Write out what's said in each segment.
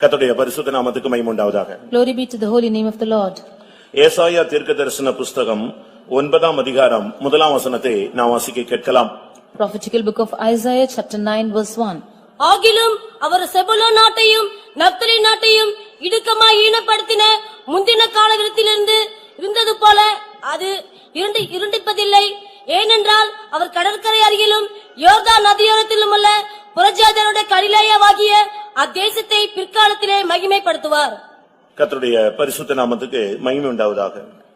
கர்த்தருடைய பரிசுத்த நாமத்துக்கு மகிமை உண்டாவதாக. Glory be to the holy name of the Lord. ஏசாயா தீர்க்கதரிசன புஸ்தகம் 9ஆம் அதிகாரம் 1ஆம் வசனத்தை நாம் வாசிக்க கேட்கலாம். Prophetical book of Isaiah chapter 9 verse 1. ஆகிலும் அவர் செபுலோன் நாட்டையும் நப்தலி நாட்டையும் இடுக்கமாய் ஈனப்படுத்தின முந்தின காலத்திலிருந்து இருந்தது போல அது இருண்டிப்பதில்லை. ஏனென்றால் அவர் கடற்கரை அருகிலும் யோர்தான் நதியோரத்திலும் உள்ள புறஜாதியருடைய கலிலேயாவாகிய அத்தேசத்தை பிற்காலத்திலே மகிமைப்படுத்துவார். கர்த்தருடைய பரிசுத்த நாமத்துக்கு மகிமை உண்டாவதாக.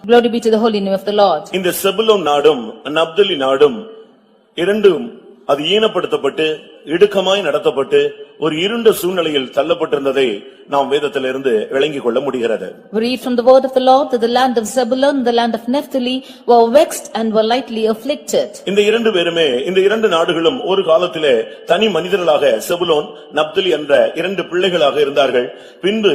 Glory be to the holy name of the Lord. இந்த செபுலோன் நாடும் நப்தலி நாடும் இரண்டும் அது ஈனப்படுத்தப்பட்டு இடுக்கமாய் நடத்தப்பட்டு ஒரு இருண்ட சூழ்நிலையில் தள்ளப்பட்டிருந்ததை நாம் வேதத்திலிருந்து விளங்கிக் கொள்ள முடிகிறது. We read from the word of the Lord that the land of Zebulun and the land of Naphtali were vexed and were lightly afflicted. இந்த இரண்டு பேருமே இந்த இரண்டு நாடுகளும் ஒரு காலத்திலே தனி மனிதர்களாக செபுலோன் நப்தலி என்ற இரண்டு பிள்ளைகளாக இருந்தார்கள். பின்பு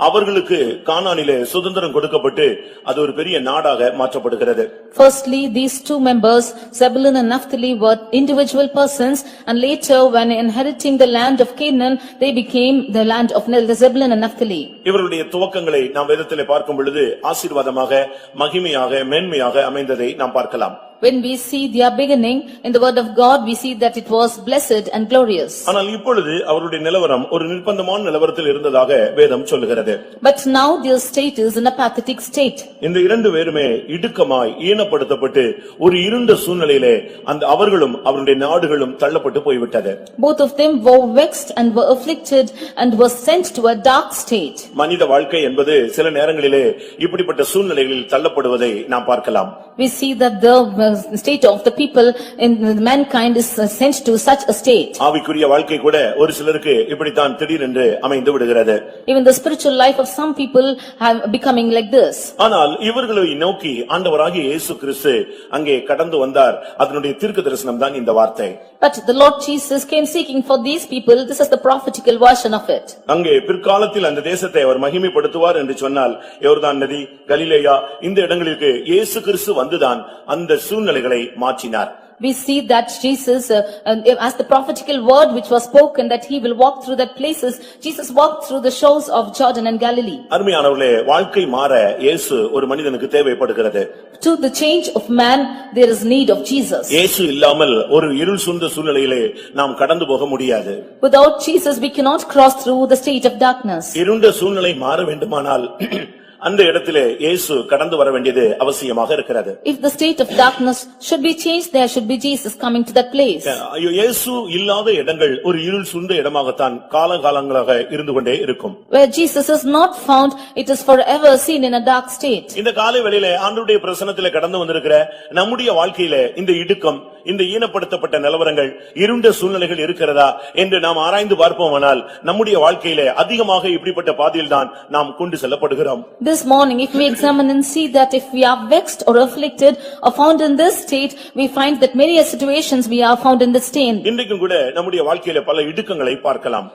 அவர்களுக்கு கானானிலே சுதந்திரம் கொடுக்கப்பட்டு அது ஒரு பெரிய நாடாக மாற்றப்படுகிறது. Firstly, these two members, Zebulun and Naphtali, were individual persons, and later when inheriting the land of Canaan, they became the land of Zebulun and Naphtali. இவர்களுடைய துவக்கங்களை நாம் வேதத்திலே பார்க்கும் பொழுது ஆசீர்வாதமாக மகிமையாக மேன்மையாக அமைந்ததை நாம் பார்க்கலாம். When we see their beginning in the word of God, we see that it was blessed and glorious. ஆனால் இப்பொழுது அவருடைய நிலவரம் ஒரு நிர்பந்தமான நிலவரத்தில் இருந்ததாக வேதம் சொல்லுகிறது. But now their state is in a pathetic state. இந்த இரண்டு பேருமே இடுக்கமாய் ஈனப்படுத்தப்பட்டு ஒரு இருண்ட சூழ்நிலையிலே அந்த அவர்களும் அவருடைய நாடுகளும் தள்ளப்பட்டு போய்விட்டது. Both of them were vexed and were afflicted and were sent to a dark state. மனித வாழ்க்கை என்பது சில நேரங்களிலே இப்படிப்பட்ட சூழ்நிலைகளில் தள்ளப்படுவதை நாம் பார்க்கலாம். We see that the state of the people in mankind is sent to such a state. ஆவிக்குரிய வாழ்க்கை கூட ஒரு சிலருக்கு இப்படித்தான் திடீரென்று அமைந்து விடுகிறது. Even the spiritual life of some people have becoming like this. ஆனால் இவர்களை நோக்கி ஆண்டவராகிய இயேசு கிறிஸ்து அங்கே கடந்து வந்தார். அதனுடைய தீர்க்கதரிசனம் தான் இந்த வார்த்தை. But the Lord Jesus came seeking for these people. This is the prophetical version of it. அங்கே பிற்காலத்தில் அந்த தேசத்தை அவர் மகிமைப்படுத்துவார் என்று சொன்னால் யோர்தான் நதி கலிலேயா இந்த இடங்களுக்கு இயேசு கிறிஸ்து வந்துதான் அந்த சூழ்நிலைகளை மாற்றினார். We see that Jesus, as the prophetical word which was spoken, that he will walk through that places. Jesus walked through the shores of Jordan and Galilee. அருமையானவர்களே, வாழ்க்கை மாற இயேசு ஒரு மனிதனுக்கு தேவைப்படுகிறது. To the change of man, there is need of Jesus. இயேசு இல்லாமல் ஒரு இருள் சூழ்ந்த சூழ்நிலையிலே நாம் கடந்து போக முடியாது. Without Jesus, we cannot cross through the state of darkness. இருண்ட சூழ்நிலை மாற வேண்டுமானால் அந்த இடத்திலே இயேசு கடந்து வர வேண்டியது அவசியமாக இருக்கிறது. If the state of darkness should be changed, there should be Jesus coming to that place. இயேசு இல்லாத இடங்கள் ஒரு இருள் சூழ்ந்த இடமாகத்தான் காலகாலங்களாக இருந்து கொண்டே இருக்கும். Where Jesus is not found, it is forever seen in a dark state. இந்த காலை வேளையிலே ஆண்டவருடைய பிரசன்னத்திலே கடந்து வந்திருக்கிற நம்முடைய வாழ்க்கையிலே இந்த இடுக்கம் இந்த ஈனப்படுத்தப்பட்ட நிலவரங்கள் இருண்ட சூழ்நிலைகள் இருக்கிறதா என்று நாம் ஆராய்ந்து பார்ப்போமானால் நம்முடைய வாழ்க்கையிலே அதிகமாக இப்படிப்பட்ட பாதையில் தான் நாம் கொண்டு செல்லப்படுகிறோம். This morning, if we examine and see that if we are vexed or afflicted or found in this state, we find that many situations we are found in this state. இன்றைக்கும் கூட நம்முடைய வாழ்க்கையிலே பல இடுக்கங்களை பார்க்கலாம்.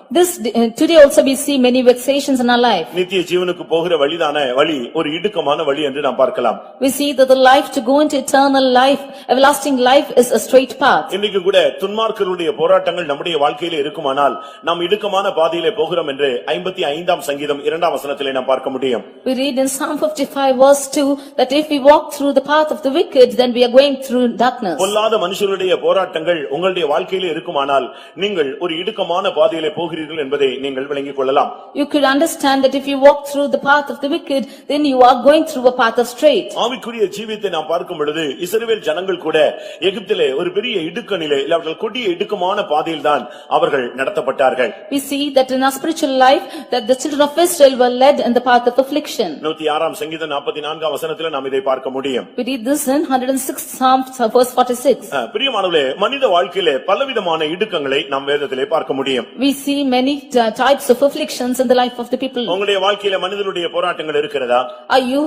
Today also we see many vexations in our life. நித்திய ஜீவனுக்கு போகிற வழிதான வழி ஒரு இடுக்கமான வழி என்று நாம் பார்க்கலாம். We see that the life to go into eternal life, everlasting life, is a straight path. இன்றைக்கும் கூட துன்மார்க்கருடைய போராட்டங்கள் நம்முடைய வாழ்க்கையிலே இருக்குமானால் நாம் இடுக்கமான பாதையிலே போகிறோம் என்று 55ஆம் சங்கீதம் 2ஆம் வசனத்திலே நாம் பார்க்க முடியும். We read in Psalm 55 verse 2 that if we walk through the path of the wicked, then we are going through darkness. பொல்லாத மனுஷருடைய போராட்டங்கள் உங்களுடைய வாழ்க்கையிலே இருக்குமானால் நீங்கள் ஒரு இடுக்கமான பாதையிலே போகிறீர்கள் என்பதை நீங்கள் விளங்கிக் கொள்ளலாம். You could understand that if you walk through the path of the wicked, then you are going through a path of straight. ஆவிக்குரிய ஜீவியத்தை நாம் பார்க்கும் பொழுது இஸ்ரவேல் ஜனங்கள் கூட எகிப்திலே ஒரு பெரிய இடுக்கணிலே அவர்கள் கொடிய இடுக்கமான பாதையில் தான் அவர்கள் நடத்தப்பட்டார்கள். We see that in our spiritual life that the children of Israel were led in the path of affliction. 106ஆம் சங்கீதம் 44ஆம் வசனத்திலே நாம் இதை பார்க்க முடியும். We read this in 106th Psalm verse 46. பிரியமானவர்களே, மனித வாழ்க்கையிலே பலவிதமான இடுக்கங்களை நாம் வேதத்திலே பார்க்க முடியும். We see many types of afflictions in the life of the people. உங்களுடைய வாழ்க்கையிலே மனிதனுடைய போராட்டங்கள் இருக்கிறதா? Are you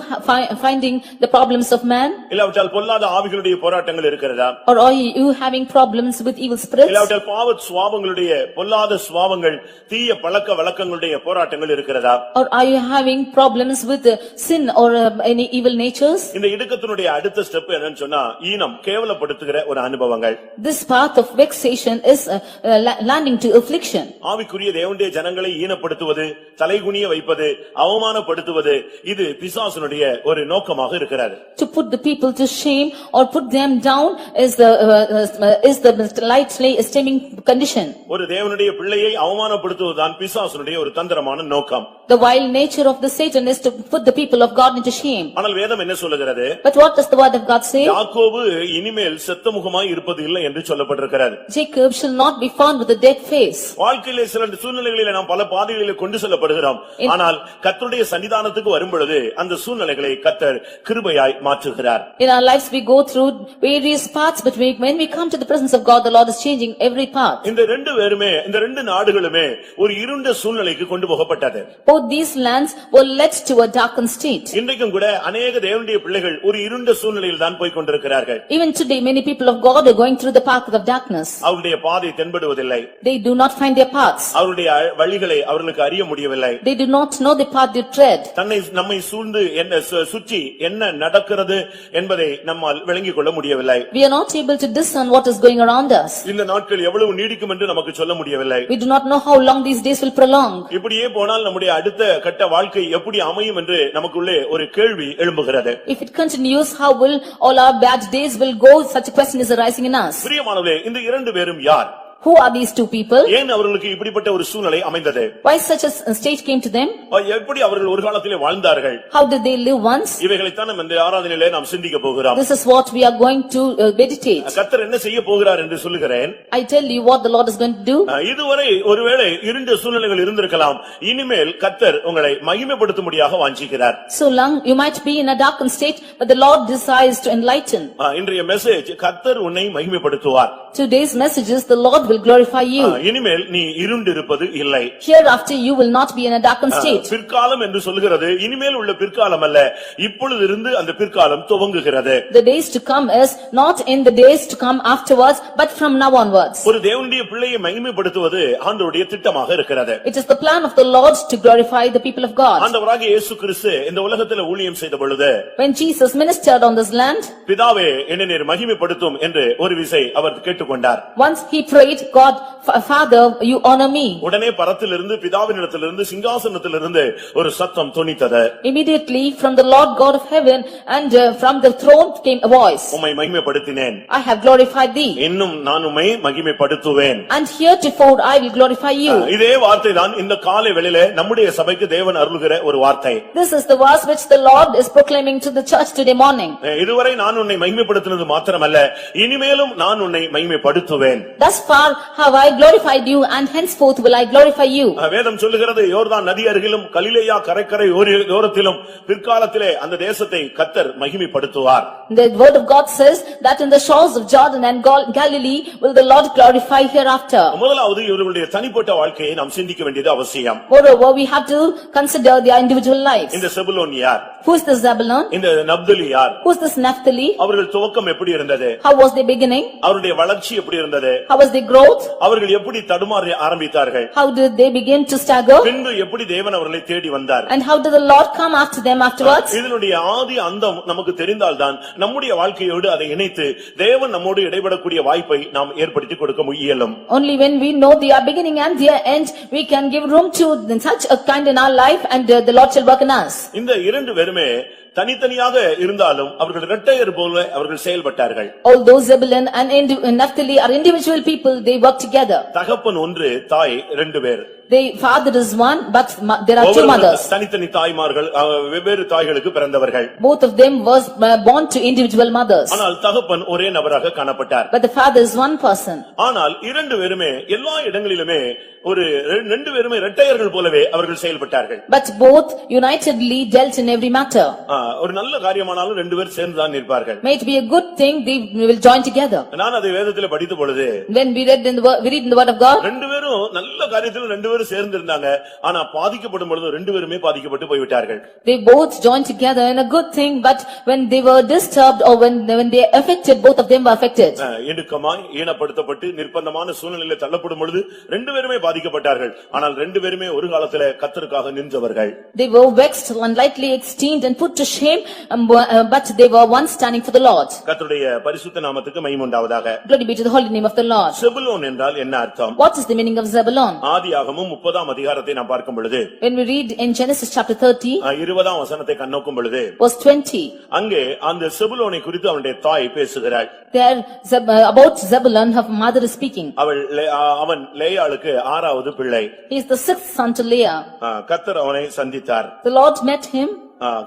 finding the problems of man? இல்லாவிட்டால் பொல்லாத ஆவிகளுடைய போராட்டங்கள் இருக்கிறதா? Or are you having problems with evil spirits? இல்லாவிட்டால் பாவ சுபாவங்களுடைய பொல்லாத சுபாவங்கள் தீய பழக்க வழக்கங்களுடைய போராட்டங்கள் இருக்கிறதா? Or are you having problems with with sin or any evil natures. இந்த இடுக்கத்தினுடைய அடுத்த ஸ்டெப் என்னன்னு சொன்னா ஈனம் கேவலப்படுத்துகிற ஒரு அனுபவங்கள். This path of vexation is landing to affliction. ஆவிக்குரிய தேவனுடைய ஜனங்களை ஈனப்படுத்துவது, தலைகுனிய வைப்பது, அவமானப்படுத்துவது இது பிசாசுனுடைய ஒரு நோக்கமாக இருக்கிறது. To put the people to shame or put them down is the lightly esteeming condition. ஒரு தேவனுடைய பிள்ளையை அவமானப்படுத்துவதுதான் பிசாசுனுடைய ஒரு தந்திரமான நோக்கம். The wild nature of the Satan is to put the people of God into shame. ஆனால் வேதம் என்ன சொல்லுகிறது? But what does the word of God say? யாக்கோபு இனிமேல் செத்தமுகமாய் இருப்பது இல்லை என்று சொல்லப்பட்டிருக்கிறது. Jacob shall not be found with a dead face. வாழ்க்கையிலே சில சூழ்நிலைகளிலே நாம் பல பாதைகளிலே கொண்டு செல்லப்படுகிறோம். ஆனால் கர்த்தருடைய சன்னிதானத்துக்கு வரும்பொழுது அந்த சூழ்நிலைகளை கர்த்தர் கிருபையாய் மாற்றுகிறார். In our lives we go through various paths, but when we come to the presence of God, the Lord is changing every path. இந்த ரெண்டு நாடுகளுமே ஒரு இருண்ட சூழ்நிலைக்கு கொண்டு போகப்பட்டது. Both these lands were led to a darkened state. இன்றைக்கும் கூட अनेक தேவனுடைய பிள்ளைகள் ஒரு இருண்ட சூழ்நிலையில் தான் போய் கொண்டிருக்கிறார்கள். Even today many people of God are going through the path of darkness. அவருடைய பாதை தென்படுவதில்லை. They do not find their paths. அவருடைய வழிகளை அவர்களுக்கு அறிய முடியவில்லை. They do not know the path they tread. நம்மை சூழ்ந்து என்ன சுற்றி என்ன நடக்கிறது என்பதை நம்மால் விளங்கிக் கொள்ள முடியவில்லை. We are not able to discern what is going around us. இந்த நாட்கள் எவ்வளவு நீடிக்கும் என்று நமக்கு சொல்ல முடியவில்லை. We do not know how long these days will prolong. இப்படியே போனால் நம்முடைய அடுத்த கட்ட வாழ்க்கை எப்படி அமையும் என்று நமக்குள்ளே ஒரு கேள்வி எழும்புகிறது. If it continues, how will all our bad days will go? Such a question is arising in us. பிரியமானவர்களே, இந்த இரண்டு பேரும் யார்? Who are these two people? ஏன் அவர்களுக்கு இப்படிப்பட்ட ஒரு சூழ்நிலை அமைந்தது? Why such a state came to them? எப்படி அவர்கள் ஒரு காலத்திலே வாழ்ந்தார்கள்? How did they live once? இவைகளைத்தான் நம்ம இந்த ஆராதனையிலே நாம் சிந்திக்க போகிறோம். This is what we are going to meditate. கர்த்தர் என்ன செய்ய போகிறார் என்று சொல்லுகிறேன். I tell you what the Lord is going to do. இதுவரை ஒருவேளை இருண்ட சூழ்நிலைகள் இருந்திருக்கலாம். இனிமேல் கர்த்தர் உங்களை மகிமைப்படுத்தும்படியாக வாஞ்சிக்கிறார். So long you might be in a darkened state, but the Lord desires to enlighten. இன்றைய மெசேஜ் கர்த்தர் உன்னை மகிமைப்படுத்துவார். Today's message is the Lord will glorify you. இனிமேல் நீ இருண்டிருப்பது இல்லை. Hereafter you will not be in a darkened state. பிற்காலம் என்று சொல்கிறது இனிமேல் உள்ள பிற்காலம் அல்ல, இப்பொழுது இருந்து அந்த பிற்காலம் துவங்குகிறது. The days to come is not in the days to come afterwards, but from now onwards. ஒரு தேவனுடைய பிள்ளையை மகிமைப்படுத்துவது ஆண்டவருடைய திட்டமாக இருக்கிறது. It is the plan of the Lord to glorify the people of God. ஆண்டவராகிய இயேசு கிறிஸ்து இந்த உலகத்தில் ஊழியம் செய்த பொழுது, When Jesus ministered on this land, பிதாவே என்னை நீர் மகிமைப்படுத்தும் என்று ஒரு விசை அவர் கேட்டுக்கொண்டார். once he prayed, God, Father, you honor me. உடனே பரத்திலிருந்து பிதாவினிடத்திலிருந்து சிங்காசனத்திலிருந்து ஒரு சத்தம் தொனித்தது. Immediately from the Lord God of heaven and from the throne came a voice. உம்மை மகிமைப்படுத்தினேன். I have glorified thee. இன்னும் நான் உம்மை மகிமைப்படுத்துவேன். And heretofore I will glorify you. இதே வார்த்தை தான் இந்த காலை வேளையிலே நம்முடைய சபைக்கு தேவன் அருளுகிற ஒரு வார்த்தை. This is the verse which the Lord is proclaiming to the church today morning. இதுவரை நான் உன்னை மகிமைப்படுத்தினது மாத்திரமல்ல, இனிமேலும் நான் உன்னை மகிமைப்படுத்துவேன். Thus far have I glorified you, and henceforth will I glorify you. வேதம் சொல்லுகிறது யோர்தான் நதி அருகிலும் கலிலேயா கரைக்கரை ஓரத்திலும் பிற்காலத்திலே அந்த தேசத்தை கர்த்தர் மகிமைப்படுத்துவார். The word of God says that in the shores of Jordan and Galilee will the Lord glorify hereafter. முதலாவது இவர்களுடைய தனிப்பட்ட வாழ்க்கையை நாம் சிந்திக்க வேண்டியது அவசியம். Moreover, we have to consider their individual lives. இந்த செபுலோன் யார்? Who is this Zebulun? இந்த நப்தலி யார்? Who is this Naphtali? அவர்கள் துவக்கம் எப்படி இருந்தது? How was their beginning? அவருடைய வளர்ச்சி எப்படி இருந்தது? How was their growth? அவர்கள் எப்படி தடுமாற ஆரம்பித்தார்கள்? How did they begin to stagger? பின்பு எப்படி தேவன் அவர்களை தேடி வந்தார்? And how did the Lord come after them afterwards? இதனுடைய ஆதி அந்தம் நமக்கு தெரிந்தால்தான் நம்முடைய வாழ்க்கையோடு அதை இணைத்து தேவன் நம்மோடு இடைபடக்கூடிய வாய்ப்பை நாம் ஏற்படுத்தி கொடுக்க இயலும். Only when we know their beginning and their end, we can give room to such a kind in our life, and the Lord shall work in us. இந்த இரண்டு பேருமே தனித்தனியாக இருந்தாலும் அவர்கள் இரட்டையர் போல அவர்கள் செயல்பட்டார்கள். Although Zebulun and Naphtali are individual people, they work together. தகப்பன் ஒன்று, தாய் ரெண்டு பேர். The father is one, but there are two mothers. தனித்தனி தாய்மார்கள், வெவ்வேறு தாய்களுக்கு பிறந்தவர்கள். Both of them was born to individual mothers. ஆனால் தகப்பன் ஒரே நபராக காணப்பட்டார். But the father is one person. ஆனால் இரண்டு பேருமே எல்லா இடங்களிலுமே ஒரு ரெண்டு பேருமே இரட்டையர்கள் போலவே அவர்கள் செயல்பட்டார்கள். But both unitedly dealt in every matter. ஒரு நல்ல காரியமானாலும் ரெண்டு பேர் சேர்ந்து தான் நிற்பார்கள். May it be a good thing, they will join together. நான் அதை வேதத்திலே படித்த பொழுது, When we read in the word of God, ரெண்டு பேரும் நல்ல காரியத்தில் ரெண்டு பேரும் பேரும் சேர்ந்து இருந்தாங்க. ஆனா பாதிக்கப்படும் பொழுது ரெண்டு பேருமே பாதிக்கப்பட்டு போய்விட்டார்கள். They both joined together in a good thing, but when they were disturbed or when they affected, both of them were affected. இடுக்கமாய் ஈனப்படுத்தப்பட்டு நிர்பந்தமான சூழ்நிலையில தள்ளப்படும் பொழுது ரெண்டு பேருமே பாதிக்கப்பட்டார்கள். ஆனால் ரெண்டு பேருமே ஒரு காலத்துல கர்த்தருக்காக நின்றவர்கள். They were vexed and lightly esteemed and put to shame, but they were once standing for the Lord. கர்த்தருடைய பரிசுத்த நாமத்துக்கு மகிமை உண்டாவதாக. Glory be to the holy name of the Lord. செபுலோன் என்றால் என்ன அர்த்தம்? What is the meaning of Zebulun? ஆதியாகமம் 30ஆம் அதிகாரத்தை நாம் பார்க்கும் பொழுது, When we read in Genesis chapter 30, 20ஆம் வசனத்தை கண்ணோக்கும் பொழுது, verse 20, அங்கே அந்த செபுலோனை குறித்து அவனுடைய தாய் பேசுகிறாள். there about Zebulun, her mother is speaking. அவன் லேயாளுக்கு 6வது பிள்ளை. He is the sixth son to Leah. கர்த்தர் அவனை சந்தித்தார். The Lord met him.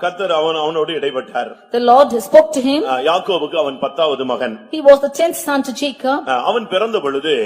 கர்த்தர் அவனோடு இடைப்பட்டார். The Lord spoke to him. யாக்கோபுக்கு அவன் 10வது மகன். He was the 10th son to Jacob. அவன் பிறந்த பொழுது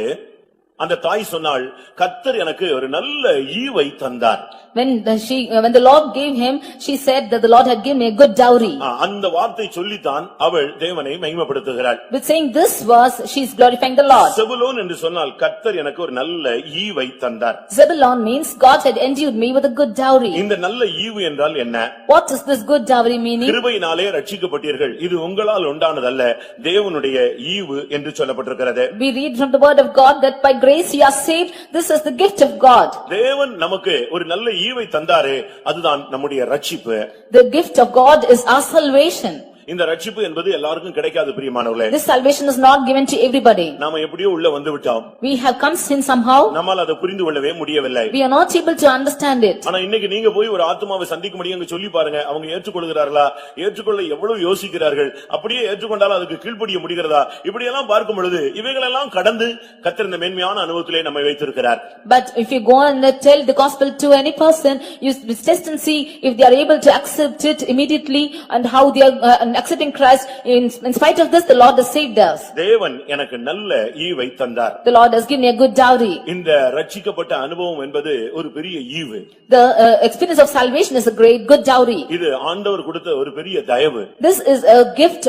அந்த தாய் சொன்னாள், கர்த்தர் எனக்கு ஒரு நல்ல ஈவை தந்தார். When the Lord gave him, she said that the Lord had given me a good dowry. அந்த வார்த்தை சொல்லித்தான் அவள் தேவனை மகிமைப்படுத்துகிறாள். With saying this verse, she is glorifying the Lord. செபுலோன் என்று சொன்னால் கர்த்தர் எனக்கு ஒரு நல்ல ஈவை தந்தார். Zebulun means God had endued me with a good dowry. இந்த நல்ல ஈவு என்றால் என்ன? What is this good dowry meaning? கிருபையினாலே ரட்சிக்கப்பட்டீர்கள், இது உங்களால் உண்டானதல்ல, தேவனுடைய ஈவு என்று சொல்லப்பட்டிருக்கிறது. We read from the word of God that by grace you are saved. This is the gift of God. தேவன் நமக்கு ஒரு நல்ல ஈவை தந்தாரே, அதுதான் நம்முடைய ரட்சிப்பு. The gift of God is our salvation. இந்த ரட்சிப்பு என்பது எல்லாருக்கும் கிடைக்காது பிரியமானவர்களே. This salvation is not given to everybody. நாம எப்படியோ உள்ள வந்து விட்டோம். We have come sin somehow. நம்மால் அதை புரிந்து கொள்ளவே முடியவில்லை. We are not able to understand it. ஆனா இன்னைக்கு நீங்க போய் ஒரு ஆத்துமாவை சந்திக்க முடியுங்க சொல்லி பாருங்க, அவங்க ஏற்றுக்கொள்கிறார்களா, ஏற்றுக்கொள்ள எவ்வளவு யோசிக்கிறார்கள், அப்படியே ஏற்றுக்கொண்டாலும் அதுக்கு கீழ்ப்படிய முடிகிறதா, இப்படி எல்லாம் பார்க்கும் பொழுது இவைகளெல்லாம் கடந்து கர்த்தர் இந்த மேன்மையான அனுபவத்திலே நம்மை வைத்திருக்கிறார். But if you go and tell the gospel to any person, you test and see if they are able to accept it immediately and how they are accepting Christ. In spite of this, the Lord has saved us. தேவன் எனக்கு நல்ல ஈவை தந்தார். The Lord has given me a good dowry. இந்த ரட்சிக்கப்பட்ட அனுபவம் என்பது ஒரு பெரிய ஈவு. The experience of salvation is a great good dowry. இது ஆண்டவர் கொடுத்த ஒரு பெரிய தயவு. This is a gift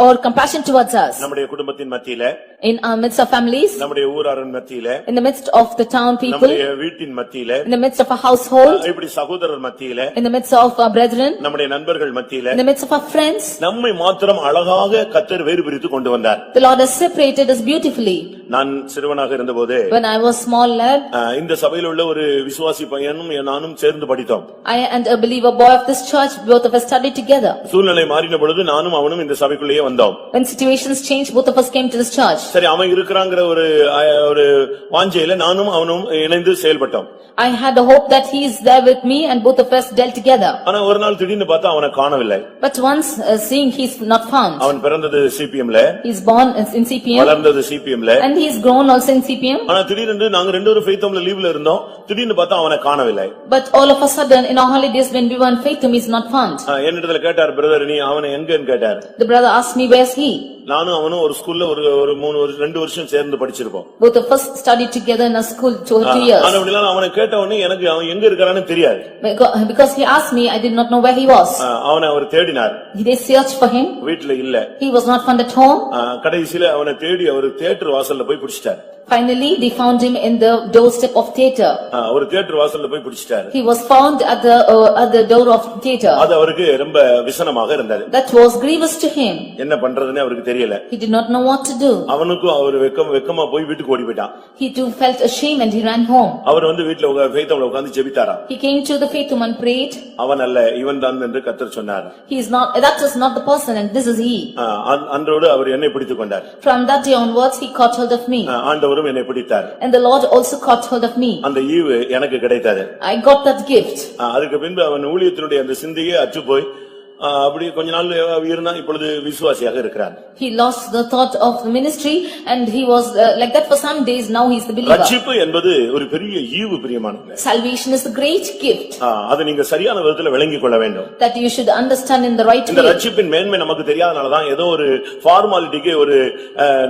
or compassion towards us. நம்முடைய குடும்பத்தின் மத்தியில, in our midst of families, நம்முடைய ஊராரின் மத்தியில, in the midst of the town people, நம்முடைய வீட்டின் மத்தியில, in the midst of a household, இப்படி சகோதரர் மத்தியில, in the midst of our brethren, நம்முடைய நண்பர்கள் மத்தியில, in the midst of our friends, நம்மை மாத்திரம் அழகாக கர்த்தர் வேறு பிரித்து கொண்டு வந்தார். the Lord has separated us beautifully. நான் சிறுவனாக இருந்தபோது, when I was small lad, இந்த சபையில் உள்ள ஒரு விசுவாசி பையனும் நானும் சேர்ந்து படித்தோம். I and a believer boy of this church, both of us studied together. சூழ்நிலை மாறின பொழுது நானும் அவனும் இந்த சபைக்குள்ளேயே வந்தோம். When situations changed, both of us came to this church. சரி, அவன் இருக்கிறாங்கிற ஒரு வாஞ்சையில நானும் அவனும் இணைந்து செயல்பட்டோம். I had a hope that he is there with me and both of us dealt together. ஆனா ஒரு நாள் திடீர்னு பார்த்தா அவனை காணவில்லை. But once seeing he is not found. அவன் பிறந்தது சிபிஎம்ல, he is born in CPM, வளர்ந்தது சிபிஎம்ல, and he is grown also in CPM. ஆனா திடீர்னு நாங்க ரெண்டு பேரும் ஃபெய்த்தம்ல லீவ்ல இருந்தோம். திடீர்னு பார்த்தா அவனை காணவில்லை. But all of a sudden in our holidays when we were in Faithum, he is not found. என்னிடத்துல கேட்டார், பிரதர் நீ அவனை எங்கன்னு கேட்டார். The brother asked me, where is he? நானும் அவனும் ஒரு ஸ்கூல்ல ஒரு 2 வருஷம் சேர்ந்து படிச்சிருப்போம். Both of us studied together in a school 2 years. ஆனா அவனை கேட்ட உடனே எனக்கு அவன் எங்க இருக்கான்னு தெரியாது. Because he asked me, I did not know where he was. அவனை அவர் தேடினார். They searched for him. வீட்ல இல்ல. He was not found at home. கடைசில அவனை தேடி அவர் தியேட்டர் வாசல்ல போய் பிடிச்சிட்டார். Finally, they found him in the doorstep of theater. ஒரு தியேட்டர் வாசல்ல போய் பிடிச்சிட்டார். He was found at the door of theater. அது அவருக்கு ரொம்ப விசனமாக இருந்தது. That was grievous to him. என்ன பண்றதுன்னு அவருக்கு தெரியல. He did not know what to do. அவனுக்கு அவர் வெக்கமா போய் வீட்டுக்கு ஓடி போய்ட்டான். He too felt ashamed and he ran home. அவர் வீட்ல ஃபெய்த்தம்ல உட்கார்ந்து ஜெபித்தாராம். He came to the Faithum and prayed. அவன் அல்ல, இவன் தான் என்று கர்த்தர் சொன்னார். He is not, that is not the person and this is he. அன்றோடு அவர் என்னை பிடித்துக் கொண்டார். From that day onwards he caught hold of me. ஆண்டவரும் என்னை பிடித்தார். And the Lord also caught hold of me. அந்த ஈவு எனக்கு கிடைத்தது. I got that gift. அதுக்கு பின்பு அவன் ஊழியத்தினுடைய அந்த சிந்தையே அற்று போய் அப்படி கொஞ்ச நாள் இருந்தா இப்பொழுது விசுவாசியாக இருக்கிறார். He lost the thought of the ministry and he was like that for some days. Now he is the believer. ரட்சிப்பு என்பது ஒரு பெரிய ஈவு பிரியமானவர்களே. Salvation is a great gift. அது நீங்க சரியான விதத்துல விளங்கிக் கொள்ள வேண்டும். That you should understand in the right way. இந்த ரட்சிப்பின் மேன்மை நமக்கு தெரியாதனால தான் ஏதோ ஒரு ஃபார்மாலிட்டிக்கு ஒரு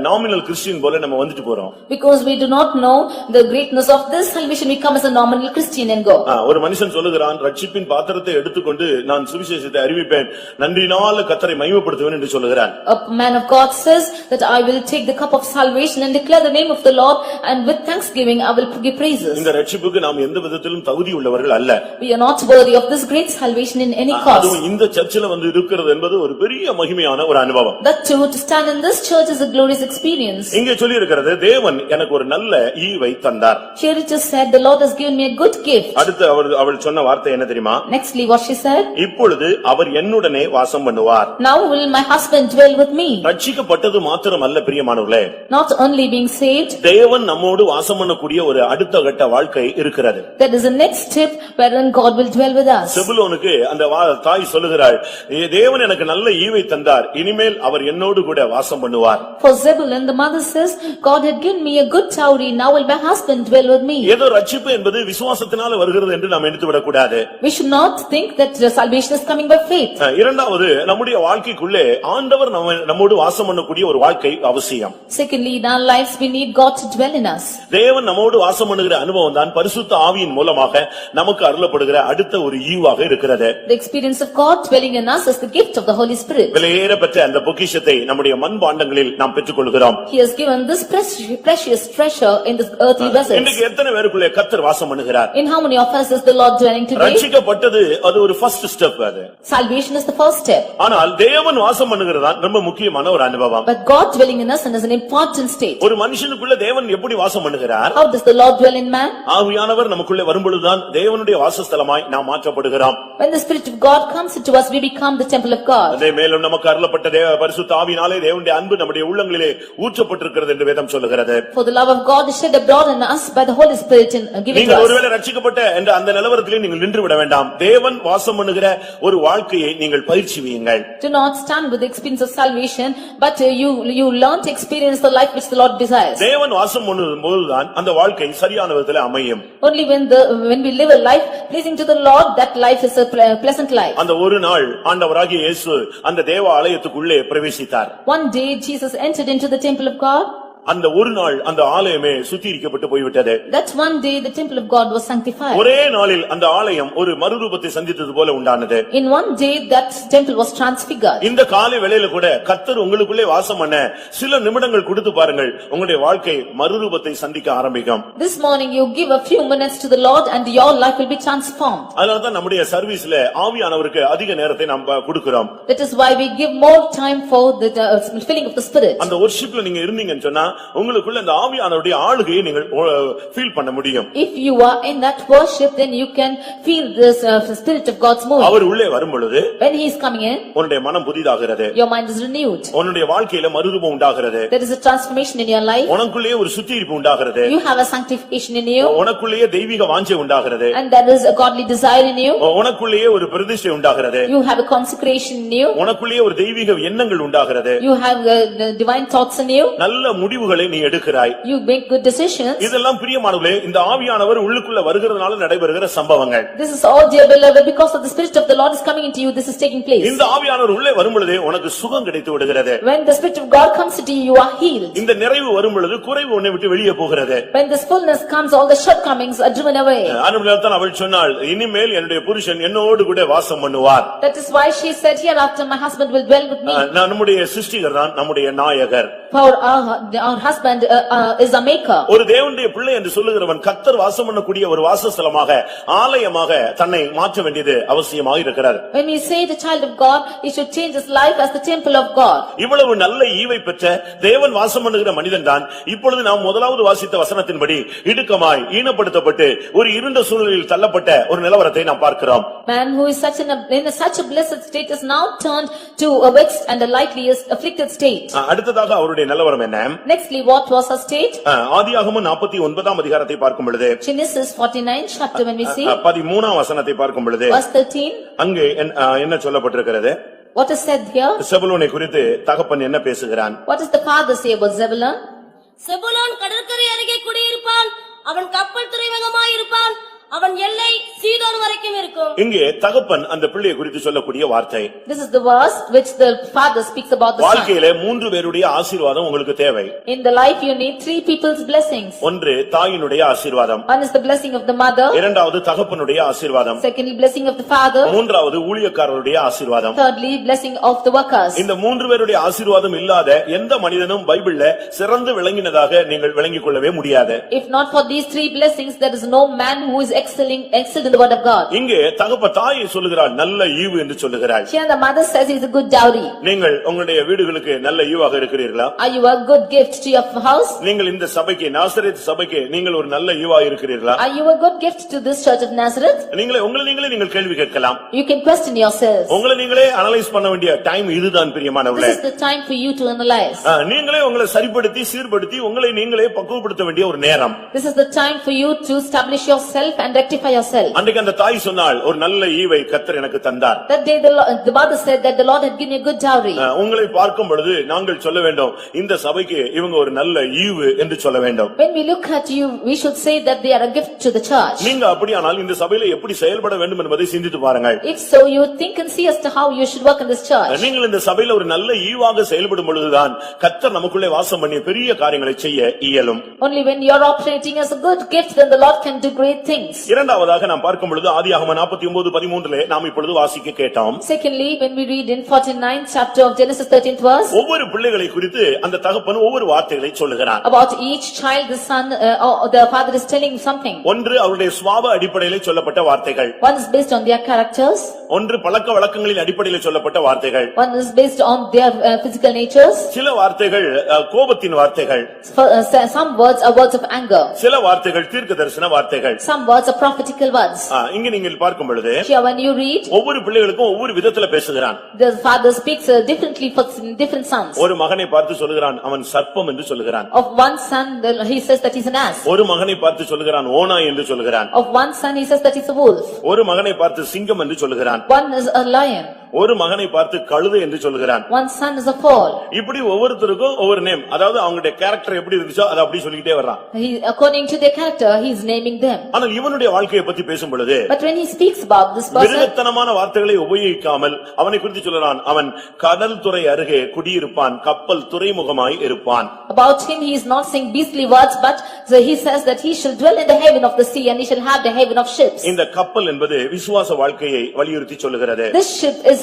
நாமினல் கிறிஸ்டியன் போல நம்ம வந்துட்டு போறோம். Because we do not know the greatness of this salvation, we come as a nominal Christian and go. ஒரு மனுஷன் சொல்லுகிறான், ரட்சிப்பின் பாத்திரத்தை எடுத்துக்கொண்டு நான் சுவிசேஷத்தை அறிவிப்பேன் குடிப்பேன், நன்றினால கர்த்தரை மகிமைப்படுத்துவேன் என்று சொல்லுகிறான். A man of God says that I will take the cup of salvation and declare the name of the Lord, and with thanksgiving I will give praises. இந்த ரட்சிப்புக்கு நாம் எந்த விதத்திலும் தகுதி உள்ளவர்கள் அல்ல. We are not worthy of this great salvation in any cause. அதுவும் இந்த சர்ச்சில் வந்து இருக்கிறது என்பது ஒரு பெரிய மகிமையான ஒரு அனுபவம். That too, to stand in this church is a glorious experience. இங்கே சொல்லி இருக்கிறது, தேவன் எனக்கு ஒரு நல்ல ஈவை தந்தார். Here it is said, the Lord has given me a good gift. அடுத்து அவள் சொன்ன வார்த்தை என்ன தெரியுமா? Nextly what she said, இப்பொழுது அவர் என்னுடனே வாசம் பண்ணுவார். now will my husband dwell with me. ரட்சிக்கப்பட்டது மாத்திரமல்ல பிரியமானவர்களே, Not only being saved, தேவன் நம்மோடு வாசம் பண்ணக்கூடிய ஒரு அடுத்த கட்ட வாழ்க்கை இருக்கிறது. there is a next step wherein God will dwell with us. செபுலோனுக்கு அந்த தாய் சொல்லுகிறாள், தேவன் எனக்கு நல்ல ஈவை தந்தார், இனிமேல் அவர் என்னோடு கூட வாசம் பண்ணுவார். For Zebulun, the mother says, God had given me a good dowry, now will my husband dwell with me. ஏதோ ரட்சிப்பு என்பது விசுவாசத்தினால வருகிறது என்று நாம் எடுத்து விடக்கூடாது. We should not think that the salvation is coming by faith. இரண்டாவது, நம்முடைய வாழ்க்கைக்குள்ளே ஆண்டவர் நம்மோடு வாசம் பண்ணக்கூடிய ஒரு வாழ்க்கை அவசியம். Secondly, in our lives we need God to dwell in us. தேவன் நம்மோடு வாசம் பண்ணுகிற அனுபவம் தான் பரிசுத்த ஆவியின் மூலமாக நமக்கு அருளப்படுகிற அடுத்த ஒரு ஈவாக இருக்கிறது. The experience of God dwelling in us is the gift of the Holy Spirit. விலையேற பெற்ற அந்த பொக்கிஷத்தை நம்முடைய மண்பாண்டங்களில் நாம் பெற்றுக்கொள்கிறோம். He has given this precious treasure in this earthly vessels. இன்றைக்கு எத்தனை பேருக்குள்ளே கர்த்தர் வாசம் பண்ணுகிறார்? In how many of us is the Lord dwelling today? ரட்சிக்கப்பட்டது அது ஒரு ஃபர்ஸ்ட் ஸ்டெப். அது Salvation is the first step. ஆனால் தேவன் வாசம் பண்ணுகிறதான் ரொம்ப முக்கியமான ஒரு அனுபவம். But God dwelling in us is an important state. ஒரு மனுஷனுக்குள்ள தேவன் எப்படி வாசம் பண்ணுகிறார்? How does the Lord dwell in man? ஆவியானவர் நமக்குள்ளே வரும்பொழுதுதான் தேவனுடைய வாசஸ்தலமாய் நாம் மாற்றப்படுகிறோம். When the Spirit of God comes into us, we become the temple of God. அதே மேலும் நமக்கு அருளப்பட்ட பரிசுத்த ஆவியினாலே தேவனுடைய அன்பு நம்முடைய உள்ளங்களிலே ஊற்றப்பட்டிருக்கிறது என்று வேதம் சொல்லுகிறது. For the love of God is shed abroad in us by the Holy Spirit in giving to நீங்கள் us. ஒருவேளை ரட்சிக்கப்பட்ட என்ற அந்த நிலவரத்திலே நீங்கள் நின்று விட வேண்டாம். தேவன் வாசம் பண்ணுகிற ஒரு வாழ்க்கையை நீங்கள் பயிற்சிவீங்கள். Do not stand with the experience of salvation, but you learn to experience the life which the Lord desires. தேவன் வாசம் பண்ணும்போதுதான் அந்த வாழ்க்கை சரியான விதத்தில் அமையும். Only when we live a life pleasing to the Lord, that life is a pleasant life. அந்த ஒரு நாள் ஆண்டவராகிய இயேசு அந்த தேவ ஆலயத்துக்குள்ளே பிரவேசித்தார். One day Jesus entered into the temple of God. அந்த ஒரு நாள் அந்த ஆலயமே சுத்திகரிக்கப்பட்டு போய்விட்டது. That one day the temple of God was sanctified. ஒரே நாளில் அந்த ஆலயம் ஒரு மறுரூபத்தை சந்தித்தது போல உண்டானது. In one day that temple was transfigured. இந்த காலை வேளையில கூட கர்த்தர் உங்களுக்குள்ளே வாசம் பண்ண சில நிமிடங்கள் கொடுத்து பாருங்கள், உங்களுடைய வாழ்க்கை மறுரூபத்தை சந்திக்க ஆரம்பிக்கும். This morning you give a few minutes to the Lord and your life will be transformed. அதனால தான் நம்முடைய சர்வீஸ்ல ஆவியானவருக்கு அதிக நேரத்தை நாம் கொடுக்கிறோம். That is why we give more time for the filling of the Spirit. அந்த வொர்ஷிப்ல நீங்க இருந்தீங்கன்னு சொன்னா உங்களுக்குள்ள அந்த ஆவியானவருடைய ஆளுகையை நீங்கள் ஃபீல் பண்ண முடியும். If you are in that worship, then you can feel this Spirit of God's moving. அவர் உள்ளே வரும் பொழுது When he is coming in, உன்னுடைய மனம் புதிதாகிறது. your mind is renewed. உன்னுடைய வாழ்க்கையில மறுரூபம் உண்டாகிறது. There is a transformation in your life. உனக்குள்ளே ஒரு சுத்திகரிப்பு உண்டாகிறது. You have a sanctification in you. உனக்குள்ளே தெய்வீக வாஞ்சை உண்டாகிறது. And there is a godly desire in you. உனக்குள்ளே ஒரு பிரதிஷ்டை உண்டாகிறது. You have a consecration in you. உனக்குள்ளே ஒரு தெய்வீக எண்ணங்கள் உண்டாகிறது. You have divine thoughts in you. நல்ல முடிவுகளை நீ எடுக்கிறாய். You make good decisions. இதெல்லாம் பிரியமானவர்களே, இந்த ஆவியானவர் உள்ளுக்குள்ள வருகிறதுனால நடைபெறுகிற சம்பவங்கள். This is all, dear beloved, because of the Spirit of the Lord is coming into you, this is taking place. இந்த ஆவியானவர் உள்ளே வரும் பொழுது உனக்கு சுகம் கிடைத்து விடுகிறது. When the Spirit of God comes into you, you are healed. இந்த நிறைவு வரும் பொழுது குறைவு உன்னை விட்டு வெளியே போகிறது. When this fullness comes, all the shortcomings are driven away. ஆனபடியால்தான் அவள் சொன்னாள், இனிமேல் என்னுடைய புருஷன் என்னோடு கூட வாசம் பண்ணுவார். That is why she said, hereafter my husband will dwell with me. நம்முடைய சிருஷ்டிகர் தான் நம்முடைய நாயகர். For our husband is a maker. ஒரு தேவனுடைய பிள்ளை என்று சொல்லுகிறவன் கர்த்தர் வாசம் பண்ணக்கூடிய ஒரு வாசஸ்தலமாக ஆலயமாக தன்னை மாற்ற வேண்டியது அவசியமாக இருக்கிறது. When we say the child of God, he should change his life as the temple of God. இவ்வளவு நல்ல ஈவை பெற்ற தேவன் வாசம் பண்ணுகிற மனிதன் தான் இப்பொழுது நாம் முதலாவது வாசித்த வசனத்தின்படி இடுக்கமாய் ஈனப்படுத்தப்பட்டு ஒரு இருண்ட சூழலில் தள்ளப்பட்ட ஒரு நிலவரத்தை நாம் பார்க்கிறோம். Man who is in such a blessed state is now turned to a vexed and a lightly afflicted state. அடுத்ததாக அவருடைய நிலவரம் என்ன? Nextly, what was her state? ஆதியாகமம் 49ஆம் அதிகாரத்தை பார்க்கும் பொழுது, Genesis 49 chapter when we see 13ஆம் வசனத்தை பார்க்கும் பொழுது, verse 13, அங்கே என்ன சொல்லப்பட்டிருக்கிறது? what is said here? செபுலோனை குறித்து தகப்பன் என்ன பேசுகிறான்? What does the father say about Zebulun? செபுலோன் கடற்கரை அருகே குடியிருப்பான், அவன் கப்பல் துறைமுகமாயிருப்பான், அவன் எல்லை சீதோன் வரைக்கும் இருக்கும். இங்கே தகப்பன் அந்த பிள்ளையை குறித்து சொல்லக்கூடிய வார்த்தை. This is the verse which the father speaks about the son. வாழ்க்கையிலே மூன்று பேருடைய ஆசீர்வாதம் உங்களுக்கு தேவை. In the life you need three people's blessings. ஒன்று தாயினுடைய ஆசீர்வாதம். One is the blessing of the mother. இரண்டாவது தகப்பனுடைய ஆசீர்வாதம். Secondly, blessing of the father. மூன்றாவது ஊழியக்காரருடைய ஆசீர்வாதம். Thirdly, blessing of the workers. இந்த மூன்று பேருடைய ஆசீர்வாதம் இல்லாத எந்த மனிதனும் பைபிள்ல சிறந்து விளங்கினதாக நீங்கள் விளங்கிக் கொள்ளவே முடியாது. If not for these three blessings, there is no man who is excelled in the word of God. இங்கே தாயை சொல்லுகிறாள் நல்ல ஈவு என்று சொல்லுகிறாள். Here the mother says it's a good dowry. நீங்கள் உங்களுடைய வீடுகளுக்கு நல்ல ஈவாக இருக்கிறீர்களா? Are you a good gift to your house? நீங்கள் இந்த சபைக்கு நாசரேத் சபைக்கு நீங்கள் ஒரு நல்ல ஈவா இருக்கிறீர்களா? Are you a good gift to this church of Nazareth? நீங்களே நீங்கள் கேள்வி கேட்கலாம். You can question yourselves. உங்களை நீங்களே அனலைஸ் பண்ண வேண்டிய டைம் இதுதான் பிரியமானவர்களே. This is the time for you to analyze. நீங்களே உங்களை சரிப்படுத்தி சீர்படுத்தி உங்களை நீங்களே பக்குவப்படுத்த வேண்டிய ஒரு நேரம். This is the time for you to establish yourself and rectify yourself. அன்றைக்கு அந்த தாய் சொன்னாள் ஒரு நல்ல ஈவை கர்த்தர் எனக்கு தந்தார். That day the mother said that the Lord had given a good dowry. உங்களை பார்க்கும் பொழுது நாங்கள் சொல்ல வேண்டும் இந்த சபைக்கு இவங்க ஒரு நல்ல ஈவு என்று சொல்ல வேண்டும். When we look at you, we should say that they are a gift to the church. நீங்க அப்படியானால் இந்த சபையில எப்படி செயல்பட வேண்டும் என்பதை சிந்தித்து பாருங்கள். If so, you think and see as to how you should work in this church. நீங்கள் இந்த சபையில ஒரு நல்ல ஈவாக செயல்படும் பொழுதுதான் கர்த்தர் நமக்குள்ளே வாசம் பண்ணி பெரிய காரியங்களை செய்ய இயலும். Only when you are operating as a good gift, then the Lord can do great things. இரண்டாவதாக நாம் பார்க்கும் பொழுது ஆதியாகமம் 49:13 நாம் இப்பொழுது வாசிக்க கேட்டோம். Secondly, when we read in 49th chapter of Genesis 13th verse, ஒவ்வொரு பிள்ளைகளை குறித்து அந்த தகப்பன் ஒவ்வொரு வார்த்தைகளை சொல்லுகிறார். about each child the son the father is telling something. ஒன்று அவருடைய சுபாவ அடிப்படையில் சொல்லப்பட்ட வார்த்தைகள். One is based on their characters. ஒன்று பழக்க வழக்கங்களின் அடிப்படையில் சொல்லப்பட்ட வார்த்தைகள். One is based on their physical natures. சில வார்த்தைகள் கோபத்தின் வார்த்தைகள். Some words are words of anger. சில வார்த்தைகள் தீர்க்கதரிசன வார்த்தைகள். Some words are prophetical words. இங்க நீங்கள் பார்க்கும் பொழுது Here when you read, ஒவ்வொரு பிள்ளைகளுக்கும் ஒவ்வொரு விதத்துல பேசுகிறான். the father speaks differently for different sons. ஒரு மகனை பார்த்து சொல்லுகிறான் அவன் சர்ப்பம் என்று சொல்லுகிறான். Of one son he says that he's an ass. ஒரு மகனை பார்த்து சொல்லுகிறான் ஓநாய் என்று சொல்லுகிறான். Of one son he says that he's a wolf. ஒரு மகனை பார்த்து சிங்கம் என்று சொல்லுகிறான். One is a lion. ஒரு மகனை பார்த்து கழுதை என்று சொல்லுகிறான். One son is a foal. இப்படி ஒவ்வொருத்தருக்கும் ஒவ்வொரு நேம், அதாவது அவங்களுடைய கேரக்டர் எப்படி இருந்துச்சோ அதை அப்படி சொல்லிக்கிட்டே வர்றான். According to their character he is naming them. ஆனால் இவனுடைய வாழ்க்கையை பத்தி பேசும் பொழுது But when he speaks about this person, விருத்தனமான வார்த்தைகளை உபயோகிக்காமல் அவனை குறித்து சொல்றான் அவன் கடல் துறை அருகே குடியிருப்பான் கப்பல் துறைமுகமாய் இருப்பான். About him he is not saying beastly words, but he says that he shall dwell in the haven of the sea and he shall have the haven of ships. இந்த கப்பல் என்பது விசுவாச வாழ்க்கையை வலியுறுத்தி சொல்லுகிறது. This ship is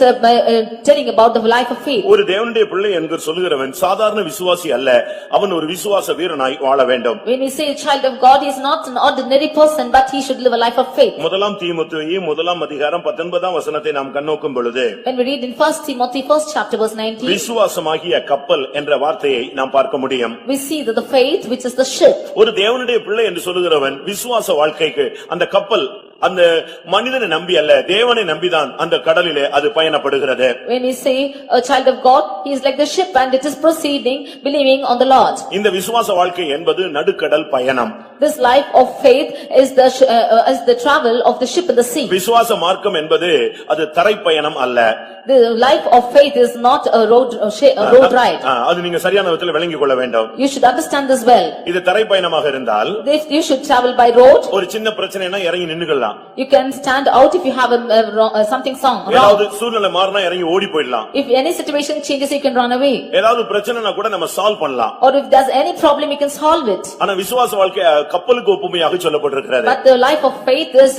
telling about the life of faith. ஒரு தேவனுடைய பிள்ளை என்று சொல்லுகிறவன் சாதாரண விசுவாசி அல்ல, அவன் ஒரு விசுவாச வீரனாய் வாழ வேண்டும். When we say a child of God, he is not an ordinary person, but he should live a life of faith. முதலாம் தீமோத்தேயு 1:19 நாம் கண்ணோக்கும் பொழுது When we read in 1 Timothy 1st chapter verse 19, விசுவாசமாகிய கப்பல் என்ற வார்த்தையை நாம் பார்க்க முடியும். we see that the faith which is the ship. ஒரு தேவனுடைய பிள்ளை என்று சொல்லுகிறவன் விசுவாச வாழ்க்கைக்கு அந்த கப்பல் அந்த மனிதனை நம்பி அல்ல தேவனை நம்பிதான் அந்த கடலிலே அது பயணப்படுகிறது. When we say a child of God, he is like the ship and it is proceeding believing on the Lord. இந்த விசுவாச வாழ்க்கை என்பது நடுக்கடல் பயணம். This life of faith is the travel of the ship in the sea. விசுவாச மார்க்கம் என்பது அது தரை பயணம் அல்ல. The life of faith is not a road ride. அது நீங்க சரியான விதத்தில் விளங்கிக் கொள்ள வேண்டும். You should understand this well. இது தரை பயணமாக இருந்தால் You should travel by road. ஒரு சின்ன பிரச்சனைனா இறங்கி நின்னுக்கலாம். You can stand out if you have something wrong. ஏதாவது சூழ்நிலை மாறினா இறங்கி ஓடி போயிடலாம். If any situation changes, you can run away. ஏதாவது பிரச்சனைனா கூட நம்ம சால்வ் பண்ணலாம். Or if there's any problem, you can solve it. ஆனா விசுவாச வாழ்க்கை கப்பலுக்கு ஒப்புமையாக சொல்லப்பட்டிருக்கிறது. But the life of faith is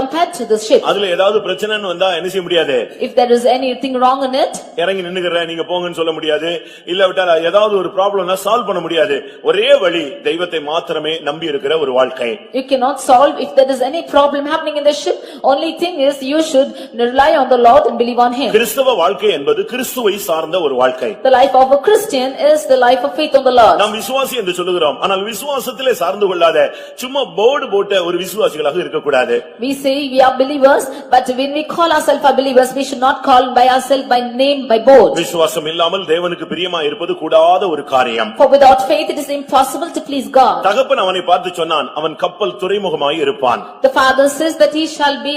compared to the ship. அதுல ஏதாவது பிரச்சனைன்னு வந்தா என்ன செய்ய முடியாது? If there is anything wrong in it, இறங்கி நின்னுங்கறேன் நீங்க போங்கன்னு சொல்ல முடியாது. இல்ல விட்டா ஏதாவது ஒரு ப்ராப்ளம்னா சால்வ் பண்ண முடியாது. ஒரே வழி தெய்வத்தை மாத்திரமே நம்பி இருக்கிற ஒரு வாழ்க்கை. You cannot solve if there is any problem happening in the ship. Only thing is you should rely on the Lord and believe on him. கிறிஸ்தவ வாழ்க்கை என்பது கிறிஸ்துவை சார்ந்த ஒரு வாழ்க்கை. The life of a Christian is the life of faith on the Lord. நாம் விசுவாசி என்று சொல்லுகிறோம். ஆனால் விசுவாசத்திலே சார்ந்து கொள்ளாத சும்மா போர்டு போட்ட ஒரு விசுவாசிகளாக இருக்க கூடாது. We say we are believers, but when we call ourselves our believers, we should not call by ourselves by name, by board. விசுவாசம் இல்லாமல் தேவனுக்கு பிரியமாய் இருப்பது கூடாத ஒரு காரியம். For without faith it is impossible to please God. தகப்பன் அவனை பார்த்து சொன்னான் அவன் கப்பல் துறைமுகமாய் இருப்பான். The father father says that he shall be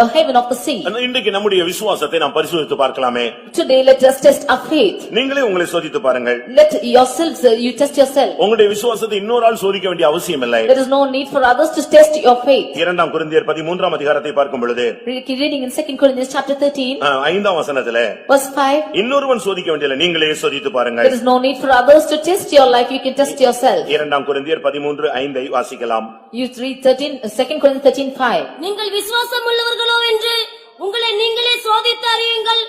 a haven of the sea. இன்றைக்கு நம்முடைய விசுவாசத்தை நாம் பரிசோதித்து பார்க்கலாமே. Today let us test our faith. நீங்களே உங்களை சோதித்து பாருங்கள். Let yourselves, you test yourself. உங்களுடைய விசுவாசத்தை இன்னொரு ஆள் சோதிக்க வேண்டிய அவசியம் இல்லை. There is no need for others to test your faith. 2 கொரிந்தியர் 13 அதிகாரத்தை பார்க்கும் பொழுது Reading in 2 Corinthians chapter 13 5ஆம் வசனத்திலே verse 5. இன்னொருவன் சோதிக்க வேண்டியதில்லை, நீங்களே சோதித்து பாருங்கள். There is no need for others to test your life, you can test yourself. 2 கொரிந்தியர் 13:5 வாசிக்கலாம். You read 2 Corinthians 13:5. நீங்கள் விசுவாசம் உள்ளவர்களோ என்று உங்களை நீங்களே சோதித்து அறியுங்கள்.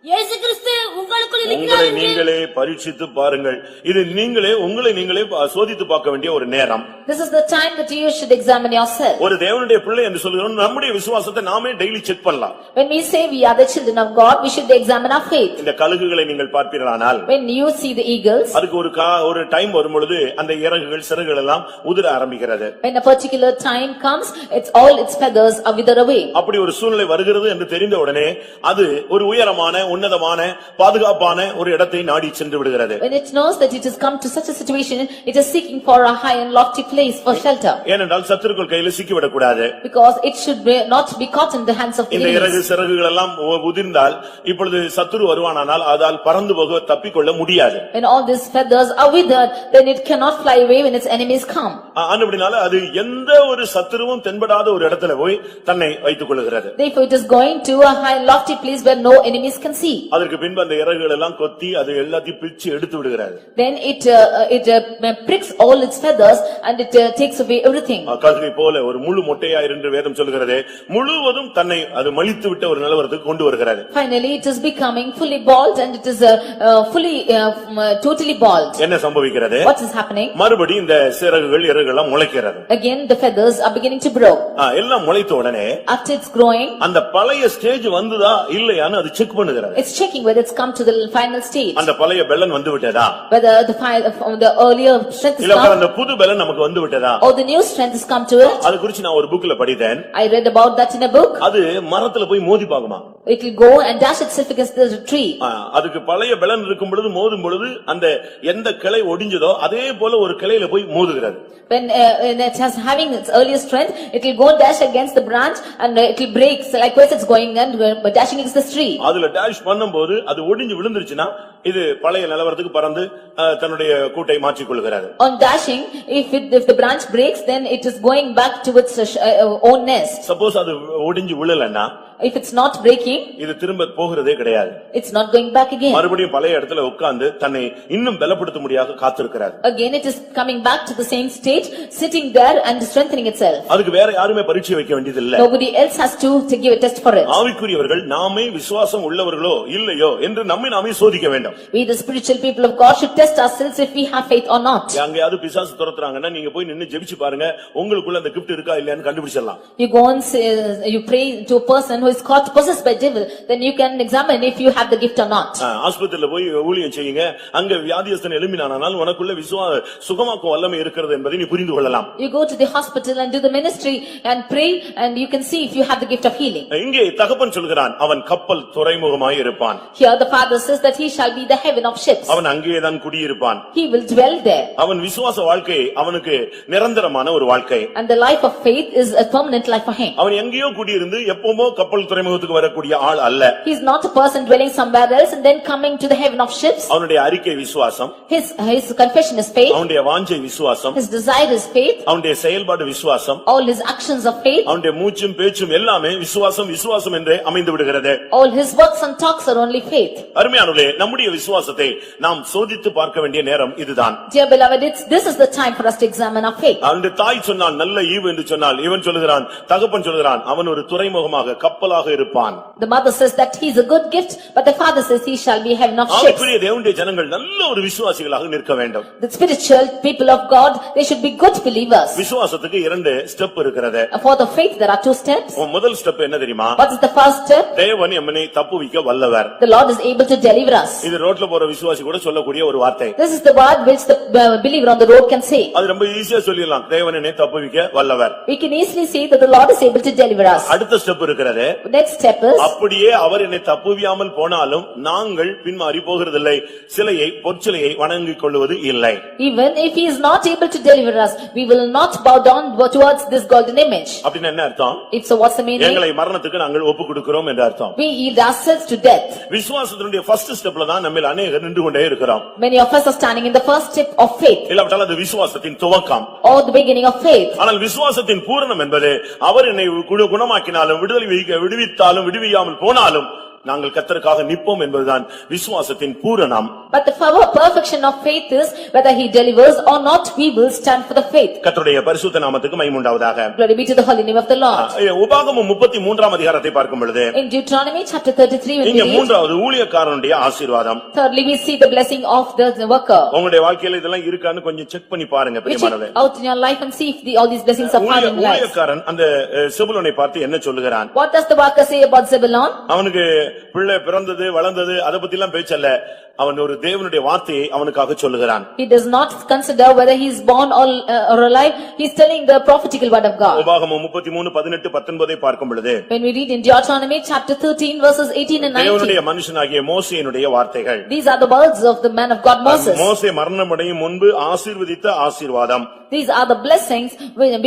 இயேசு கிறிஸ்து உங்களுக்குள் இருக்கிறார் உங்களை என்று நீங்களே பரீட்சித்து பாருங்கள். இது உங்களை நீங்களே சோதித்து பார்க்க வேண்டிய ஒரு நேரம். This is the time that you should examine yourself. ஒரு தேவனுடைய பிள்ளை என்று சொல்கிறோம், நம்முடைய விசுவாசத்தை நாமே டெய்லி செக் பண்ணலாம். When we say we are the children of God, we should examine our faith. இந்த கழுகுகளை நீங்கள் பார்ப்பீர்களானால் When you see the eagles, அதுக்கு ஒரு டைம் வரும் பொழுது அந்த இறகுகள் சிறகுகள் எல்லாம் உதிர ஆரம்பிக்கிறது. when a particular time comes, all its feathers are wither away. அப்படி ஒரு சூழ்நிலை வருகிறது என்று தெரிந்த உடனே அது ஒரு உயரமான உன்னதமான பாதுகாப்பான ஒரு இடத்தை நாடி சென்று விடுகிறது. When it knows that it has come to such a situation, it is seeking for a high and lofty place for shelter. ஏனென்றால் சத்துருக்கள் கையில் சிக்கிவிடக் கூடாது. Because it should not be caught in the hands of இந்த இறகு enemies. சிறகுகள் எல்லாம் உதிர்ந்தால் இப்பொழுது சத்துரு வருவானால் அதால் பறந்து போக தப்பிக்கொள்ள முடியாது. When all these feathers are withered, then it cannot fly away when its enemies come. அப்படினால அது எந்த ஒரு சத்துருவும் தென்படாத ஒரு இடத்துல போய் தன்னை வைத்துக் கொள்கிறது. Therefore it is going to a high and lofty place where no enemies can see. அதற்கு பின்பு அந்த இறகுகள் எல்லாம் கொத்தி அது எல்லாத்தையும் பிச்சு எடுத்து விடுகிறது. Then it pricks all its feathers and it takes away everything. கழுகை போல ஒரு முழு மொட்டையா என்று வேதம் சொல்கிறது, முழுவதும் தன்னை அது மலித்து விட்ட ஒரு நிலவரத்துக்கு கொண்டு வருகிறது. Finally it is becoming fully bald and it is totally bald. என்ன சம்பவிக்கிறது? What is happening? மறுபடி இந்த சிறகுகள் இறகுகள் எல்லாம் முளைக்கிறது. Again the feathers are beginning to grow. எல்லாம் முளைத்த உடனே After it's growing, அந்த பழைய ஸ்டேஜ் வந்துதா இல்லையான்னு அது செக் பண்ணுகிறது. it's checking whether it's come to the final stage. அந்த பழைய பெலன் வந்து விட்டதா? Whether the earlier strength is இல்ல come. அந்த புது பெலன் நமக்கு வந்து விட்டதா? Or the new strength has come to it. அது குறித்து நான் ஒரு புக்ல படித்தேன். I read about that in a book. அது மரத்துல போய் மோதி பாக்குமா? It will go and dash itself against the tree. அதுக்கு பழைய பெலன் இருக்கும் பொழுது மோதும் பொழுது அந்த எந்த கிளை ஒடிஞ்சதோ அதே போல ஒரு கிளையில போய் மோதுகிறது. When it has having its earlier strength, it will go and dash against the branch and it will break. So likewise it's going and dashing against the tree. அதுல டாஷ் பண்ணும்போது அது ஒடிஞ்சு விழுந்துருச்சுனா இது பழைய நிலவரத்துக்கு பறந்து தன்னுடைய கூட்டை மாற்றிக் கொள்கிறது. On dashing, if the branch breaks, then it is going back to its own nest. Suppose அது ஒடிஞ்சு விழலன்னா, if it's not breaking, இது திரும்ப போகிறதே கிடையாது. it's not going back again. மறுபடியும் பழைய இடத்துல உட்கார்ந்து தன்னை இன்னும் பலப்படுத்த முடியாத காத்திருக்கிறது. Again it is coming back to the same stage, sitting there and strengthening itself. அதுக்கு வேற யாருமே பரீட்சை வைக்க வேண்டியது இல்ல. Nobody else has to give a test for it. ஆவிக்குரியவர்கள் நாமே விசுவாசம் உள்ளவர்களோ இல்லையோ என்று நம்மை நாமே சோதிக்க வேண்டும். We the spiritual people of God should test ourselves if we have faith or not. யாங்கயாவது பிசாசு துரத்துறாங்கன்னா நீங்க போய் நின்னு ஜெபிச்சு பாருங்க, உங்களுக்குள்ள அந்த gift இருக்கா இல்லையான்னு கண்டுபிடிச்சிடலாம். You go and say, you pray to a person who is caught possessed by devil, then you can examine if you have the gift or not. ஆஸ்பத்திரியில போய் ஊழியம் செய்யுங்க, அங்க வியாதியஸ்தன் எழும்பினானால் உனக்குள்ள சுகமாக்கும் வல்லமை இருக்கிறது என்பதை நீ புரிந்து கொள்ளலாம். You go to the hospital and do the ministry and pray and you can see if you have the gift of healing. இங்கே தகப்பன் சொல்கிறான், அவன் கப்பல் துறைமுகமாய் இருப்பான். Here the father says that he shall be the heaven of ships. அவன் அங்கேயே தான் குடியிருப்பான். He will dwell there. அவன் விசுவாச வாழ்க்கை அவனுக்கு நிரந்தரமான ஒரு வாழ்க்கை. And the life of faith is a permanent life for him. அவன் எங்கேயோ குடியிருந்து எப்பவுமோ கப்பல் துறைமுகத்துக்கு வரக்கூடிய ஆள் அல்ல. He is not a person dwelling somewhere else and then coming to the heaven of ships. அவனுடைய அறிக்கை விசுவாசம். His confession is faith. அவனுடைய வாஞ்சை விசுவாசம். His desire is faith. அவனுடைய செயல்பாடு விசுவாசம். All his actions are faith. அவனுடைய மூச்சும் பேச்சும் எல்லாமே விசுவாசம் விசுவாசம் என்றே அமைந்து விடுகிறது. All his works and talks are only faith. அருமையானவர்களே, நம்முடைய விசுவாசத்தை நாம் சோதித்து பார்க்க வேண்டிய நேரம் இதுதான். Dear beloved, this is the time for us to examine our faith. அவனுடைய தாய் சொன்னால் நல்ல ஈவு என்று சொன்னால், இவன் சொல்லுகிறான், தகப்பன் சொல்லுகிறான், அவன் ஒரு துறைமுகமாக கப்பலாக இருப்பான். The mother says that he is a good gift, but the father says he shall be heaven of ships. ஆவிக்குரிய தேவனுடைய ஜனங்கள் நல்ல ஒரு விசுவாசிகளாக நிற்க வேண்டும். The spiritual people of God, they should be good believers. விசுவாசத்துக்கு 2 step இருக்கிறது. For the faith there are 2 steps. முதல் step என்ன தெரியுமா? What is the first step? தேவன் நம்மை தப்புவிக்க வல்லவர். The Lord is able to deliver us. இது இது ரோட்ல போற விசுவாசி கூட சொல்லக்கூடிய ஒரு வார்த்தை. This is the word which the believer on the road can say. அது ரொம்ப ஈஸியா சொல்லிடலாம். தேவன் என்னை தப்புவிக்க வல்லவர். We can easily say that the Lord is able to deliver us. அடுத்த ஸ்டெப் இருக்கிறது. Next step is, அப்படியே அவர் என்னை தப்புவியாமல் போனாலும் நாங்கள் பின்மாறி போகிறதில்லை, சிலையை பொற்சிலையை வணங்கிக் கொள்வது இல்லை. even if he is not able to deliver us, we will not bow down towards this golden image. அப்படின்னு என்ன அர்த்தம்? If so, what's the meaning? எங்களை மரணத்துக்கு நாங்கள் ஒப்பு கொடுக்கிறோம் என்று அர்த்தம். We yield ourselves to death. விசுவாசத்தினுடைய ஃபர்ஸ்ட் ஸ்டெப்ல தான் நம்ம அநேகர் நின்று கொண்டே இருக்கிறோம். Many of us are standing in the first step of faith, இல்லாவிட்டால் அது விசுவாசத்தின் துவக்கம். or the beginning of faith. ஆனால் விசுவாசத்தின் பூரணம் என்பது அவர் என்னை குணமாக்கினாலும் விடுவித்தாலும் விடுவியாமல் போனாலும் நாங்கள் கர்த்தருக்காக நிற்போம் என்பதுதான் விசுவாசத்தின் பூரணம். But the perfection of faith is whether he delivers or not, we will stand for the faith. கர்த்தருடைய பரிசுத்த நாமத்துக்கு மகிமை உண்டாவதாக. Glory be to the holy name of the Lord. உபாகமம் 33ஆம் அதிகாரத்தை பார்க்கும் பொழுது, In Deuteronomy chapter 33 இங்க we read, மூன்றாவது ஊழியக்காரனுடைய ஆசீர்வாதம். thirdly we see the blessing of the worker. உங்களுடைய வாழ்க்கையில இதெல்லாம் இருக்கான்னு கொஞ்சம் செக் பண்ணி பாருங்க We check பிரியமானவர்களே. out in your life and see if all these blessings are found in life. ஊழியக்காரன் அந்த செபுலோனை பார்த்து என்ன சொல்லுகிறான்? What does the worker say about Zebulun? அவனுக்கு பிள்ளை பிறந்தது வளர்ந்தது அத பத்தி எல்லாம் பேச்சல்ல, அவன் ஒரு தேவனுடைய வார்த்தையை அவனுக்காக சொல்லுகிறான். He does not consider whether he is born or alive. He is telling the prophetical word of God. உபாகமம் 33:18-19 பார்க்கும் பொழுது, When we read in Deuteronomy chapter 13 verses 18 and 19, தேவனுடைய மனுஷனாகிய மோசேயினுடைய வார்த்தைகள். these are the words of the man of God Moses. மோசே மரணமடையும் முன்பு ஆசீர்வதித்த ஆசீர்வாதம். These are the blessings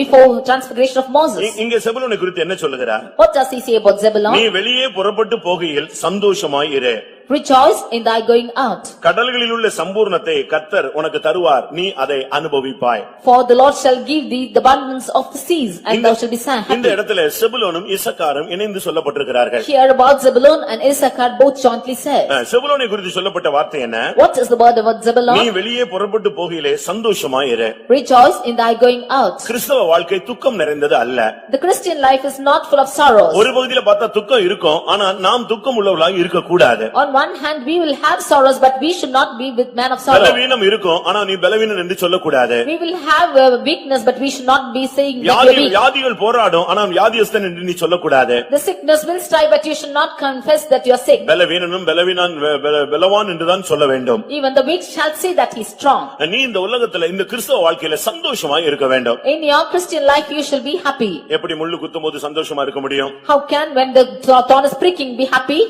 before transfiguration of Moses. இங்கே செபுலோனை குறித்து என்ன சொல்லுகிறார்? What does he say about Zebulun? நீ வெளியே புறப்பட்டு போகையில் சந்தோஷமாய் இரு. Rejoice in thy going out. கடல்களில் உள்ள சம்பூர்ணத்தை கர்த்தர் உனக்கு தருவார், நீ அதை அனுபவிப்பாய். For the Lord shall give thee the abundance of the seas, and thou shalt be இந்த happy. இடத்துல செபுலோனும் இசக்காரும் இணைந்து சொல்லப்பட்டிருக்கிறார்கள். Here about Zebulun and Issachar both jointly said. செபுலோனை குறித்து சொல்லப்பட்ட வார்த்தை என்ன? What is the word about நீ Zebulun? வெளியே புறப்பட்டு போகையிலே சந்தோஷமாய் இரு. Rejoice in thy going out. கிறிஸ்தவ வாழ்க்கை துக்கம் நிறைந்தது அல்ல. The Christian life is not full of sorrows. ஒரு பகுதியில பார்த்தா துக்கம் இருக்கும், ஆனா நாம் துக்கம் உள்ளவர்களாக இருக்க கூடாது. On one hand we will have sorrows, but we should not be with man of sorrow. பலவீனம் இருக்கும், ஆனா நீ பலவீனன் என்று சொல்லக்கூடாது. We will have weakness, but we should not be saying that we are weak. வியாதிகள் போராடும், ஆனா வியாதியஸ்தன் என்று நீ சொல்லக்கூடாது. The sickness will strive, but you should not confess that you are sick. பலவீனனும் பலவான் என்றுதான் சொல்ல வேண்டும். Even the weak shall say that he is strong. நீ இந்த உலகத்துல இந்த கிறிஸ்தவ வாழ்க்கையில சந்தோஷமாய் இருக்க வேண்டும். In your Christian life you shall be happy. எப்படி முள்ளு குத்தும்போது சந்தோஷமா இருக்க முடியும்? How can when the thorn is pricking be happy?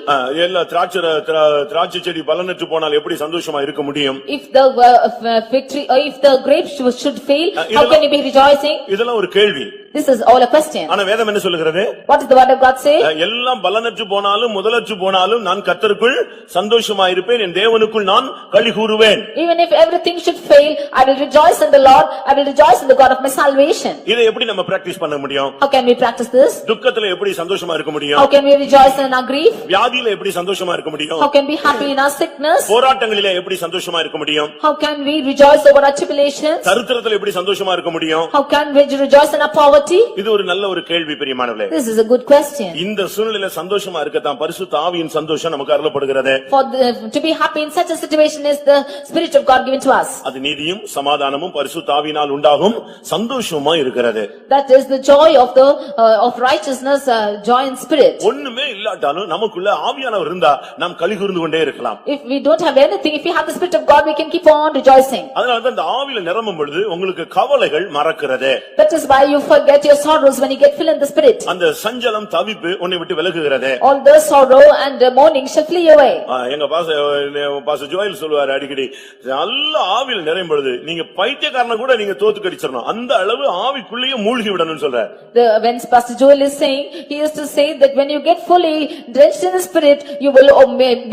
எல்லா திராட்சை செடி பலனற்று போனால் எப்படி சந்தோஷமா இருக்க முடியும்? If the fig tree or if the grapes should fail, how can you be rejoicing? இதெல்லாம் ஒரு கேள்வி. This is all a question. ஆனா வேதம் என்ன சொல்லுகிறது? What does the word of God say? எல்லாம் பலனற்று போனாலும் முதலற்று போனாலும் நான் கர்த்தருக்குள் சந்தோஷமா இருப்பேன், என் தேவனுக்குள் நான் களி கூறுவேன். Even if everything should fail, I will rejoice in the Lord. I will rejoice in the God of my salvation. இதை எப்படி நம்ம பிராக்டீஸ் பண்ண முடியும்? How can we practice this? துக்கத்துல எப்படி சந்தோஷமா இருக்க முடியும்? How can we rejoice in our grief? வியாதியில எப்படி சந்தோஷமா இருக்க முடியும்? How can we be happy in our sickness? போராட்டங்களிலே எப்படி சந்தோஷமா இருக்க முடியும்? How can we rejoice over our tribulations? தரித்திரத்துல எப்படி சந்தோஷமா இருக்க முடியும்? How can we rejoice in our poverty? இது ஒரு நல்ல ஒரு கேள்வி பிரியமானவர்களே. This is a good question. இந்த சூழ்நிலையில சந்தோஷமா இருக்கத்தான் பரிசுத்த ஆவியின் சந்தோஷம் நமக்கு அருளப்படுகிறது. To be happy in such a situation is the Spirit of God given to us. அது நீதியும் சமாதானமும் பரிசுத்த ஆவியினால் உண்டாகும் சந்தோஷமா இருக்கிறது. That is the joy of righteousness, joy in spirit. ஒண்ணுமே இல்லாட்டாலும் நமக்குள்ள ஆவியானவர் இருந்தா நாம் களி கூர்ந்து கொண்டே இருக்கலாம். If we don't have anything, if we have the Spirit of God, we can keep on rejoicing. அதனால தான் இந்த ஆவியில நிரம்பும் பொழுது உங்களுக்கு கவலைகள் மறக்கிறது. That is why you forget your sorrows when you get filled in the Spirit. அந்த சஞ்சலம் தவிப்பு உன்னை விட்டு விலகுகிறது. All the sorrow and mourning shall flee away. எங்க பாஸ் ஜோயல் சொல்லுவாரு அடிக்கடி, நல்ல ஆவியில் நிறையும் பொழுது நீங்க பைத்தியக்காரனை கூட நீங்க தோத்து கடிச்சிடணும், அந்த அளவு ஆவிக்குள்ளேயே மூழ்கி விடணும்னு சொல்றாரு. When Pastor Joel is saying, he used to say that when you get fully drenched in the Spirit, you will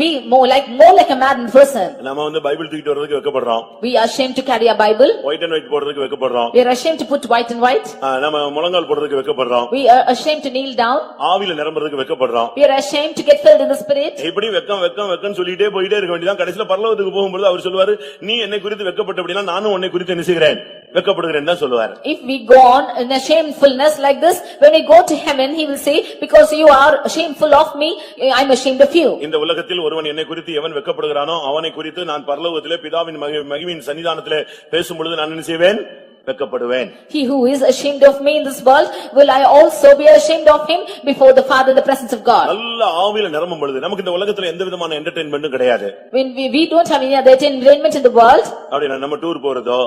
be more like a maddened person. நாம வந்து பைபிள் தூக்கிட்டு வரதுக்கு வெட்கப்படுறோம். We are ashamed to carry a Bible. White and white போடுறதுக்கு வெட்கப்படுறோம். We are ashamed to put white and white. நாம முழங்கால் போடுறதுக்கு வெட்கப்படுறோம். We are ashamed to kneel down. ஆவியில நிரம்புறதுக்கு வெட்கப்படுறோம். We are ashamed to get filled in the Spirit. இப்படி வெக்கம் சொல்லிட்டே போயிட்டே இருக்க வேண்டியதான். கடைசில பரலோகத்துக்கு போகும்போது அவர் சொல்லுவாரு, நீ என்னை குறித்து வெட்கப்பட்டபடினா நானும் உன்னை குறித்து என்ன செய்கிறேன், வெட்கப்படுகிறேன் தான் சொல்லுவார். If we go on in a shamefulness like this, when we go to heaven, he will say, because you are shameful of me, I am ashamed of you. இந்த உலகத்தில் ஒருவன் என்னை குறித்து எவன் வெட்கப்படுகிறானோ அவனை குறித்து நான் பரலோகத்திலே பிதாவின் மகிமையின் சன்னிதானத்திலே பேசும்பொழுது நான் என்ன செய்வேன், வெட்கப்படுவேன். He who is ashamed of me in this world, will I also be ashamed of him before the Father in the presence of God. நல்ல ஆவியில நிரம்பும் பொழுது நமக்கு இந்த உலகத்துல எந்த விதமான என்டர்டெயின்மென்ட்டும் கிடையாது. When we don't have any other entertainment in the world, அப்படினா நம்ம டூர் போறதோ,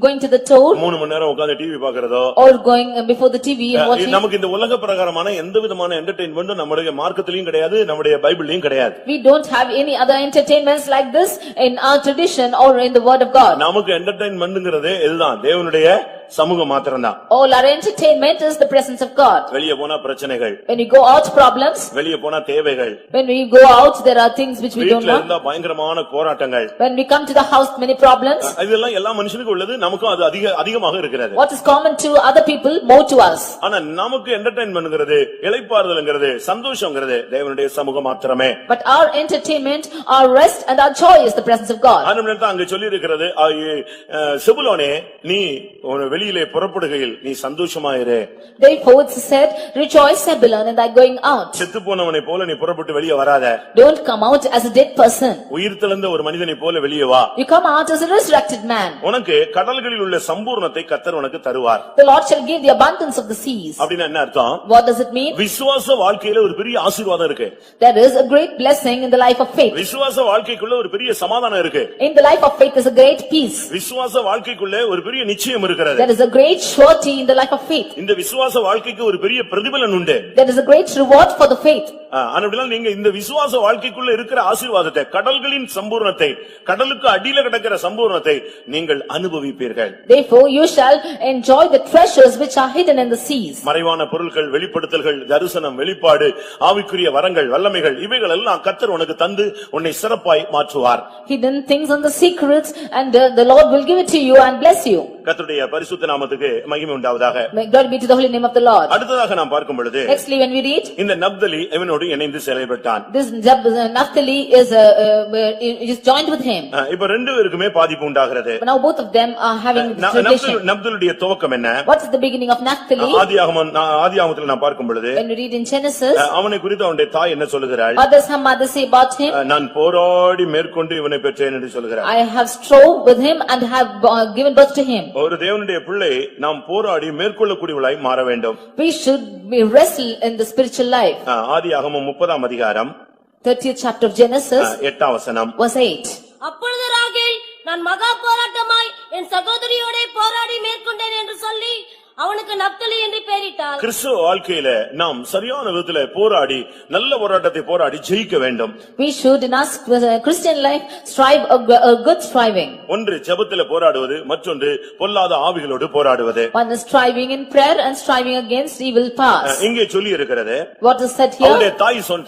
going to the tour, 3 மணி நேரம் உட்கார்ந்து TV பார்க்கறதோ, or going before the TV and watching, நமக்கு இந்த உலக பிரகாரமான எந்த விதமான என்டர்டெயின்மென்ட்டும் நம்முடைய மார்க்கத்திலயும் கிடையாது, நம்முடைய பைபிள்லயும் கிடையாது. We don't have any other entertainments like this in our tradition or in the word of God. நமக்கு என்டர்டெயின்மென்ட்ங்கிறது இதுதான், தேவனுடைய சமூகம் மாத்திரம்தான். All our entertainment is the presence of God. வெளிய போனா பிரச்சனைகள், When we go out, problems. வெளிய போனா தேவைகள், When we go out, there are things which we don't வீட்ல know. இருந்தா பயங்கரமான போராட்டங்கள். When we come to the house, many problems. இதெல்லாம் எல்லா மனுஷனுக்கும் உள்ளது, நமக்கும் அது அதிகமாக இருக்கிறது. What is common to other people, more to us. ஆனா நமக்கு என்டர்டெயின்மென்ட்ங்கிறது, இளைப்பாறுதல்ங்கிறது, சந்தோஷம்ங்கிறது தேவனுடைய சமூகம் மாத்திரமே. But our entertainment, our rest and our joy is the presence of God. அதனால அங்க சொல்லி இருக்கிறது, செபுலோனே நீ வெளியிலே புறப்படுகையில் நீ சந்தோஷமாயிரு. Therefore it said, rejoice Zebulun in thy going out. செத்து போனவனை போல நீ புறப்பட்டு வெளியே வராத. Don't come out as a dead person. உயிர்த்தெழுந்த ஒரு மனிதனை போல வெளியே வா. You come out as a resurrected man. உனக்கு கடல்களில் உள்ள சம்பூர்ணத்தை கர்த்தர் உனக்கு தருவார். The Lord shall give the abundance of the seas. அப்படினா என்ன அர்த்தம்? What does it mean? விசுவாச வாழ்க்கையில ஒரு பெரிய ஆசீர்வாதம் இருக்கு. There is a great blessing in the life of faith. விசுவாச வாழ்க்கைக்குள்ள ஒரு பெரிய சமாதானம் இருக்கு. In the life of faith is a great peace. விசுவாச வாழ்க்கைக்குள்ள ஒரு பெரிய நிச்சயம் இருக்கிறது. There is a great surety in the life of faith. இந்த விசுவாச வாழ்க்கைக்கு ஒரு பெரிய பிரதிபலன் உண்டு. There is a great reward for the faith. ஆனாலும் நீங்க இந்த விசுவாச வாழ்க்கைக்குள்ள இருக்கிற ஆசீர்வாதத்தை, கடல்களின் சம்பூர்ணத்தை, கடலுக்கு அடியில கிடக்கிற சம்பூர்ணத்தை நீங்கள் அனுபவிப்பீர்கள். Therefore you shall enjoy the treasures which are hidden in the seas. மறைவான பொருட்கள், வெளிப்படுத்தல்கள், தரிசனம், வெளிப்பாடு, ஆவிக்குரிய வரங்கள், வல்லமைகள் இவைகள் எல்லாம் கர்த்தர் உனக்கு தந்து உன்னை சிறப்பாய் மாற்றுவார். Hidden things and the secrets, and the Lord will give it to you and bless you. கர்த்தருடைய பரிசுத்த நாமத்துக்கு மகிமை உண்டாவதாக. May God be to the holy name of the Lord. அடுத்ததாக நாம் பார்க்கும் பொழுது, Nextly when we read, இந்த நப்தலி இவனோடு இணைந்து செயல்பட்டான். this Naphtali is joined with him. இப்ப ரெண்டு பேருக்குமே பாதிப்பு உண்டாகிறது. Now both of them are having tribulation. நப்தலுடைய துவக்கம் என்ன? What is the beginning of Naphtali? ஆதியாகமத்தில் நாம் பார்க்கும் பொழுது, When we read in Genesis, அவனை குறித்து அவனுடைய தாய் என்ன சொல்லுகிறாள்? what does her mother say about him? நான் போராடி மேற்கொண்டு இவனை பெற்றேன் என்று சொல்கிறாள். I have strove with him and have given birth to him. ஒரு தேவனுடைய பிள்ளை நாம் போராடி மேற்கொள்ளக்கூடியவளாய் மாற வேண்டும். We should be wrestle in the spiritual life. ஆதியாகமம் 30ஆம் அதிகாரம் 30th chapter of Genesis, 8ஆம் வசனம். verse 8. அப்பொழுது ராகேல் நான் மகா போராட்டமாய் என் சகோதரியோட போராடி மேற்கொண்டேன் என்று சொல்லி அவனுக்கு நப்தலி என்று பெயரிட்டாள். கிறிஸ்துவ வாழ்க்கையில நாம் சரியான விதத்துல போராடி நல்ல போராட்டத்தை போராடி ஜெயிக்க வேண்டும். We should in our Christian life strive a good striving. ஒன்று ஜெபத்திலே போராடுவது, மற்றொன்று பொல்லாத ஆவிகளோடு போராடுவது. One is striving in prayer and striving against evil powers. இங்கே சொல்லி இருக்கிறது, What is said here? அவருடைய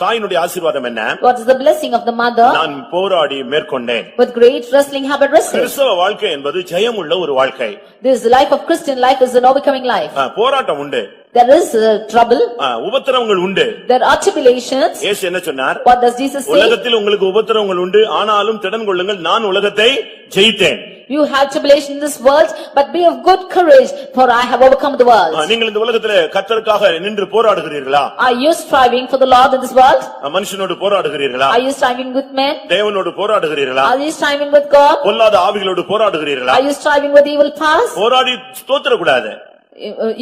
தாயினுடைய ஆசீர்வாதம் என்ன? What is the blessing of the mother? நான் போராடி மேற்கொண்டேன். With great wrestling have I wrestled. கிறிஸ்தவ வாழ்க்கை என்பது ஜெயமுள்ள ஒரு வாழ்க்கை. This life of Christian life is an overcoming life. போராட்டம் உண்டு. There is trouble. உபத்திரவங்கள் உண்டு. There are tribulations. இயேசு என்ன சொன்னார்? What does Jesus say? உலகத்தில் உங்களுக்கு உபத்திரவங்கள் உண்டு, ஆனாலும் திடன் கொள்ளுங்கள், நான் உலகத்தை ஜெயித்தேன். You have tribulation in this world, but be of good courage, for I have overcome the world. நீங்கள் இந்த உலகத்திலே கர்த்தருக்காக நின்று போராடுகிறீர்களா? Are you striving for the Lord in this world? மனுஷனோடு போராடுகிறீர்களா? Are you striving with men? தேவனோடு போராடுகிறீர்களா? Are you striving with God? பொல்லாத ஆவிகளோடு போராடுகிறீர்களா? Are you striving with evil powers? போராடி தோற்றக்கூடாது.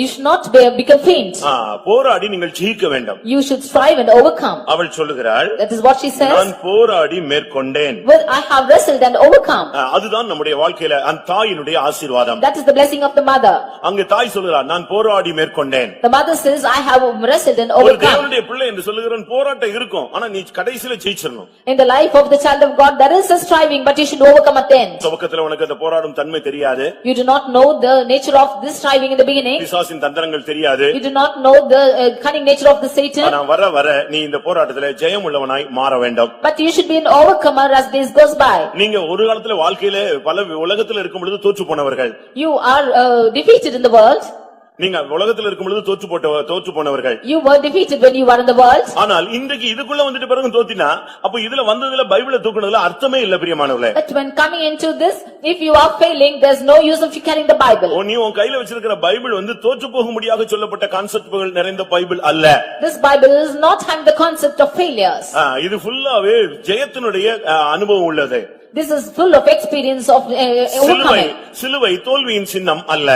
You should not become faint. போராடி நீங்கள் ஜெயிக்க வேண்டும். You should strive and overcome. அவள் சொல்லுகிறாள், That is what she says. நான் போராடி மேற்கொண்டேன். Well, I have wrestled and overcome. அதுதான் நம்முடைய வாழ்க்கையில அந்த தாயினுடைய ஆசீர்வாதம். That is the blessing of the mother. அங்க தாய் சொல்கிறார், நான் போராடி மேற்கொண்டேன். The mother says, I have wrestled and ஒரு overcome. தேவனுடைய பிள்ளை என்று சொல்லுகிறவன் போராட்டம் இருக்கும், ஆனா நீ கடைசில ஜெயிச்சிரணும். In the life of the child of God, there is a striving, but you should overcome at the end. துவக்கத்துல உனக்கு அந்த போராடும் தன்மை தெரியாது. You do not know the nature of this striving in the beginning. பிசாசின் தந்திரங்கள் தெரியாது. You do not know the cunning nature of the Satan. ஆனா வர வர நீ இந்த போராட்டத்திலே ஜெயம் உள்ளவனாய் மாற வேண்டும். But you should be an overcomer as days goes by. நீங்க ஒரு காலத்துல வாழ்க்கையில பல உலகத்துல இருக்கும் பொழுது தோற்று போனவர்கள். You are defeated in the world. நீங்க உலகத்துல இருக்கும் பொழுது தோற்று போனவர்கள். You were defeated when you were in the world. ஆனால் இன்றைக்கு இதுக்குள்ள வந்துட்டு பிறகு தோத்தினா, அப்ப இதுல வந்ததுல பைபிளை தூக்குனதுல அர்த்தமே இல்ல பிரியமானவர்களே. But when coming into this, if you are failing, there's no use of you carrying the Bible. நீ உன் கையில வச்சிருக்கிற பைபிள் வந்து தோற்று போகும்படியாக சொல்லப்பட்ட கான்செப்ட்கள் நிறைந்த பைபிள் அல்ல. This Bible is not having the concept of failures. இது ஃபுல்லாவே ஜெயத்தினுடைய அனுபவம் உள்ளது. This is full of experience of சிலுவை overcoming. சிலுவை தோல்வியின் சின்னம் அல்ல.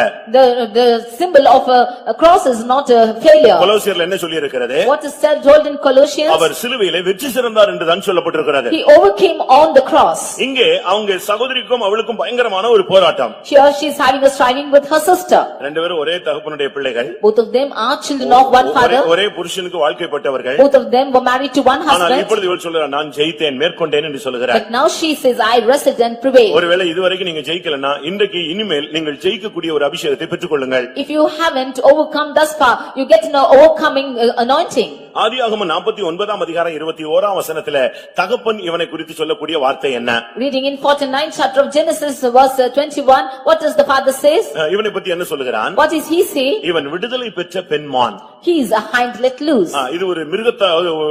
The symbol of a cross is not a failure. கொலோசியர்ல என்ன சொல்லி இருக்கிறது? What is said told in Colossians? அவர் சிலுவையிலே வெற்றி சிறந்தார் என்று தான் சொல்லப்பட்டிருக்கிறது. He overcame on the cross. இங்கே அவங்க சகோதரிக்கும் அவளுக்கும் பயங்கரமான ஒரு போராட்டம். Here she is having a striving with her sister. ரெண்டு பேரும் ஒரே தகப்பனுடைய பிள்ளைகள். Both of them are children of one father. ஒரே புருஷனுக்கு வாழ்க்கைப்பட்டவர்கள். Both of them were married to one ஆனால் husband. இப்பொழுது இவள் சொல்றார் நான் ஜெயித்தேன் மேற்கொண்டேன் என்று சொல்கிறார். But now she says, I wrestled and prevailed. ஒருவேளை இதுவரைக்கும் நீங்க ஜெயிக்கலனா இன்றைக்கு இனிமேல் நீங்கள் ஜெயிக்கக்கூடிய ஒரு அபிஷேகத்தை பெற்றுக்கொள்ளுங்கள். If you haven't overcome thus far, you get an overcoming anointing. ஆதியாகமம் 49ஆம் அதிகாரம் 21ஆம் வசனத்திலே தகப்பன் இவனை குறித்து சொல்லக்கூடிய வார்த்தை என்ன? Reading in 49th chapter of Genesis verse 21, what does the father says? இவனை பத்தி என்ன சொல்லுகிறான்? What does he say? இவன் விடுதலை பெற்ற பெண்மான். He is a hind let loose. இது ஒரு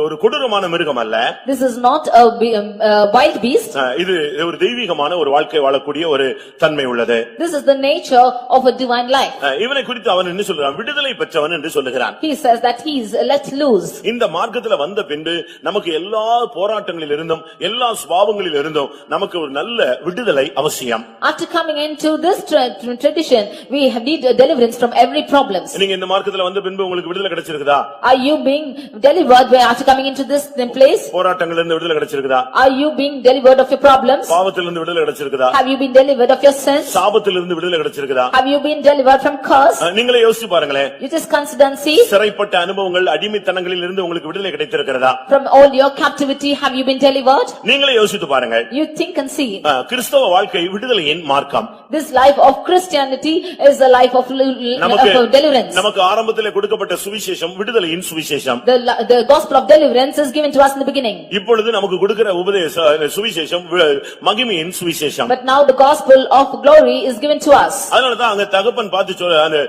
ஒரு கொடூரமான மிருகம் அல்ல. This is not a wild beast. இது ஒரு தெய்வீகமான ஒரு வாழ்க்கை வாழக்கூடிய ஒரு தன்மை உள்ளது. This is the nature of a divine life. இவனை குறித்து அவன் என்ன சொல்றான்? விடுதலை பெற்றவன் என்று சொல்லுகிறான். He says that he is let loose. இந்த மார்க்கத்துல வந்த பின்பு நமக்கு எல்லா போராட்டங்களில் இருந்தும் எல்லா சுபாவங்களில் இருந்தும் நமக்கு ஒரு நல்ல விடுதலை அவசியம். After coming into this tradition, we need a deliverance from every problems. நீங்க இந்த மார்க்கத்துல வந்த பின்பு உங்களுக்கு விடுதலை கிடைச்சிருக்குதா? Are you being delivered after coming into this place? போராட்டங்களில் இருந்து விடுதலை கிடைச்சிருக்குதா? Are you being delivered of your problems? பாவத்திலிருந்து விடுதலை கிடைச்சிருக்குதா? Have you been delivered of your sins? சாபத்திலிருந்து விடுதலை கிடைச்சிருக்குதா? Have you been delivered from curse? நீங்களே யோசிச்சு பாருங்களேன். You just consider and see. சிறைப்பட்ட அனுபவங்கள் அடிமைத்தனங்களில் இருந்து உங்களுக்கு விடுதலை கிடைத்திருக்கிறதா? From all your captivity have you been delivered? நீங்களே யோசித்து பாருங்க. You think and see. கிறிஸ்தவ வாழ்க்கை விடுதலையின் மார்க்கம். This life of Christianity is a life of deliverance. நமக்கு ஆரம்பத்திலே கொடுக்கப்பட்ட சுவிசேஷம் விடுதலையின் சுவிசேஷம். The gospel of deliverance is given to us in the beginning. இப்பொழுது நமக்கு கொடுக்கிற சுவிசேஷம் மகிமையின் சுவிசேஷம். But now the gospel of glory is given to us. அதனால தான் அங்க தகப்பன் பார்த்து அந்த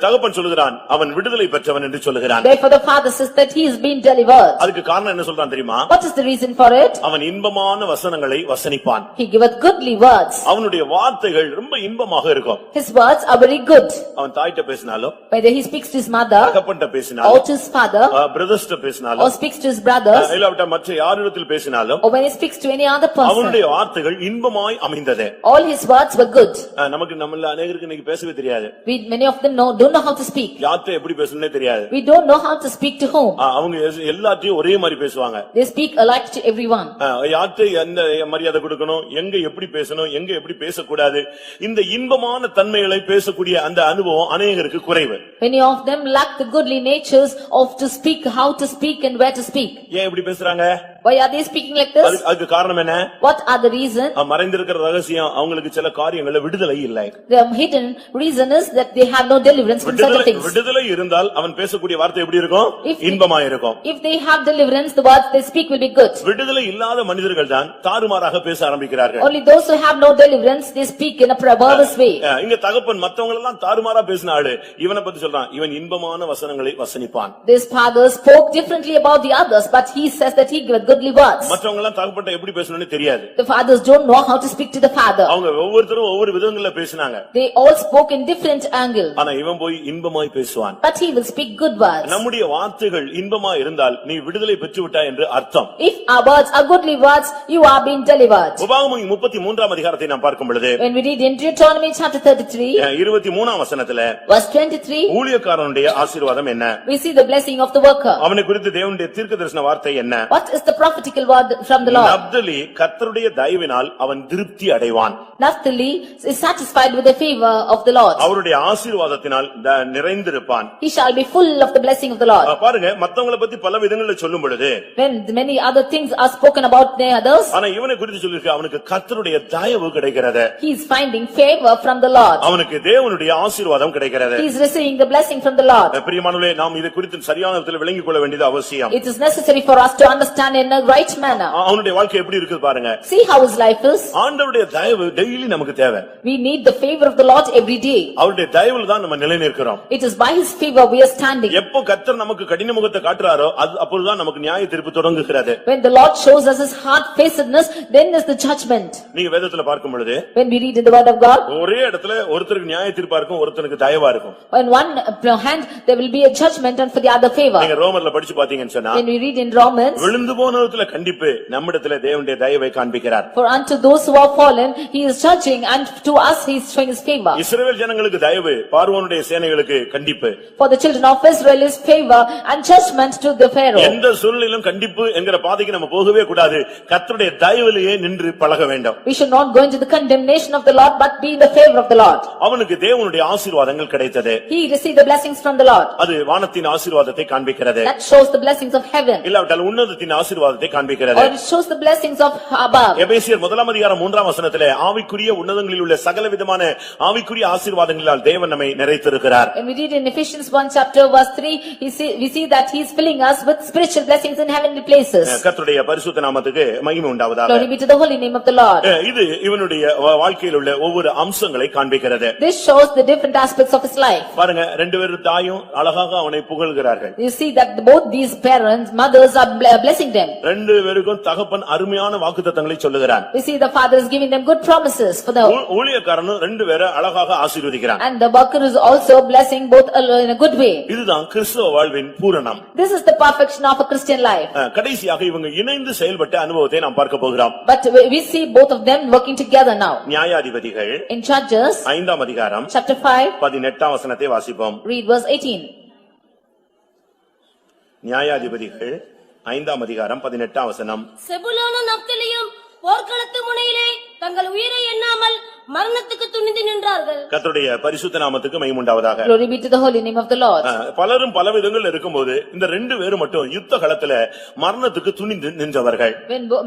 தகப்பன் சொல்லுகிறான் அவன் விடுதலை பெற்றவன் என்று சொல்லுகிறான். Therefore the father says that he is being delivered. அதுக்கு காரணம் என்ன சொல்றான் தெரியுமா? What is the reason for it? அவன் இன்பமான வசனங்களை வசனிப்பான். He giveth goodly words. அவனுடைய வார்த்தைகள் ரொம்ப இன்பமாக இருக்கும். His words are very good. அவன் தாயிட்ட பேசினாலும் whether he speaks to his mother தகப்பன்ட்ட பேசினாலும் or to his father பிரதர்ஸ்ட்ட பேசினாலும் or speaks to his brothers இல்லாவிட்டா மற்ற யாரிடத்தில் பேசினாலும் or when he speaks to any other person, அவனுடைய வார்த்தைகள் இன்பமாய் அமைந்தது. all his words were good. நமக்கு நம்மள अनेகருக்கு இன்னைக்கு பேசவே தெரியாது. Many of them don't know how to speak. யார்ட்ட எப்படி பேசணும்னே தெரியாது. We don't know how to speak to whom. அவங்க எல்லாத்தையும் ஒரே மாதிரி பேசுவாங்க. They speak alike to everyone. யார்ட்ட எந்த மரியாதை கொடுக்கணும், எங்க எப்படி பேசணும், எங்க எப்படி பேசக்கூடாது, இந்த இன்பமான தன்மைகளை பேசக்கூடிய அந்த அனுபவம் अनेகருக்கு குறைவு. Many of them lack the goodly natures of to speak, how to speak and where to speak. ஏன் இப்படி பேசுறாங்க? Why are they speaking like this? அதுக்கு காரணம் என்ன? What are the reason? மறைந்திருக்கிற ரகசியம் அவங்களுக்கு சில காரியங்கள விடுதலை இல்லை. The hidden reason is that they have no deliverance from certain things. விடுதலை இருந்தால் அவன் பேசக்கூடிய வார்த்தை எப்படி இருக்கும்? இன்பமா இருக்கும். If they have deliverance, the words they speak will be good. விடுதலை இல்லாத மனிதர்கள் தான் தாறுமாறாக பேச ஆரம்பிக்கிறார்கள். Only those who have no deliverance, they speak in a perverse way. இங்க தகப்பன் மத்தவங்க எல்லாம் தாறுமாறா பேசின ஆளு இவனை பத்தி சொல்றான், இவன் இன்பமான வசனங்களை வசனிப்பான். This father spoke differently about the others, but he says that he giveth goodly words. மத்தவங்க எல்லாம் தகப்பன்ட்ட எப்படி பேசணும்னு தெரியாது. The fathers don't know how to speak to the father. அவங்க ஒவ்வொருத்தரும் ஒவ்வொரு விதங்கள்ல பேசினாங்க. They all spoke in different angle. ஆனா இவன் போய் இன்பமாய் பேசுவான். But he will speak good words. நம்முடைய வார்த்தைகள் இன்பமா இருந்தால் நீ விடுதலை பெற்று விட்டாய் என்று அர்த்தம். If our words are goodly words, you are being delivered. உபாகமம் 33ஆம் அதிகாரத்தை நாம் பார்க்கும் பொழுது When we read in Deuteronomy chapter 33, 23ஆம் வசனத்திலே verse 23, ஊழியக்காரனுடைய ஆசீர்வாதம் என்ன? we see the blessing of the worker. அவனை குறித்து தேவனுடைய தீர்க்கதரிசன வார்த்தை என்ன? What is the prophetical word from the Lord? Naphtali கர்த்தருடைய தயவினால் அவன் திருப்தி அடைவான். Naphtali is satisfied with the favor of the Lord. அவருடைய ஆசீர்வாதத்தினால் நிறைந்திருப்பான். He shall be full of the blessing of the Lord. பாருங்க மத்தவங்கள பத்தி பல விதங்கள்ல சொல்லும் பொழுது When many other things are spoken about the others, ஆனா இவனை குறித்து சொல்லிருக்கு அவனுக்கு கர்த்தருடைய தயவு கிடைக்கிறது. he is finding favor from the Lord. அவனுக்கு தேவனுடைய ஆசீர்வாதம் கிடைக்கிறது. He is receiving the blessing from the Lord. பிரியமானவர்களே நாம் இதை குறித்து சரியான விதத்தில் விளங்கிக் கொள்ள வேண்டியது அவசியம். It is necessary for us to understand in a right manner. அவனுடைய வாழ்க்கை எப்படி இருக்குது பாருங்க. See how his life is. ஆண்டவருடைய தயவு டெய்லி நமக்கு தேவை. We need the favor of the Lord every day. அவருடைய தயவுல தான் நம்ம நிலை நிற்கிறோம். It is by his favor we are standing. எப்போ கர்த்தர் நமக்கு கடின முகத்தை இருதயத்தை காட்டுறாரோ அப்பொழுதுதான் நமக்கு நியாய தீர்ப்பு தொடங்குகிறது. When the Lord shows us his hard-facedness, then is the judgment. நீங்க வேதத்துல பார்க்கும் பொழுது When we read in the word of God, ஒரே இடத்துல ஒருத்தருக்கு நியாய தீர்ப்பா இருக்கும், ஒருத்தனுக்கு தயவா இருக்கும். on one hand there will be a judgment and for the other favor. நீங்க ரோமர்ல படிச்சு பாத்தீங்கன்னு சொன்னா, When we read in Romans, விழுந்து போனவத்துல கண்டிப்பு, நம்மிடத்துல தேவனுடைய தயவை காண்பிக்கிறார். for unto those who are fallen he is judging, and to us he is showing his favor. இஸ்ரவேல் ஜனங்களுக்கு தயவு, பார்வோனுடைய சேனைகளுக்கு கண்டிப்பு. For the children of Israel is favor and judgment to the Pharaoh. எந்த சூழ்நிலையிலும் கண்டிப்பு என்கிற பாதைக்கு நம்ம போகவே கூடாது. கர்த்தருடைய தயவிலேயே நின்று பழக வேண்டும். We should not go into the condemnation of the Lord, but be in the favor of the Lord. அவனுக்கு தேவனுடைய ஆசீர்வாதங்கள் கிடைத்தது. He received the blessings from the Lord. அது வானத்தின் ஆசீர்வாதத்தை காண்பிக்கிறது. That shows the blessings of heaven. இல்லாவிட்டால் உன்னதத்தின் ஆசீர்வாதத்தை காண்பிக்கிறது. Or it shows the blessings of above. எபேசியர் 1:3 ஆவிக்குரிய உன்னதங்களில் உள்ள சகலவிதமான ஆவிக்குரிய ஆசீர்வாதங்களால் தேவன் நம்மை நிறைத்திருக்கிறார். And we read in Ephesians 1:3, we see that he is filling us with spiritual blessings in heavenly places. கர்த்தருடைய பரிசுத்த நாமத்துக்கு மகிமை உண்டாவதாக. Glory be to the holy name of the Lord. இது இவனுடைய வாழ்க்கையில் உள்ள ஒவ்வொரு அம்சங்களை காண்பிக்கிறது. This shows the different aspects of his life. பாருங்க, ரெண்டு பேரும் தாயும் அழகாக அவனை புகழ்கிறார்கள். You see that both these parents, mothers are blessing them. ரெண்டு பேருக்கும் தகப்பன் அருமையான வாக்குத்தத்தங்களை சொல்லுகிறான். We see the father is giving them good promises for the ஊழியக்காரனும் ரெண்டு பேரை அழகாக ஆசீர்வதிக்கிறான். and the worker is also blessing both in a good way. இதுதான் கிறிஸ்தவ வாழ்வின் பூரணம். This is the perfection of a Christian life. கடைசியாக இவங்க இணைந்து செயல்பட்ட அனுபவத்தை நாம் பார்க்க போகிறோம். But we see both of them working together now. நியாயாதிபதிகள் In Judges 5ஆம் அதிகாரம் chapter 5, 18ஆம் வசனத்தை வாசிப்போம். read verse 18. நியாயாதிபதிகள் 5ஆம் அதிகாரம் 18ஆம் வசனம். செபுலோனும் நப்தலியும் போர்க்களத்து முனையிலே தங்கள் உயிரை எண்ணாமல் மரணத்துக்கு துணிந்து நின்றார்கள். கர்த்தருடைய பரிசுத்த நாமத்துக்கு மகிமை உண்டாவதாக. Glory be to the holy name of the Lord. பலரும் பல விதங்கள் இருக்கும்போது இந்த ரெண்டு பேரும் மட்டும் யுத்த களத்துல மரணத்துக்கு துணிந்து நின்றவர்கள்.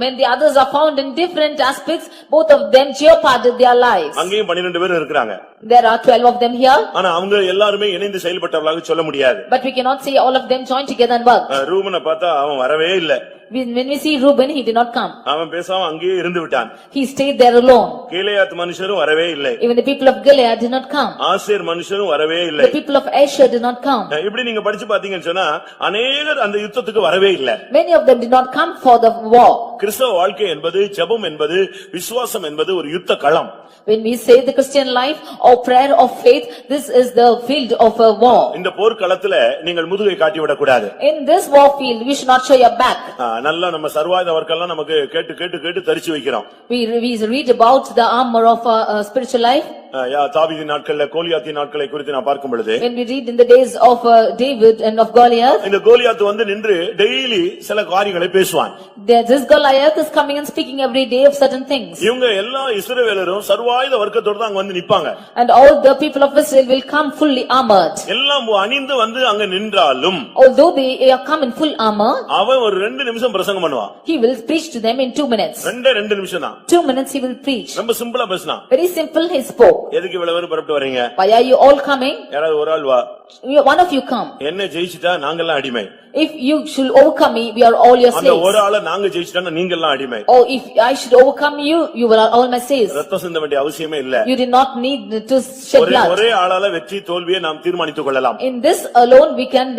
When the others are found in different aspects, both of them jeopardized their lives. அங்கேயும் 12 பேர் இருக்காங்க. There are 12 of them here. ஆனா அவங்க எல்லாருமே இணைந்து செயல்பட்டவர்களாக சொல்ல முடியாது. But we cannot say all of them joined together and worked. ரூபனை பார்த்தா அவன் வரவே இல்ல. When we see Reuben, he did not come. அவன் பேசாம அங்கேயே இருந்து விட்டான். He stayed there alone. கீலேயாத் மனுஷரும் வரவே இல்லை. Even the people of Gilead did not come. Asher மனுஷரும் வரவே இல்லை. The people of Asher did not come. இப்படி நீங்க படிச்சு பாத்தீங்கன்னு சொன்னா அநேகர் அந்த யுத்தத்துக்கு வரவே இல்ல. Many of them did not come for the war. கிறிஸ்தவ வாழ்க்கை என்பது, ஜெபம் என்பது, விசுவாசம் என்பது ஒரு யுத்த களம். When we say the Christian life or prayer of faith, this is the field of a war. இந்த போர்க்களத்துல நீங்கள் முதுகை காட்டி விடக் கூடாது. In this war field, we should not show your back. நல்லா நம்ம சர்வாயுத வர்க்கெல்லாம் நமக்கு கேட்டு கேட்டு கேட்டு தரிச்சு வைக்கிறோம். We read about the armor of our spiritual life. தாவீதின் நாட்கள்ல கோலியாத்தின் நாட்களை குறித்து நான் பார்க்கும் பொழுது, When we read in the days of David and of Goliath, இந்த கோலியாத் வந்து நின்று டெய்லி சில காரியங்களை பேசுவான். this Goliath is coming and speaking every day of certain things. இவங்க எல்லா இஸ்ரவேலரும் சர்வாயுத வர்க்கத்தோட தான் அங்க வந்து நிப்பாங்க. And all the people of Israel will come fully armored. எல்லாம் அணிந்து வந்து அங்க நின்றாலும், Although they come in full armor, அவன் ஒரு 2 நிமிஷம் பிரசங்கம் பண்ணுவான். he will preach to them in 2 minutes. 2 நிமிஷம் தான். 2 minutes he will preach. ரொம்ப சிம்பிளா பேசினான். Very simple he spoke. எதுக்கு இவ்வளவு பேர் புறப்பட்டு வரீங்க? Why are you all coming? யாராவது ஒரு ஆள் வா. One of you come. என்ன ஜெயிச்சிட்டா நாங்கெல்லாம் அடிமை. If you should overcome me, we are all your அந்த slaves. ஒரு ஆளை நாங்க ஜெயிச்சிட்டா நீங்கெல்லாம் அடிமை. Or if I should overcome you, you are all my slaves. ரத்தம் சிந்த வேண்டிய அவசியமே இல்ல. You did not need to shed blood. ஒரே ஆளால வெற்றி தோல்வியை நாம் தீர்மானித்துக் கொள்ளலாம். In this alone we can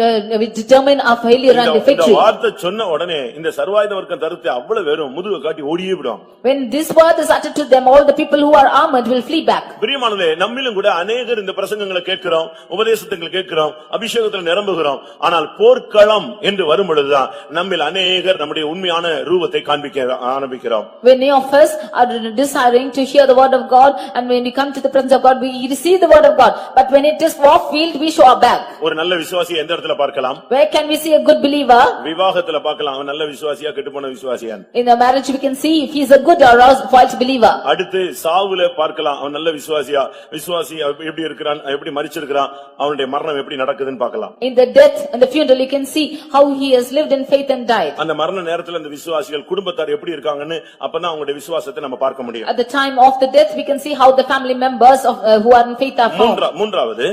determine our failure and இந்த victory. வார்த்தை சொன்ன உடனே இந்த சர்வாயுத வர்க்கம் தருத்து அவ்வளவு பேரும் முதுகு காட்டி ஓடியே விடும். When this word is uttered to them, all the people who are armored will flee back. பிரியமானவர்களே, நம்மிலும் கூட அநேகர் இந்த பிரசங்கங்களை கேட்கிறோம், உபதேசங்களை கேட்கிறோம், அபிஷேகத்தில் நிரம்புகிறோம். ஆனால் போர்க்களம் என்று வரும்பொழுதுதான் நம்மில் அநேகர் நம்முடைய உண்மையான ரூபத்தை காண்பிக்க ஆரம்பிக்கிறோம். Many of us are desiring to hear the word of God, and when we come to the presence of God, we receive the word of God. But when it is war field, we show our back. ஒரு நல்ல விசுவாசியை எந்த இடத்துல பார்க்கலாம்? Where can we see a good believer? விவாகத்துல பார்க்கலாம், அவன் நல்ல விசுவாசியா கெட்டுப்போன விசுவாசியா. In a marriage we can see if he is a good or a false believer. அடுத்து சாவுல பார்க்கலாம், அவன் நல்ல விசுவாசி எப்படி இருக்கிறான், எப்படி மரிச்சிருக்கிறான், அவனுடைய மரணம் எப்படி நடக்குதுன்னு பார்க்கலாம். In the death and the funeral you can see how he has lived in faith and died. அந்த மரண நேரத்துல அந்த விசுவாசிகள் குடும்பத்தார் எப்படி இருக்காங்கன்னு அப்பதான் அவங்களுடைய விசுவாசத்தை நம்ம பார்க்க முடியும். At the time of the death we can see how the family members of who are in faith are found. மூன்றாவது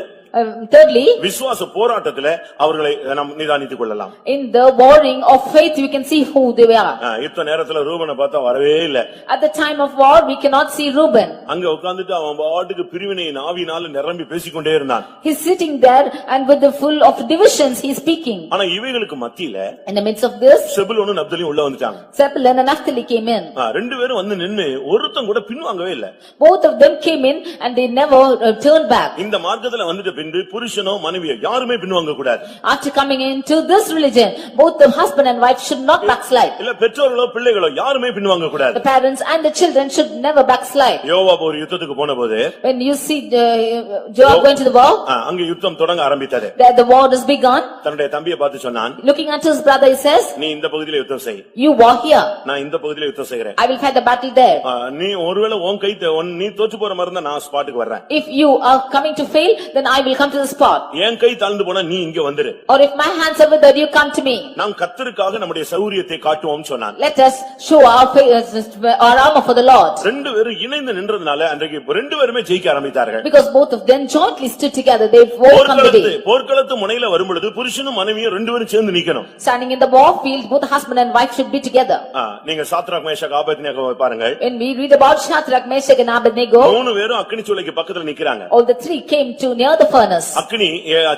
Thirdly, விசுவாச போராட்டத்துல அவர்களை நாம் நிதானித்துக் கொள்ளலாம். in the warring of faith we can see who they are. யுத்த நேரத்துல ரூபனை பார்த்தா வரவே இல்ல. At the time of war we cannot see Reuben. அங்க உட்கார்ந்துட்டு அவன் பாட்டுக்கு பிரிவினையின் ஆவியினால நிரம்பி பேசிக்கொண்டே இருந்தான். He is sitting there and with the full of divisions he is speaking. ஆனா இவைகளுக்கு மத்தியில In the midst of this, செபுலோனும் நப்தலியும் உள்ள வந்துட்டாங்க. Zebulun and Naphtali came in. ரெண்டு பேரும் வந்து நின்னு ஒருத்தன் கூட பின்வாங்கவே இல்ல. Both of them came in and they never turned back. இந்த மார்க்கத்துல வந்துட்ட பின்பு புருஷனோ மனைவியோ யாருமே பின்வாங்க கூடாது. After coming into this religion, both the husband and wife should not backslide. இல்ல பெற்றோர்களோ பிள்ளைகளோ யாருமே பின்வாங்க கூடாது. The parents and the children should never backslide. யோவாப் ஒரு யுத்தத்துக்கு போனபோது When you see Joab going to the war, அங்க யுத்தம் தொடங்க ஆரம்பித்தது. there the war is begun. தன்னுடைய தம்பியை பார்த்து சொன்னான், Looking at his brother he says, நீ இந்த பகுதியில யுத்தம் செய், you war here, நான் இந்த பகுதியில யுத்தம் செய்கிறேன். I will fight the battle there. நீ ஒருவேளை உன் கை நீ தோற்று போற மாதிரி இருந்தா நான் ஸ்பாட்டுக்கு வர்றேன். If you are coming to fail, then I will come to the spot. என் கை தாழ்ந்து போனா நீ இங்க வந்துரு. Or if my hands are withered, you come to me. நாம் கர்த்தருக்காக நம்முடைய சௌரியத்தை காட்டுவோம் சொன்னான். Let us show our armor for the Lord. ரெண்டு பேரும் இணைந்து நின்றதுனால அன்றைக்கு ரெண்டு பேருமே ஜெயிக்க ஆரம்பித்தார்கள். Because both of them jointly stood together, they overcome the day. போர்க்களத்து முனையில வரும்பொழுது புருஷனும் மனைவியும் ரெண்டு பேரும் சேர்ந்து நிக்கணும். Standing in the war field, both husband and wife should be together. நீங்க சாத்ராக் மேஷாக் ஆபேத்நேகோவை பாருங்க. When we read about Shadrach, Meshach and Abednego, மூணு பேரும் அக்கினி சூளைக்கு பக்கத்துல நிக்கறாங்க. all the three came to near the furnace. அக்கினி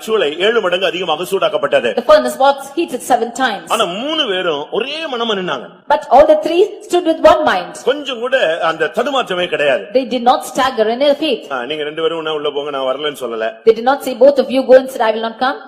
சூளை 7 மடங்கு அதிகமாக சூடாக்கப்பட்டது. The furnace was heated 7 times. ஆனா மூணு பேரும் ஒரே மனமா நின்னாங்க. But all the three stood with one mind. கொஞ்சம் கூட அந்த தடுமாற்றமே கிடையாது. They did not stagger in their faith. நீங்க ரெண்டு பேரும் உள்ள போங்க நான் வரலன்னு சொல்லல. They did not say both of you go and say I will not come.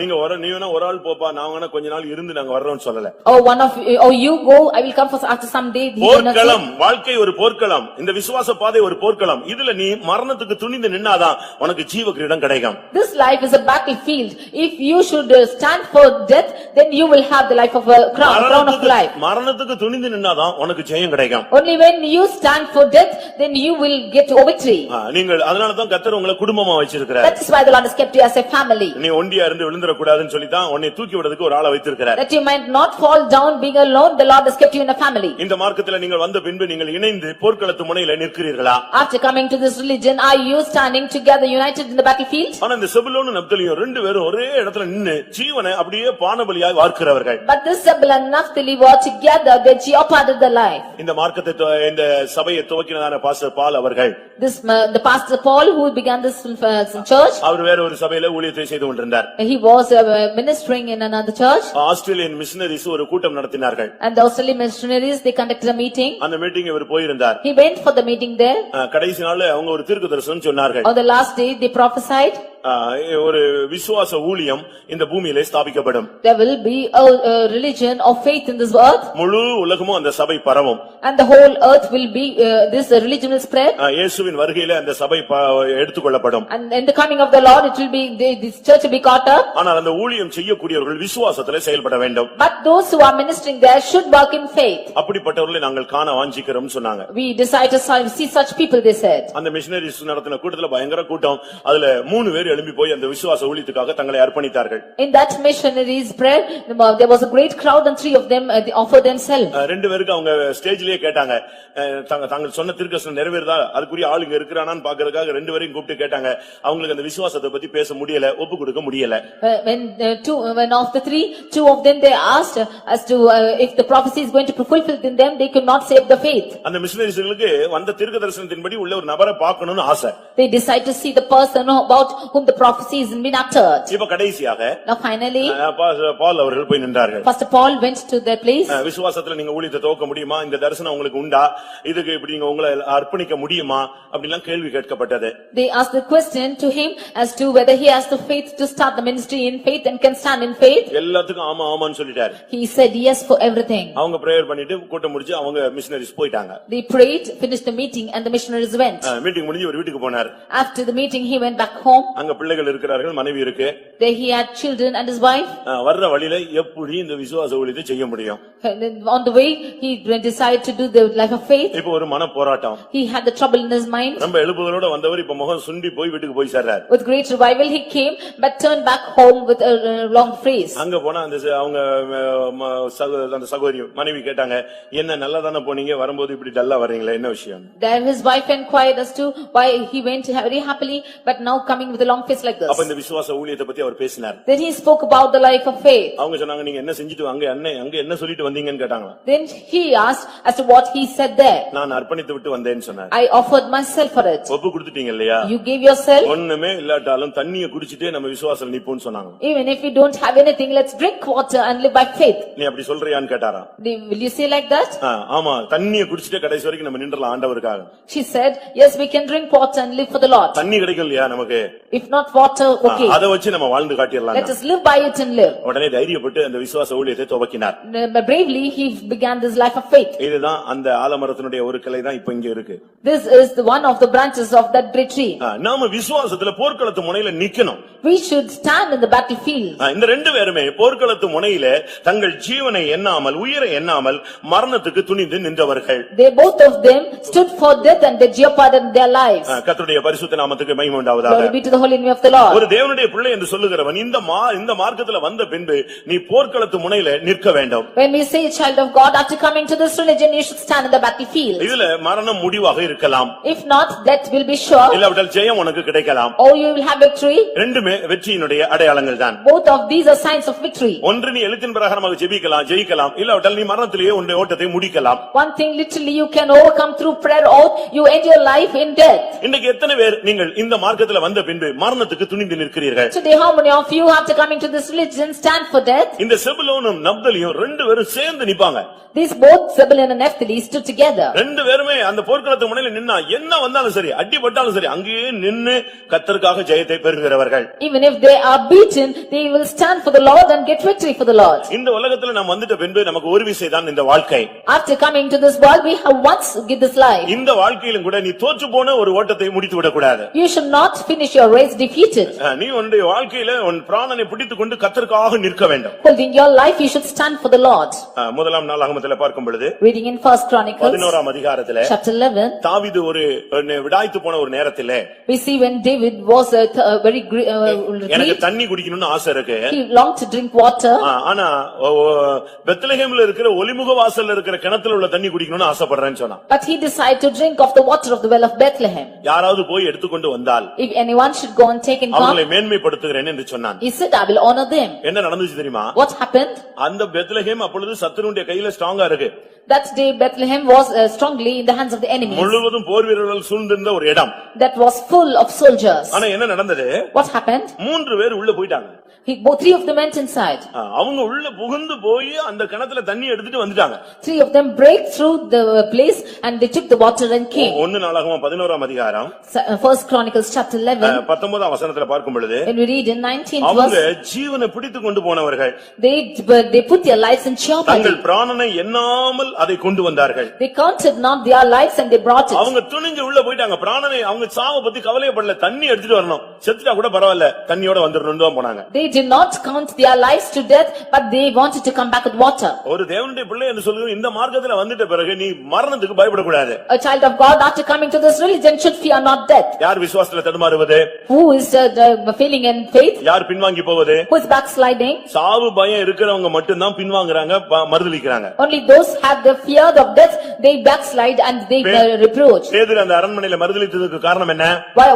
நீங்க நீ வேணா ஒரு ஆள் போப்பா நான் வேணா கொஞ்ச நாள் இருந்து நாங்க வர்றோம்னு சொல்லல. Or one of you, or you go I will come for after some day. போர்க்களம் வாழ்க்கை ஒரு போர்க்களம். இந்த விசுவாச பாதை ஒரு போர்க்களம். இதுல நீ மரணத்துக்கு துணிந்து நின்னாதான் உனக்கு ஜீவ கிரீடம் கிடைக்கும். This life is a battlefield. If you should stand for death, then you will have the life of a crown of life. மரணத்துக்கு துணிந்து நின்னாதான் உனக்கு ஜெயம் கிடைக்கும். Only when you stand for death, then you will get victory. நீங்கள் அதனால தான் கர்த்தர் உங்களை குடும்பமா வச்சிருக்கிறார். That is why the Lord has kept you as a family. நீ ஒண்டியா இருந்து விழுந்துற கூடாதுன்னு சொல்லி தான் உன்னை தூக்கி விடுறதுக்கு ஒரு ஆளை வைத்திருக்கிறார். That you might not fall down being alone, the Lord has kept you in a family. இந்த மார்க்கத்துல நீங்கள் வந்த பின்பு நீங்கள் இணைந்து போர்க்களத்து முனையில நிற்கிறீர்களா? After coming to this religion, are you standing together united in the battlefield? ஆனா இந்த செபுலோனும் நப்தலியும் ரெண்டு பேரும் ஒரே இடத்துல நின்னு ஜீவனை அப்படியே பானபலியாய் வார்க்கிறவர்கள். But this Zebulun and Naphtali were together, they jeopardized their life. இந்த மார்க்கத்தை இந்த சபையை துவக்கினதான பாஸ்டர் பால் அவர்கள், The pastor Paul who began this church, அவர் வேற ஒரு சபையில ஊழியத்தை செய்து கொண்டிருந்தார். he was ministering in another church. Australian missionaries ஒரு கூட்டம் நடத்தினார்கள். And the Australian missionaries, they conducted a meeting. அந்த மீட்டிங் இவர் போயிருந்தார். He went for the meeting there. கடைசி நாள்ல அவங்க ஒரு தீர்க்கதரிசனம் சொன்னார்கள். On the last day, they prophesied. ஒரு விசுவாச ஊழியம் இந்த பூமியிலே ஸ்தாபிக்கப்படும். There will be a religion of faith in this earth. முழு உலகமும் அந்த சபை பரவும். And the whole earth will be, this religion will spread. இயேசுவின் வருகையிலே அந்த சபை எடுத்துக்கொள்ளப்படும். And in the coming of the Lord, it will be, this church will be caught up. ஆனால் அந்த ஊழியம் செய்யக்கூடியவர்கள் விசுவாசத்திலே செயல்பட வேண்டும். But those who are ministering there should work in faith. அப்படிப்பட்டவர்களை நாங்கள் காண வாஞ்சிக்கிறோம் சொன்னாங்க. We decide to see such people, they said. அந்த மிஷனரிஸ் நடத்தின கூட்டத்துல பயங்கர கூட்டம். அதுல 3 பேர் எழும்பி போய் அந்த விசுவாச ஊழியத்துக்காக தங்களை அர்ப்பணித்தார்கள். In that missionaries prayer, there was a great crowd and 3 of them offered themselves. ரெண்டு பேருக்கு அவங்க ஸ்டேஜ்லயே கேட்டாங்க, தாங்கள் சொன்ன தீர்க்கதரிசனம் நிறைவேறுதா, அதுக்குரிய ஆளுங்க இருக்கிறானான்னு பாக்குறதுக்காக ரெண்டு பேரையும் கூப்பிட்டு கேட்டாங்க. அவங்களுக்கு அந்த விசுவாசத்தை பத்தி பேச முடியல, ஒப்பு கொடுக்க முடியல. When of the 3, 2 of them they asked as to if the prophecy is going to be fulfilled in them, they could not save the faith. அந்த மிஷனரிஸ்களுக்கு வந்த தீர்க்கதரிசனத்தின்படி உள்ள ஒரு நபரை பார்க்கணும்னு ஆசை. They decide to see the person about whom the prophecy has been uttered. இப்ப கடைசியாக Now finally, பால் அவர்கள் போய் நின்றார்கள். Pastor Paul went to their place. விசுவாசத்துல நீங்க ஊழியத்தை துவக்க முடியுமா, இந்த தரிசனம் உங்களுக்கு உண்டா, இதுக்கு இப்படி நீங்க உங்களை அர்ப்பணிக்க முடியுமா அப்படிலாம் கேள்வி கேட்கப்பட்டது. They asked the question to him as to whether he has the faith to start the ministry in faith and can stand in faith. எல்லாத்துக்கும் ஆமா ஆமான்னு சொல்லிட்டாரு. He said yes for everything. அவங்க பிரேயர் பண்ணிட்டு கூட்டம் முடிச்சு அவங்க மிஷனரிஸ் போயிட்டாங்க. They prayed, finished the meeting and the missionaries went. Meeting முடிஞ்சு ஒரு வீட்டுக்கு போனார். After the meeting he went back home. அங்க பிள்ளைகள் இருக்கிறார்கள், மனைவி இருக்கு. There he had children and his wife. வர்ற வழியில எப்படி இந்த விசுவாச ஊழியத்தை செய்ய முடியும்? On the way he decided to do the life of faith. இப்போ ஒரு மன போராட்டம். He had the trouble in his mind. ரொம்ப எழுப்புதலோட வந்தவர் இப்ப முகம் சுண்டி போய் வீட்டுக்கு போய் சேர்றார். With great revival he came but turned back home with a long phrase. அங்க போனா அவங்க அந்த சகோதரி மனைவி கேட்டாங்க, என்ன நல்லா தானே போனீங்க, வரும்போது இப்படி டல்லா வர்றீங்களே, என்ன விஷயம்? There his wife inquired as to why he went very happily but now coming with a long long face like அப்ப this. இந்த விசுவாச ஊழியத்தை பத்தி அவர் பேசினார். Then he spoke about the life of faith. அவங்க சொன்னாங்க நீங்க என்ன செஞ்சுட்டு அங்க என்ன சொல்லிட்டு வந்தீங்கன்னு கேட்டாங்க. Then he asked as to what he said there. நான் அர்ப்பணித்து விட்டு வந்தேன்னு சொன்னார். I offered myself for it. ஒப்பு கொடுத்துட்டீங்க இல்லையா? You gave yourself. ஒண்ணுமே இல்லாட்டாலும் தண்ணியை குடிச்சிட்டே நம்ம விசுவாசம் நிப்போம்னு சொன்னாங்க. Even if we don't have anything, let's drink water and live by faith. நீ அப்படி சொல்றியான்னு கேட்டாராம். Will you say like that? ஆமா தண்ணியை குடிச்சிட்டே கடைசி வரைக்கும் நம்ம நின்றலாம் ஆண்டவருக்காக. She said, yes, we can drink water and live for the Lord. தண்ணி கிடைக்கும் இல்லையா நமக்கு? If not water, okay. அத வச்சு நம்ம வாழ்ந்து காட்டிரலாம். Let us live by it and live. உடனே தைரியப்பட்டு அந்த விசுவாச ஊழியத்தை துவக்கினார். Bravely he began this life of faith. இதுதான் அந்த ஆலமரத்தினுடைய ஒரு கிளை தான் இப்ப இங்க இருக்கு. This is the one of the branches of that great tree. நாம விசுவாசத்துல போர்க்களத்து முனையில நிக்கணும். We should stand in the battlefield. இந்த ரெண்டு பேருமே போர்க்களத்து முனையில தங்கள் ஜீவனை எண்ணாமல் உயிரை எண்ணாமல் மரணத்துக்கு துணிந்து நின்றவர்கள். They both of them stood for death and they jeopardized their lives. கர்த்தருடைய பரிசுத்த நாமத்துக்கு மகிமை உண்டாவதாக. Glory be to the holy name of the Lord. ஒரு தேவனுடைய பிள்ளை என்று சொல்லுகிறவன் இந்த மார்க்கத்துல வந்த பின்பு நீ போர்க்களத்து முனையில நிற்க வேண்டும். When we say child of God, after coming to this religion, you should stand in the battlefield. இதுல மரணம் முடிவாக இருக்கலாம். If not, death will be sure. இல்லாவிட்டால் ஜெயம் உனக்கு கிடைக்கலாம். Or you will have victory. ரெண்டுமே வெற்றியினுடைய அடையாளங்கள் தான். Both of these are signs of victory. ஒன்று நீ எழுத்தின் பிரகாரமாக ஜெயிக்கலாம் இல்லாவிட்டால் நீ மரணத்திலேயே உன்னுடைய ஓட்டத்தை முடிக்கலாம். One thing literally you can overcome through prayer or you end your life in death. இன்னைக்கு எத்தனை பேர் நீங்கள் இந்த மார்க்கத்துல வந்த பின்பு மரணத்துக்கு துணிந்து நிற்கிறீர்கள்? Today how many of you after coming to this religion stand for death? இந்த செபுலோனும் நப்தலியும் ரெண்டு பேரும் சேர்ந்து நிப்பாங்க. These both Zebulun and Naphtali stood together. ரெண்டு பேருமே அந்த போர்க்களத்து முனையில நின்னா என்ன வந்தாலும் சரி அடிபட்டாலும் சரி அங்கேயே நின்னு கர்த்தருக்காக ஜெயத்தை பெறுகிறவர்கள். Even if they are beaten, they will stand for the Lord and get victory for the Lord. இந்த உலகத்துல நாம் வந்துட்ட பின்பு நமக்கு ஒரு விசை தான் இந்த வாழ்க்கை. After coming to this world, we have once give this life. இந்த வாழ்க்கையிலும் கூட நீ தோற்று போன ஒரு ஓட்டத்தை முடித்து விடக் கூடாது. You should not finish your race defeated. நீ உன்னுடைய வாழ்க்கையில உன் பிராணனை பிடித்துக்கொண்டு கர்த்தருக்காக நிற்க வேண்டும். Holding your life, you should stand for the Lord. முதலாம் நாளாகமத்திலே பார்க்கும் பொழுது Reading in First Chronicles 11ஆம் அதிகாரத்திலே chapter 11, தாவீது ஒரு விடாய்த்து போன ஒரு நேரத்திலே we see when David was very எனக்கு தண்ணி குடிக்கணும்னு ஆசை இருக்கு. he longed to drink water. ஆனா பெத்லகேம்ல இருக்கிற ஒலிமுக வாசல்ல இருக்கிற கிணத்துல உள்ள தண்ணி குடிக்கணும்னு ஆசைப்படுறேன்னு சொன்னான். But he decided to drink of the water of the well of Bethlehem. யாராவது போய் எடுத்துக்கொண்டு வந்தால் If anyone should go and take and come, அவங்களை மேன்மைப்படுத்துகிறேன் என்று சொன்னான். he said, I will honor them. என்ன நடந்துச்சு தெரியுமா? What happened? அந்த பெத்லகேம் அப்பொழுது சத்துருடைய கையில ஸ்ட்ராங்கா இருக்கு. That day Bethlehem was strongly in the hands of the enemies. முழுவதும் போர் வீரர்கள் சூழ்ந்திருந்த ஒரு இடம். That was full of soldiers. ஆனா என்ன நடந்தது? What happened? மூன்று பேர் உள்ள போயிட்டாங்க. Three of them went inside. அவங்க உள்ள புகுந்து போய் அந்த கிணத்துல தண்ணி எடுத்துட்டு வந்துட்டாங்க. Three of them break through the place and they took the water and came. 1 நாளாகமம் 11ஆம் அதிகாரம் First Chronicles chapter 11. 19ஆம் வசனத்துல பார்க்கும் பொழுது When we read in 19th அவங்க verse, ஜீவனை பிடித்து கொண்டு போனவர்கள். they put their lives in jeopardy. தங்கள் பிராணனை எண்ணாமல் அதை கொண்டு வந்தார்கள். They counted not their lives and they brought it. அவங்க துணிஞ்சு உள்ள போயிட்டாங்க. பிராணனை அவங்க சாவை பத்தி கவலைப்படல. தண்ணி எடுத்துட்டு வரணும். செத்துட்டா கூட பரவாயில்ல. தண்ணியோட வந்துறணும் தான் போனாங்க. They did not count their lives to death, but they wanted to come back with water. ஒரு தேவனுடைய பிள்ளை என்று சொல்லுங்க இந்த மார்க்கத்துல வந்துட்ட பிறகு நீ மரணத்துக்கு பயப்படக்கூடாது. A child of God after coming to this religion should fear not death. யார் விசுவாசத்துல தடுமாறுவது? Who is failing in faith? யார் பின்வாங்கி போவது? Who is backsliding? சாவு பயம் இருக்கிறவங்க மட்டும் தான் பின்வாங்குறாங்க, மறுதலிக்கிறாங்க. Only those have the fear of death, they backslide and they reproach. பேதுரு அந்த அரண்மனையில மறுதலித்ததுக்கு காரணம் என்ன?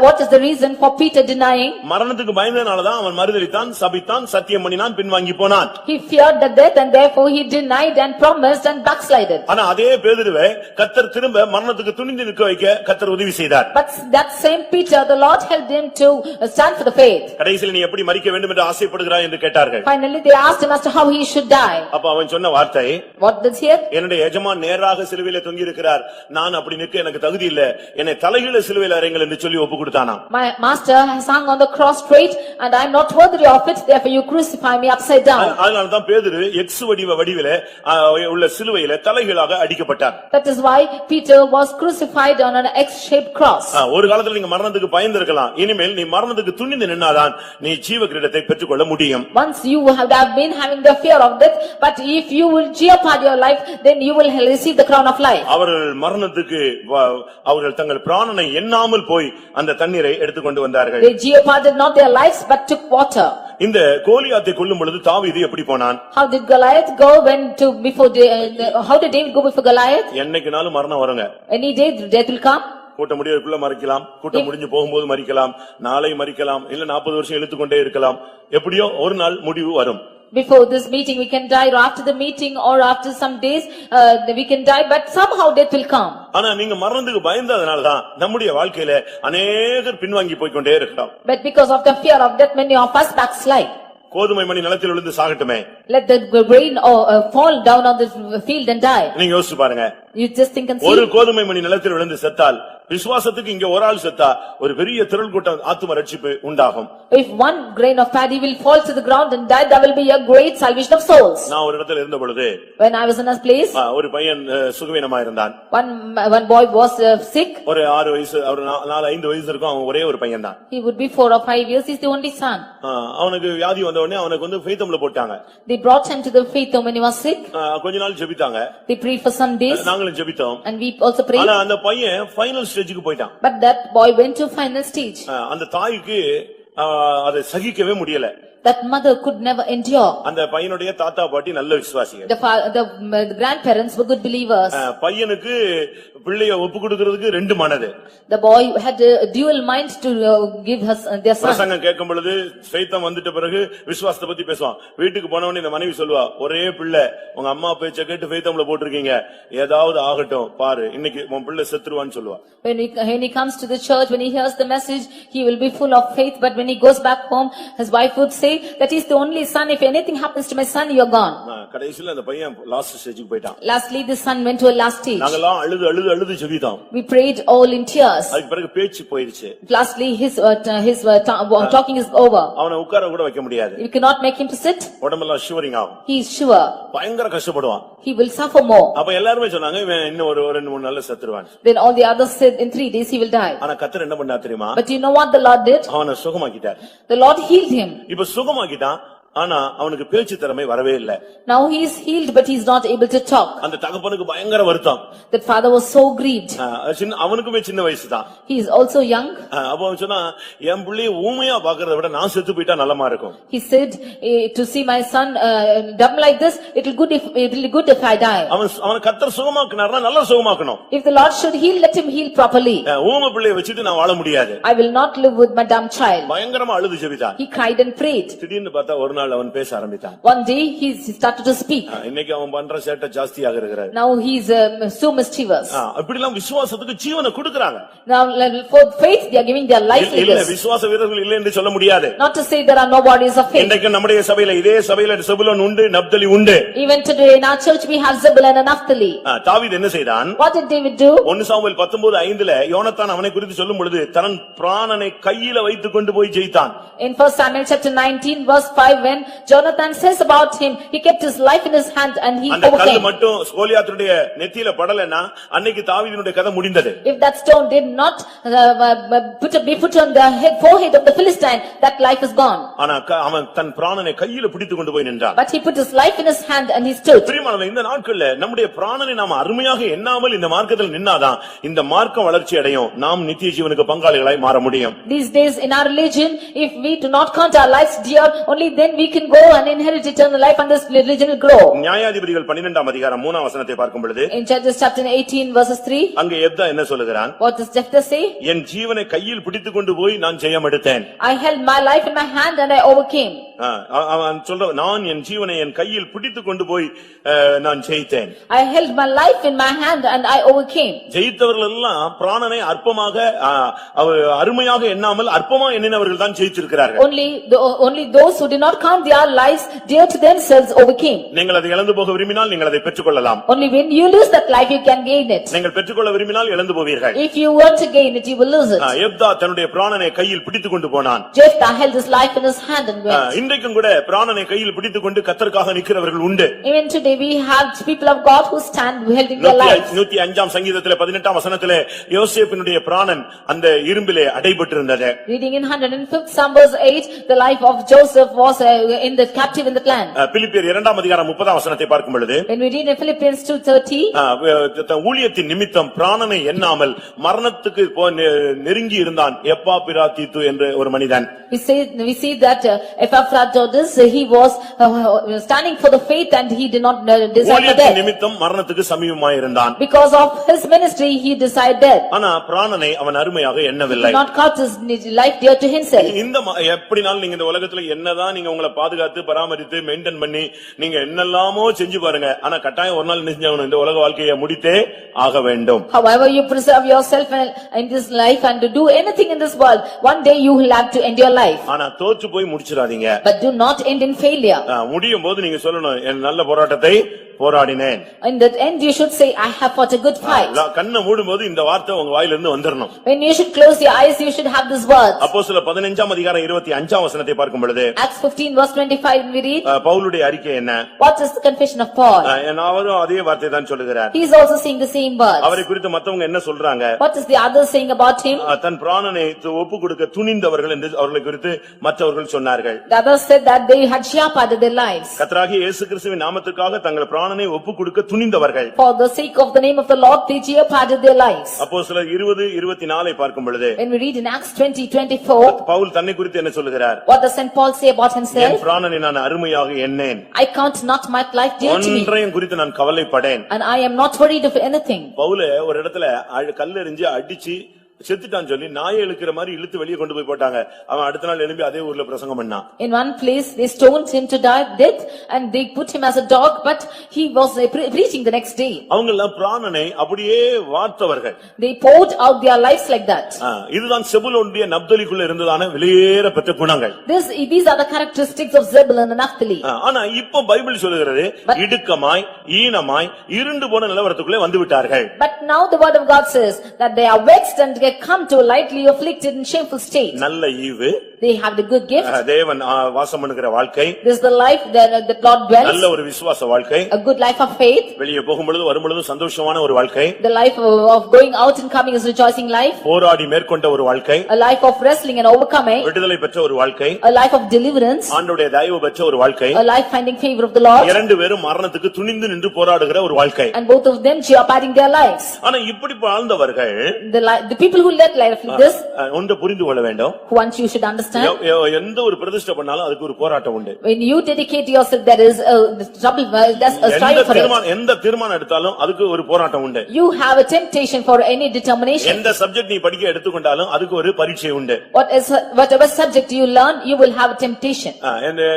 What is the reason for Peter denying? மரணத்துக்கு பயந்ததனால தான் அவன் மறுதலித்தான், சபித்தான், சத்தியம் பண்ணினான், பின்வாங்கி போனான். He feared the death and therefore he denied and promised and backslided. ஆனா அதே பேதுருவை கர்த்தர் திரும்ப மரணத்துக்கு துணிந்து நிற்க வைக்க கர்த்தர் உதவி செய்தார். But that same Peter, the Lord helped him to stand for the faith. கடைசியில் நீ எப்படி மரிக்க வேண்டும் என்று ஆசைப்படுகிறாய் என்று கேட்டார்கள். Finally they asked him as to how he should die. அப்ப அவன் சொன்ன வார்த்தை, What does he hear? என்னுடைய எஜமான் நேராக சிலுவையில தொங்கி இருக்கிறார், நான் அப்படி நிற்க எனக்கு தகுதி இல்ல, என்னை தலைகீழ சிலுவையில அறையுங்கள் என்று சொல்லி ஒப்பு கொடுத்தானாம். My master has hung on the cross straight and I am not worthy of it, therefore you crucify me upside down. அதனால்தான் பேதுரு எக்ஸ் வடிவிலே உள்ள சிலுவையில தலைகீழாக அடிக்கப்பட்டார். That is why Peter was crucified on an X-shaped cross. ஒரு காலத்துல நீங்க மரணத்துக்கு பயந்திருக்கலாம், இனிமேல் நீ மரணத்துக்கு துணிந்து நின்னாதான் நீ ஜீவ கிரீடத்தை பெற்றுக்கொள்ள முடியும். Once you have been having the fear of death, but if you will jeopardize your life, then you will receive the crown of life. அவர்கள் மரணத்துக்கு அவர்கள் தங்கள் பிராணனை எண்ணாமல் போய் அந்த தண்ணீரை எடுத்துக்கொண்டு வந்தார்கள். They jeopardized not their lives but took water. இந்த கோலியாத்தை கொல்லும் பொழுது தாவீது எப்படி போனான்? How did Goliath go how did David go before Goliath? என்னைக்குனாலும் மரணம் வருங்க. Any day death will come. கூட்டம் முடியறதுக்குள்ள மறிக்கலாம், கூட்டம் முடிஞ்சு போகும்போது மறிக்கலாம், நாளை மறிக்கலாம், இல்ல 40 வருஷம் இழுத்துக்கொண்டே இருக்கலாம். எப்படியோ ஒரு நாள் முடிவு வரும். Before this meeting we can die, or after the meeting or after some days we can die, but somehow death will come. ஆனா நீங்க மரணத்துக்கு பயந்ததனாலதான் நம்முடைய வாழ்க்கையில அநேகர் பின்வாங்கி போய்க்கொண்டே இருக்கிறோம். But because of the fear of death many of us backslide. கோதுமை மணி நிலத்தில் விழுந்து சாகட்டுமே. Let the grain fall down on the field and die. நீங்க யோசிச்சு பாருங்க. You just think and see. ஒரு கோதுமை மணி நிலத்தில் விழுந்து செத்தால் விசுவாசத்துக்கு இங்க ஒரு ஆள் செத்தா ஒரு பெரிய திரள் கூட்டம் ஆத்தும ரட்சிப்பு உண்டாகும். If one grain of paddy will fall to the ground and die, there will be a great salvation of souls. நான் ஒரு இடத்துல இருந்த பொழுது When I was in a place, ஒரு பையன் சுகவீனமா இருந்தான். one boy was sick. ஒரு 6 வயசு, ஒரு 4-5 வயசு இருக்கும். அவன் ஒரே ஒரு பையன் தான். He would be 4 or 5 years. He's the only son. அவனுக்கு வியாதி வந்த உடனே அவனுக்கு ஃபெய்த்தம்ல போட்டாங்க. They brought him to the faith home when he was sick. கொஞ்ச நாள் ஜெபித்தாங்க. They prayed for some days. நாங்களும் ஜெபித்தோம். And we also prayed. ஆனா அந்த பையன் ஃபைனல் ஸ்டேஜுக்கு போய்ட்டான். But that boy went to final stage. அந்த தாய்க்கு அதை சகிக்கவே முடியல. That mother could never endure. அந்த பையனுடைய தாத்தா பாட்டி நல்ல விசுவாசிகள். The grandparents were good believers. பையனுக்கு பிள்ளையை ஒப்பு கொடுக்கிறதுக்கு 2 மனது. The boy had a dual mind to give their son. பிரசங்கம் கேட்கும் பொழுது ஃபெய்த்தம் வந்துட்ட பிறகு விசுவாசத்தை பத்தி பேசுவான். வீட்டுக்கு போனவனே இந்த மனைவி சொல்லுவா, ஒரே பிள்ளை, உங்க அம்மா பேச்ச கேட்டு ஃபெய்த்தம்ல போட்டிருக்கீங்க, ஏதாவது ஆகட்டும் பாரு, இன்னைக்கு உன் பிள்ளை செத்துருவான்னு சொல்லுவா. When he comes to the church, when he hears the message, he will be full of faith, but when he goes back home, his wife would say that he's the only son. If anything happens to my son, you're gone. கடைசில அந்த பையன் last ஸ்டேஜுக்கு போய்ட்டான். Lastly the son went to a last stage. நாங்கலாம் அழுது ஜெபித்தோம். We prayed all in tears. அதுக்கு பிறகு பேச்சு போயிடுச்சு. Lastly his talking is over. அவனை உட்கார கூட வைக்க முடியாது. We cannot make him to sit. உடம்பெல்லாம் ஷிவரிங் ஆகும். He is sure. பயங்கர கஷ்டப்படுவான். He will suffer more. அப்ப எல்லாரும் சொன்னாங்க இவன் இன்னும் ஒரு 2-3 நாள்ல செத்துருவான். Then all the others said in 3 days he will die. ஆனா கர்த்தர் என்ன பண்ணார் தெரியுமா? But you know what the Lord did? அவனை சுகமாக்கிட்டார். The Lord healed him. இப்ப சுகமாக்கிட்டான். ஆனா அவனுக்கு பேச்சு திறமை வரவே இல்ல. Now he is healed but he is not able to talk. அந்த தகப்பனுக்கு பயங்கர வருத்தம். That father was so grieved. அவனுக்குமே சின்ன வயசு தான். He is also young. அப்ப அவன் சொன்னா, என் பிள்ளையை ஊமையா பாக்குறதை விட நான் செத்து போயிட்டா நல்லமா இருக்கும். He said to see my son dumb like this, it will be good if I die. அவன் கர்த்தர் சுகமாக்குனார்னா நல்லா சுகமாக்கணும். If the Lord should heal, let him heal properly. ஊமை பிள்ளையை வச்சிட்டு நான் வாழ முடியாது. I will not live with my dumb child. பயங்கரமா அழுது ஜெபித்தான். He cried and prayed. திடீர்னு பார்த்தா ஒரு நாள் அவன் பேச ஆரம்பித்தான். One day he started to speak. இன்னைக்கு அவன் பண்ற சேட்டை ஜாஸ்தியாக இருக்கிறார். Now he is so mischievous. அப்படிலாம் விசுவாசத்துக்கு ஜீவனை கொடுக்கறாங்க. Now for faith they are giving their life to இல்ல this. விசுவாச வீரர்கள் இல்லை என்று சொல்ல முடியாது. Not to say there are no bodies of faith. இன்றைக்கு நம்முடைய சபையில இதே சபையில செபுலோன் உண்டு, நப்தலி உண்டு. Even today in our church we have Zebulun and Naphtali. தாவீது என்ன செய்தான்? What did David do? 1 Samuel 19:5ல யோனத்தான் அவனை குறித்து சொல்லும் பொழுது தன் பிராணனை கையில வைத்துக் கொண்டு போய் ஜெயித்தான். In 1 Samuel chapter 19 verse 5, when Jonathan says about him, he kept his life in his hand and he அந்த கல்லு overcame. மட்டும் கோலியாத்துடைய நெத்தியில படலனா அன்னைக்கு தாவீதினுடைய கதை முடிந்தது. If that stone did not be put on the forehead of the Philistine, that life is gone. ஆனா அவன் தன் பிராணனை கையில பிடித்துக் கொண்டு போய் நின்றான். But he put his life in his hand and he stood. பிரியமானவர்களே, இந்த நாட்கள்ல நம்முடைய பிராணனை நாம் அருமையாக எண்ணாமல் இந்த மார்க்கத்தில் நின்னாதான் இந்த மார்க்கம் வளர்ச்சி அடையும், நாம் நித்திய ஜீவனுக்கு பங்காளிகளாய் மாற முடியும். These days in our religion, if we do not count our lives dear, only then we can go and inherit eternal life and this religion will grow. நியாயாதிபதிகள் 12ஆம் அதிகாரம் 3ஆம் வசனத்தை பார்க்கும் பொழுது, In Judges chapter 18 verses 3, அங்கே எப்தா என்ன சொல்லுகிறான்? what does Jephthah say? என் ஜீவனை கையில் பிடித்துக் கொண்டு போய் நான் ஜெயம் எடுத்தேன். I held my life in my hand and I overcame. அவன் சொல்ற, நான் என் ஜீவனை என் கையில் பிடித்துக் கொண்டு போய் நான் ஜெயித்தேன். I held my life in my hand and I overcame. ஜெயித்தவர்கள் எல்லாம் பிராணனை அற்பமாக அருமையாக எண்ணாமல் அற்பமா எண்ணினவர்கள் தான் ஜெயிச்சிருக்கிறார்கள். Only those who did not count their lives dear to themselves overcame. நீங்கள் அதை இழந்து போக விரும்பினால் நீங்கள் அதை பெற்றுக்கொள்ளலாம். Only when you lose that life you can gain it. நீங்கள் பெற்றுக்கொள்ள விரும்பினால் இழந்து போவீர்கள். If you want to gain it you will lose it. எப்தா தன்னுடைய பிராணனை கையில் பிடித்துக் கொண்டு போனான். Jephthah held his life in his hand and went. இன்றைக்கும் கூட பிராணனை கையில் பிடித்துக் கொண்டு கர்த்தருக்காக நிற்கிறவர்கள் உண்டு. Even today we have people of God who stand holding their lives. 105ஆம் சங்கீதத்திலே 18ஆம் வசனத்திலே யோசேப்பினுடைய பிராணன் அந்த இரும்பிலே அடைபட்டிருந்தது. Reading in 105th Psalm verse 8, the life of Joseph was in the captive in the land. பிலிப்பியர் 2ஆம் அதிகாரம் 30ஆம் வசனத்தை பார்க்கும் பொழுது When we read in Philippians 2:30, தன் ஊழியத்தின் நிமித்தம் பிராணனை எண்ணாமல் மரணத்துக்கு நெருங்கி இருந்தான் எப்பாப்பிராதீத்து என்ற ஒரு மனிதன். we see that Epaphroditus, he was standing for the faith and he did not desire ஊழியத்தின் death. நிமித்தம் மரணத்துக்கு சமீபமாய் இருந்தான். Because of his ministry, he desired death. ஆனா பிராணனை அவன் அருமையாக He எண்ணவில்லை. did not count his life dear to himself. இந்த எப்படினாலும் நீங்க இந்த உலகத்துல என்னதான் நீங்க உங்களை பாதுகாத்து பராமரித்து மெயின்டைன் பண்ணி நீங்க என்னெல்லாமோ செஞ்சு பாருங்க, ஆனா கட்டாயம் ஒரு நாள் நினைஞ்சாகணும் இந்த உலக வாழ்க்கையை முடித்தே ஆக வேண்டும். However you preserve yourself in this life and to do anything in this world, one day you will have to end your life. ஆனா தோற்று போய் முடிச்சிடாதீங்க. But do not end in failure. முடியும் போது நீங்க சொல்லணும் என் நல்ல போராட்டத்தை போராடினேன். In that end you should say, I have fought a good fight. கண்ணை மூடும் போது இந்த வார்த்தை உங்க வாயிலிருந்து வந்துடணும். When you should close your eyes, you should have this word. அப்போஸ்தலர் 15ஆம் அதிகாரம் 25ஆம் வசனத்தை பார்க்கும் பொழுது Acts 15:25 we read, பவுலுடைய அறிக்கை என்ன? what is the confession of Paul? அவரும் அதே வார்த்தை தான் சொல்லுகிறார். He is also saying the same words. அவரை குறித்து மத்தவங்க என்ன சொல்றாங்க? What is the others saying about him? தன் பிராணனை ஒப்பு கொடுக்க துணிந்தவர்கள் என்று அவர்களை குறித்து மற்றவர்கள் சொன்னார்கள். The others said that they had shepherded their lives. கர்த்தராகிய இயேசு கிறிஸ்துவின் நாமத்துக்காக தங்கள் பிராணனை ஒப்பு கொடுக்க துணிந்தவர்கள். For the sake of the name of the Lord, they shepherded their lives. அப்போஸ்தலர் 20:24 பார்க்கும் பொழுது When we read in Acts 20:24, Pavul தன்னை குறித்து என்ன சொல்லுகிறார்? what does Saint Paul say about himself? என் பிராணனை நான் அருமையாக எண்ணேன். I count not my life dear to me, ஒன்றையும் குறித்து நான் கவலைப்படேன். and I am not worried of anything. Pavul ஒரு இடத்துல கல்லெறிஞ்சு அடிச்சு செத்துட்டான்னு சொல்லி நாயை இழுக்கிற மாதிரி இழுத்து வெளியே கொண்டு போய் போட்டாங்க. அவன் அடுத்த நாள் எழும்பி அதே ஊர்ல பிரசங்கம் பண்ணான். In one place they stoned him to death and they put him as a dog, but he was preaching the next day. அவங்க எல்லாம் பிராணனை அப்படியே வார்த்தவர்கள். They poured out their lives like that. இதுதான் செபுலோனுடைய நப்தலிக்குள்ள இருந்ததான வெளியேற பெற்ற குணங்கள். These are the characteristics of Zebulun and Naphtali. ஆனா இப்போ பைபிள் சொல்லுகிறது இடுக்கமாய் ஈனமாய் இருண்டு போன நிலவரத்துக்குள்ளே வந்து விட்டார்கள். But now the word of God says that they are vexed and come to a lightly afflicted and shameful state. நல்ல ஈவு. They have the good gift. தேவன் வாசம் பண்ணுகிற வாழ்க்கை. This is the life that Lord dwells. நல்ல ஒரு விசுவாச வாழ்க்கை. A good life of faith. வெளியே போகும்பொழுது வரும்பொழுது சந்தோஷமான ஒரு வாழ்க்கை. The life of going out and coming is rejoicing life. போராடி மேற்கொண்ட ஒரு வாழ்க்கை. A life of wrestling and overcoming. விடுதலை பெற்ற ஒரு வாழ்க்கை. A life of deliverance. ஆண்டவருடைய தயவு பெற்ற ஒரு வாழ்க்கை. A life finding favor of the Lord. இரண்டு பேரும் மரணத்துக்கு துணிந்து நின்று போராடுகிற ஒரு வாழ்க்கை. And both of them jeopardizing their lives. ஆனா இப்படி வாழ்ந்தவர்கள் the people who led life like this, ஒன்று புரிந்து கொள்ள வேண்டும். once you should understand, எந்த ஒரு பிரதிஷ்டை பண்ணாலும் அதுக்கு ஒரு போராட்டம் உண்டு. when you dedicate yourself there is a trouble, there's a strife for it. எந்த தீர்மானம் எடுத்தாலும் அதுக்கு ஒரு போராட்டம் உண்டு. You have a temptation for any determination. எந்த சப்ஜெக்ட் நீ படிக்க எடுத்துக்கொண்டாலும் அதுக்கு ஒரு பரீட்சை உண்டு. Whatever subject you learn, you will have a temptation.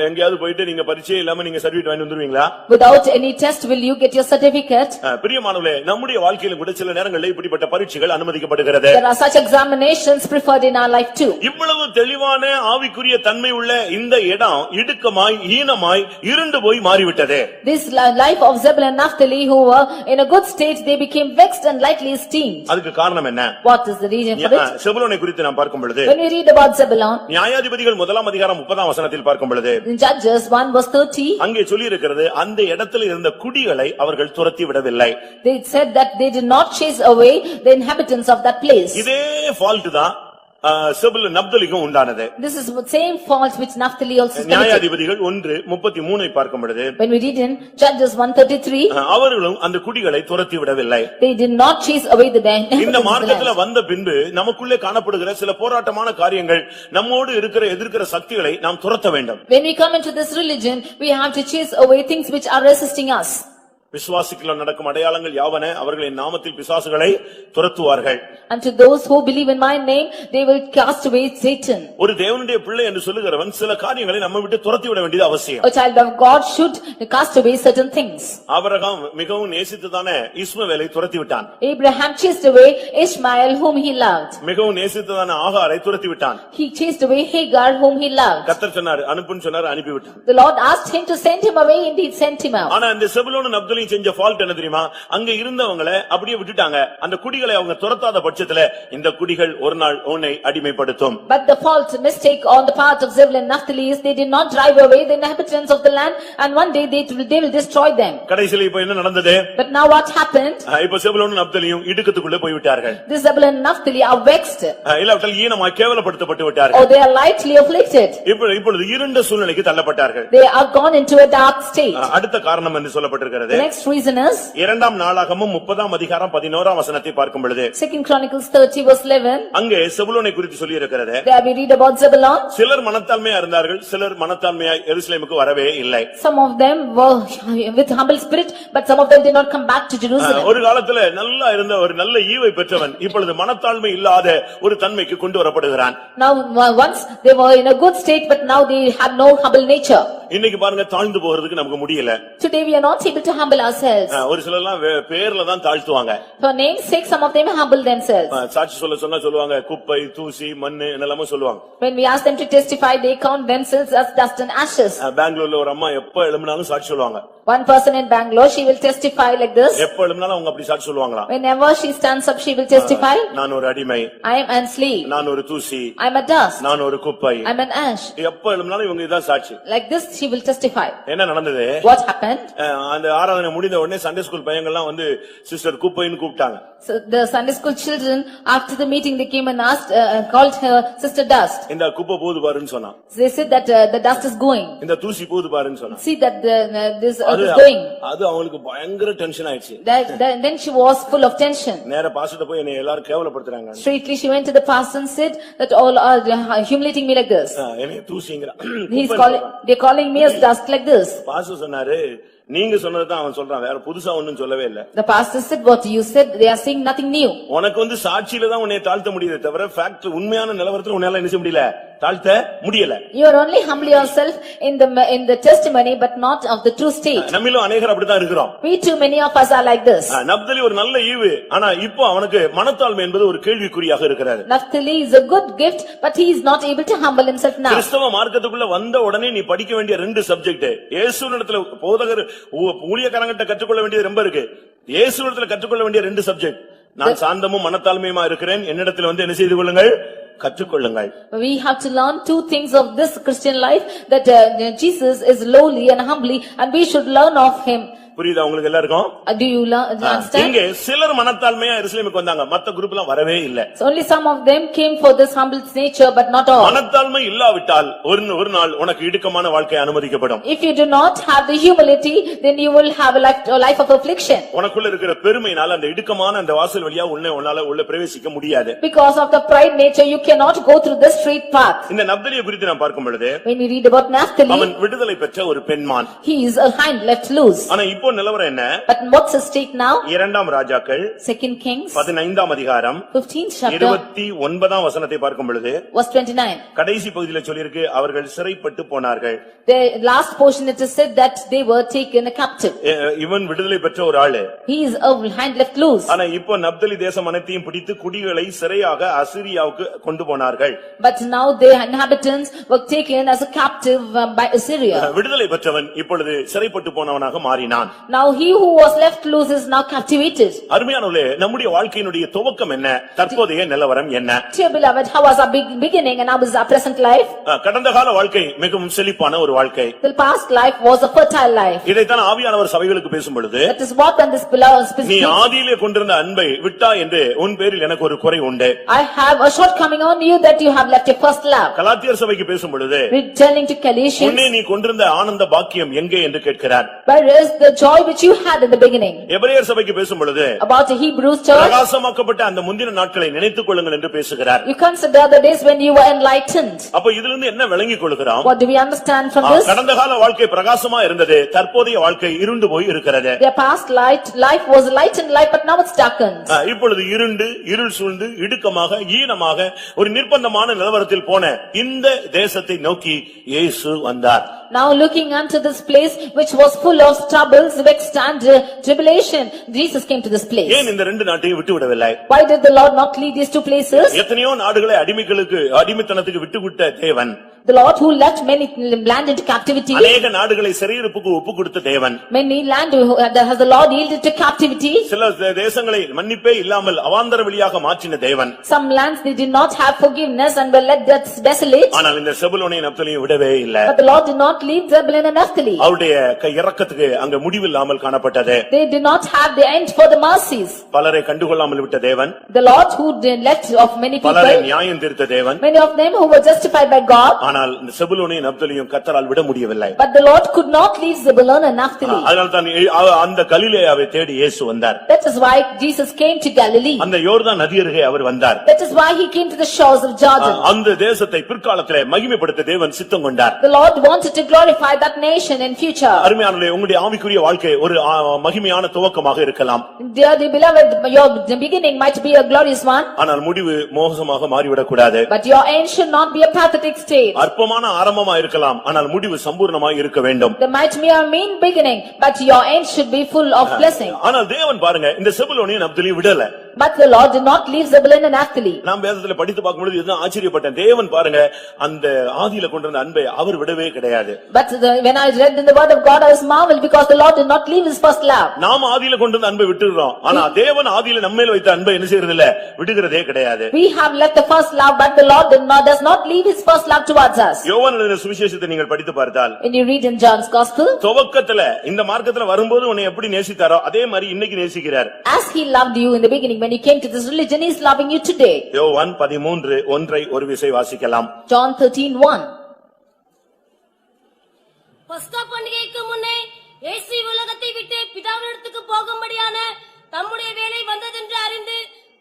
எங்கயாவது போயிட்டு நீங்க பரீட்சை இல்லாம நீங்க சர்டிபிகேட் வாங்கி வந்துருவீங்களா? Without any test will you get your certificate? பிரியமானவர்களே, நம்முடைய வாழ்க்கையில கூட சில நேரங்களில் இப்படிப்பட்ட பரீட்சைகள் அனுமதிக்கப்படுகிறது. There are such examinations preferred in our life too. இவ்வளவு தெளிவான ஆவிக்குரிய தன்மை உள்ள இந்த இடம் இடுக்கமாய் ஈனமாய் இருண்டு போய் மாறிவிட்டது. This life of Zebulun and Naphtali, who were in a good state, they became vexed and lightly esteemed. அதுக்கு காரணம் என்ன? What is the reason for it? செபுலோனை குறித்து நாம் பார்க்கும் பொழுது, when we read about Zebulun, நியாயாதிபதிகள் 1ஆம் அதிகாரம் 30ஆம் வசனத்தில் பார்க்கும் பொழுது, in Judges 1:30, அங்கே சொல்லி இருக்கிறது அந்த இடத்தில் இருந்த குடிகளை அவர்கள் துரத்தி விடவில்லை. they said that they did not chase away the inhabitants of that place. இதே ஃபால்ட் தான் செபுலோன் நப்தலிக்கும் உண்டானது. This is the same fault which Naphtali also committed. நியாயாதிபதிகள் 1:33 பார்க்கும் பொழுது, when we read in Judges 1:33, அவர்களும் அந்த குடிகளை துரத்தி விடவில்லை. they did not chase away the இந்த மார்க்கத்துல வந்த பின்பு நமக்குள்ளே காணப்படுகிற சில போராட்டமான காரியங்கள் நம்மோடு இருக்கிற எதிர்க்கிற சக்திகளை நாம் துரத்த வேண்டும். when we come into this religion, we have to chase away things which are resisting us. விசுவாசிக்குள்ள நடக்கும் அடையாளங்கள் யாவன அவர்களின் நாமத்தில் பிசாசுகளை துரத்துவார்கள். And to those who believe in my name, they will cast away Satan. ஒரு தேவனுடைய பிள்ளை என்று சொல்லுகிறவன் சில காரியங்களை நம்ம விட்டு துரத்தி விட வேண்டியது அவசியம். A child of God should cast away certain things. Abraham மிகவும் நேசித்ததான இஸ்மவேலை துரத்தி விட்டான். Abraham chased away Ishmael whom he loved. மிகவும் நேசித்ததான ஆகாரை துரத்தி விட்டான். He chased away Hagar whom he loved. கர்த்தர் சொன்னார் அனுப்புன்னு சொன்னார், அனுப்பி விட்டான். The Lord asked him to send him away, and he sent him out. ஆனா இந்த செபுலோன் நப்தலி செபுலோனி செஞ்ச ஃபால்ட் என்ன தெரியுமா? அங்க இருந்தவங்களை அப்படியே விட்டுட்டாங்க. அந்த குடிகளை அவங்க துரத்தாத பட்சத்துல இந்த குடிகள் ஒரு நாள் உன்னை அடிமைப்படுத்தும். But the fault mistake on the part of Zebulun and Naphtali is they did not drive away the inhabitants of the land, and one day they will destroy them. கடைசில இப்ப என்ன நடந்தது? But now what happened? இப்ப செபுலோனும் நப்தலியும் இடுக்கத்துக்குள்ள போய் விட்டார்கள். This Zebulun and Naphtali are vexed. இல்லாவிட்டால் ஈனமாய் கேவலப்படுத்தப்பட்டு Or விட்டார்கள். they are lightly afflicted. இப்பொழுது இருண்ட சூழ்நிலைக்கு தள்ளப்பட்டார்கள். They are gone into a dark state. அடுத்த காரணம் என்று சொல்லப்பட்டிருக்கிறது. The next reason is இரண்டாம் நாளாகமம் 30ஆம் அதிகாரம் 11ஆம் வசனத்தை பார்க்கும் பொழுது 2 Chronicles 30 verse 11. அங்கே செபுலோனை குறித்து சொல்லி இருக்கிறது. There we read about Zebulun. சிலர் மனத்தாழ்மையா இருந்தார்கள், சிலர் மனத்தாழ்மையா எருசலேமுக்கு வரவே இல்லை. Some of them were with humble spirit, but some of them did not come back to Jerusalem. ஒரு காலத்துல நல்லா இருந்த ஒரு நல்ல ஈவை பெற்றவன் இப்பொழுது மனத்தாழ்மை இல்லாத ஒரு தன்மைக்கு கொண்டு வரப்படுகிறான். Now once they were in a good state, but now they have no humble nature. இன்னைக்கு பாருங்க, தாழ்ந்து போறதுக்கு நமக்கு முடியல. Today we are not able to humble ourselves. ஒரு சிலர்லாம் பேர்ல தான் தாழ்த்துவாங்க. For name's sake, some of them humble themselves. சாட்சி சொன்னா சொல்லுவாங்க குப்பை தூசி மண்ணு என்னெல்லாமோ சொல்லுவாங்க. When we ask them to testify, they count themselves as dust and ashes. பெங்களூர்ல ஒரு அம்மா எப்ப எழும்பினாலும் சாட்சி சொல்லுவாங்க. One person in Bangalore, she will testify like this. எப்ப எழும்பினாலும் அவங்க அப்படி சாட்சி சொல்லுவாங்களா? Whenever she stands up, she will testify. நான் ஒரு அடிமை, I am an slave, நான் ஒரு தூசி, I am a dust, நான் ஒரு குப்பை. I am an ash. எப்ப எழும்பினாலும் இவங்க இதான் சாட்சி. Like this she will testify. என்ன நடந்தது? What happened? அந்த ஆராதனை முடிந்த உடனே சண்டே ஸ்கூல் பையங்கள்லாம் வந்து சிஸ்டர் குப்பைன்னு கூப்பிட்டாங்க. So the Sunday school children, after the meeting, they came and asked, called her Sister Dust. இந்த குப்பை போகுது பாருன்னு சொன்னா. They said that the dust is going. இந்த தூசி போகுது பாருன்னு சொன்னா. See that this earth is going. அது அவங்களுக்கு பயங்கர டென்ஷன் ஆயிடுச்சு. Then she was full of tension. நேரா பாஸ்டர் போய் என்னை எல்லாரும் கேவலப்படுத்துறாங்க. Straightly she went to the pastor and said that all are humiliating me like this. என்னை தூசிங்கற. They're calling me as dust like this. Pastor சொன்னாரு, நீங்க சொன்னதுதான் அவன் சொல்றான், வேற புதுசா ஒண்ணும் சொல்லவே இல்ல. The pastor said what you said, they are saying nothing new. உனக்கு வந்து சாட்சியில தான் உன்னை தாழ்த்த முடியுதே தவிர ஃபேக்ட் உண்மையான நிலவரத்துல உன்னால என்ன செய்ய முடியல, தாழ்த்த முடியல. You are only humble yourself in the testimony, but not of the true state. நம்மிலும் अनेகர் அப்படிதான் இருக்கிறோம். We too many of us are like this. Naphtali ஒரு நல்ல ஈவு, ஆனா இப்போ அவனுக்கு மனத்தாழ்மை என்பது ஒரு கேள்விக்குறியாக இருக்கிறது. Naphtali is a good gift, but he is not able to humble himself now. கிறிஸ்தவ மார்க்கத்துக்குள்ள வந்த உடனே நீ படிக்க வேண்டிய ரெண்டு சப்ஜெக்ட், இயேசுவினிடத்துல போதகர் ஊழியக்காரங்கிட்ட கற்றுக்கொள்ள வேண்டியது ரொம்ப இருக்கு. இயேசுவினிடத்துல கற்றுக்கொள்ள வேண்டிய ரெண்டு சப்ஜெக்ட், நான் சாந்தமும் மனத்தாழ்மையுமா இருக்கிறேன், என்னிடத்தில் வந்து என்ன செய்து கொள்ளுங்கள், கற்றுக்கொள்ளுங்கள். We have to learn two things of this Christian life, that Jesus is lowly and humbly, and we should learn of him. புரியுதா உங்களுக்கு எல்லாருக்கும்? Do you understand? இங்க சிலர் மனத்தாழ்மையா எருசலேமுக்கு வந்தாங்க, மத்த குரூப் எல்லாம் வரவே இல்ல. So only some of them came for this humble nature, but not all. மனத்தாழ்மை இல்லாவிட்டால் ஒரு நாள் உனக்கு இடுக்கமான வாழ்க்கை அனுமதிக்கப்படும். If you do not have the humility, then you will have a life of affliction. உனக்குள்ள இருக்கிற பெருமையினால அந்த இடுக்கமான அந்த வாசல் வழியா உன்னால உள்ள பிரவேசிக்க முடியாது. Because of the pride nature, you cannot go through this straight path. இந்த நப்தலியை குறித்து நாம் பார்க்கும் பொழுது, When we read about Naphtali, அவன் விடுதலை பெற்ற ஒரு பெண்மான். he is a hind left loose. ஆனா இப்போ நிலவரம் என்ன? But what's the state now? இரண்டாம் ராஜாக்கள் 2 Kings 15ஆம் அதிகாரம் 15th chapter 29ஆம் வசனத்தை பார்க்கும் பொழுது verse 29. கடைசி பகுதியில சொல்லிருக்கு, அவர்கள் சிறைப்பட்டு போனார்கள். The last portion it is said that they were taken captive. இவன் விடுதலை பெற்ற ஒரு ஆளு. He is a hind left loose. ஆனா இப்போ நப்தலி தேசம் அனைத்தையும் பிடித்து குடிகளை சிறையாக அசீரியாவுக்கு கொண்டு போனார்கள். But now the inhabitants were taken as a captive by Assyria. விடுதலை பெற்றவன் இப்பொழுது சிறைப்பட்டு போனவனாக மாறினான். Now he who was left loose is now captivated. அருமையானவர்களே, நம்முடைய வாழ்க்கையினுடைய துவக்கம் என்ன, தற்போதைய நிலவரம் என்ன? Dear beloved, how was our beginning and how is our present life? கடந்த கால வாழ்க்கை மிகவும் செழிப்பான ஒரு வாழ்க்கை. The past life was a fertile life. இதைத்தான் ஆவியானவர் சபைகளுக்கு பேசும் பொழுது, That is what and this beloved நீ speaks. ஆதியிலே கொண்டிருந்த அன்பை விட்டா என்று உன் பேரில் எனக்கு ஒரு குறை உண்டு. I have a shortcoming on you that you have left your first love. கலாத்தியர் சபைக்கு பேசும் பொழுது, Returning to Galatians, உன்னை நீ கொண்டிருந்த ஆனந்த பாக்கியம் எங்கே என்று கேட்கிறார். where is the joy which you had in the beginning? எபிரேயர் சபைக்கு பேசும் பொழுது, About the Hebrews church, பிரகாசமாக்கப்பட்ட அந்த முந்தின நாட்களை நினைத்துக் கொள்ளுங்கள் என்று பேசுகிறார். you consider the days when you were enlightened. அப்ப இதிலிருந்து என்ன விளங்கிக் கொள்கிறோம்? What do we understand from this? கடந்த கால வாழ்க்கை பிரகாசமா இருந்தது, தற்போதைய வாழ்க்கை இருண்டு போய் இருக்கிறது. Their past life was light and light, but now it's darkened. இப்பொழுது இருள் சூழ்ந்து இடுக்கமாக ஈனமாக ஒரு நிர்பந்தமான நிலவரத்தில் போன இந்த தேசத்தை நோக்கி இயேசு வந்தார். Now looking unto this place which was full of troubles, vexed and tribulation, Jesus came to this place. ஏன் இந்த ரெண்டு நாட்டையும் விட்டு விடவில்லை? Why did the Lord not leave these two places? எத்தனையோ நாடுகளை அடிமைத்தனத்துக்கு விட்டுவிட்ட தேவன், The Lord who left many land into captivity, அநேக நாடுகளை சிறையிருப்புக்கு ஒப்பு கொடுத்த தேவன், many land has the Lord yielded to captivity. சில தேசங்களை மன்னிப்பே இல்லாமல் அவாந்தர வெளியாக மாற்றின தேவன். Some lands they did not have forgiveness and were left desolate. ஆனால் இந்த செபுலோனையும் நப்தலியும் விடவே இல்ல. But the Lord did not leave Zebulun and Naphtali. அவருடைய இரக்கத்துக்கு அங்க முடிவில்லாமல் காணப்பட்டது. They did not have the end for the mercies. பலரை கண்டுகொள்ளாமல் விட்ட தேவன், The Lord who left of many பலரை people, நியாயம் தீர்த்த தேவன், many of them who were justified by God. ஆனால் இந்த செபுலோனையும் நப்தலியும் கர்த்தரால் விட முடியவில்லை. But the Lord could not leave Zebulun and Naphtali. அதனால தான் அந்த கலிலேயாவை தேடி இயேசு வந்தார். That is why Jesus came to Galilee. அந்த யோர்தான் நதி அருகே அவர் வந்தார். That is why he came to the shores of Jordan. அந்த தேசத்தை பிற்காலத்திலே மகிமைப்படுத்த தேவன் சித்தம் கொண்டார். The Lord wanted to glorify that nation in future. அருமையானவர்களே, உங்களுடைய ஆவிக்குரிய வாழ்க்கை ஒரு மகிமையான துவக்கமாக இருக்கலாம். Dearly beloved, your beginning might be a glorious one. ஆனால் முடிவு மோசமாக மாறிவிடக் கூடாது. But your end should not be a pathetic state. அற்பமான ஆரம்பமா இருக்கலாம், ஆனால் முடிவு சம்பூர்ணமாய் இருக்க வேண்டும். There might be a mean beginning, but your end should be full of blessing. ஆனால் தேவன் பாருங்க, இந்த செபுலோனையும் நப்தலியும் விடல. But the Lord did not leave Zebulun and Naphtali. நாம் வேதத்துல படித்து பார்க்கும்போது இதுதான் ஆச்சரியப்பட்டேன். தேவன் பாருங்க, அந்த ஆதியில கொண்டிருந்த அன்பை அவர் விடவே கிடையாது. But when I read in the word of God, I was marveled because the Lord did not leave his first love. நாம் ஆதியில கொண்டிருந்த அன்பை விட்டுறோம், ஆனா தேவன் ஆதியில நம்மேல் வைத்த அன்பை என்ன செய்யறது இல்ல, விடுகிறதே கிடையாது. We have left the first love, but the Lord does not leave his first love towards us. யோவான் எழுதின சுவிசேஷத்தை நீங்கள் படித்து பார்த்தால், When you read in John's Gospel, துவக்கத்துல இந்த மார்க்கத்துல வரும்போது உன்னை எப்படி நேசித்தாரோ அதே மாதிரி இன்னைக்கு நேசிக்கிறார். as he loved you in the beginning, when you came to this religion, he is loving you today. யோவான் 13:1 ஒரு விசை வாசிக்கலாம். John 13:1. பஸ்கா பண்டிகைக்கு முன்னே இயேசு உலகத்தை விட்டு பிதாவினிடத்துக்கு போகும்படியான தம்முடைய வேளை வந்ததென்று அறிந்து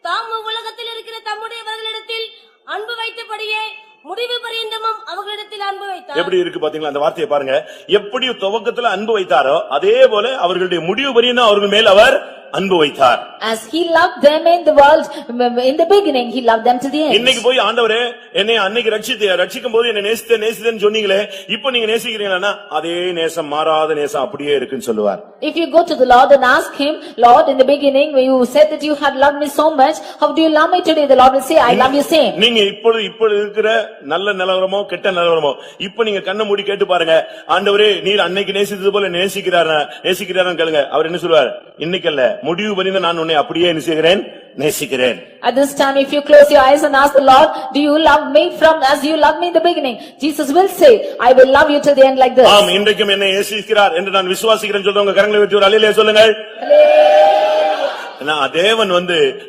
தாம் உலகத்தில் இருக்கிற தம்முடையவர்களிடத்தில் அன்பு வைத்தபடியே முடிவு பரியந்தமும் அவர்களிடத்தில் அன்பு வைத்தார். எப்படி இருக்கு பாத்தீங்களா அந்த வார்த்தையை பாருங்க. எப்படி துவக்கத்துல அன்பு வைத்தாரோ அதே போல அவர்களுடைய முடிவு பரியந்தம் அவர்கள் மேல் அவர் அன்பு வைத்தார். As he loved them in the world, in the beginning, he loved them to the end. இன்னைக்கு போய் ஆண்டவரே என்னை அன்னைக்கு ரட்சிக்கும் போது என்னை நேசித்தேன்னு சொன்னீங்களே, இப்போ நீங்க நேசிக்கிறீங்களா? அதே நேசம், மாறாத நேசம் அப்படியே இருக்குன்னு சொல்லுவார். If you go to the Lord and ask him, Lord, in the beginning when you said that you had loved me so much, how do you love me today? The Lord will say, I love you same. நீங்க இப்பொழுது இருக்கிற நல்ல நிலவரமோ கெட்ட நிலவரமோ இப்ப நீங்க கண்ணை மூடி கேட்டு பாருங்க, ஆண்டவரே நீர் அன்னைக்கு நேசித்தது போல நேசிக்கிறாரான்னு கேளுங்க. அவர் என்ன சொல்லுவார்? இன்னைக்கு அல்ல, முடிவு பண்ணி நான் உன்னை அப்படியே நேசிக்கிறேன். At this time, if you close your eyes and ask the Lord, do you love me as you loved me in the beginning? Jesus will say, I will love you till the end like this. ஆம், இன்றைக்கும் என்னை நேசிக்கிறார் என்று நான் விசுவாசிக்கிறேன் சொல்றவங்க கரங்களை வைத்து ஒரு அல்லேலூயா சொல்லுங்கள். தேவன்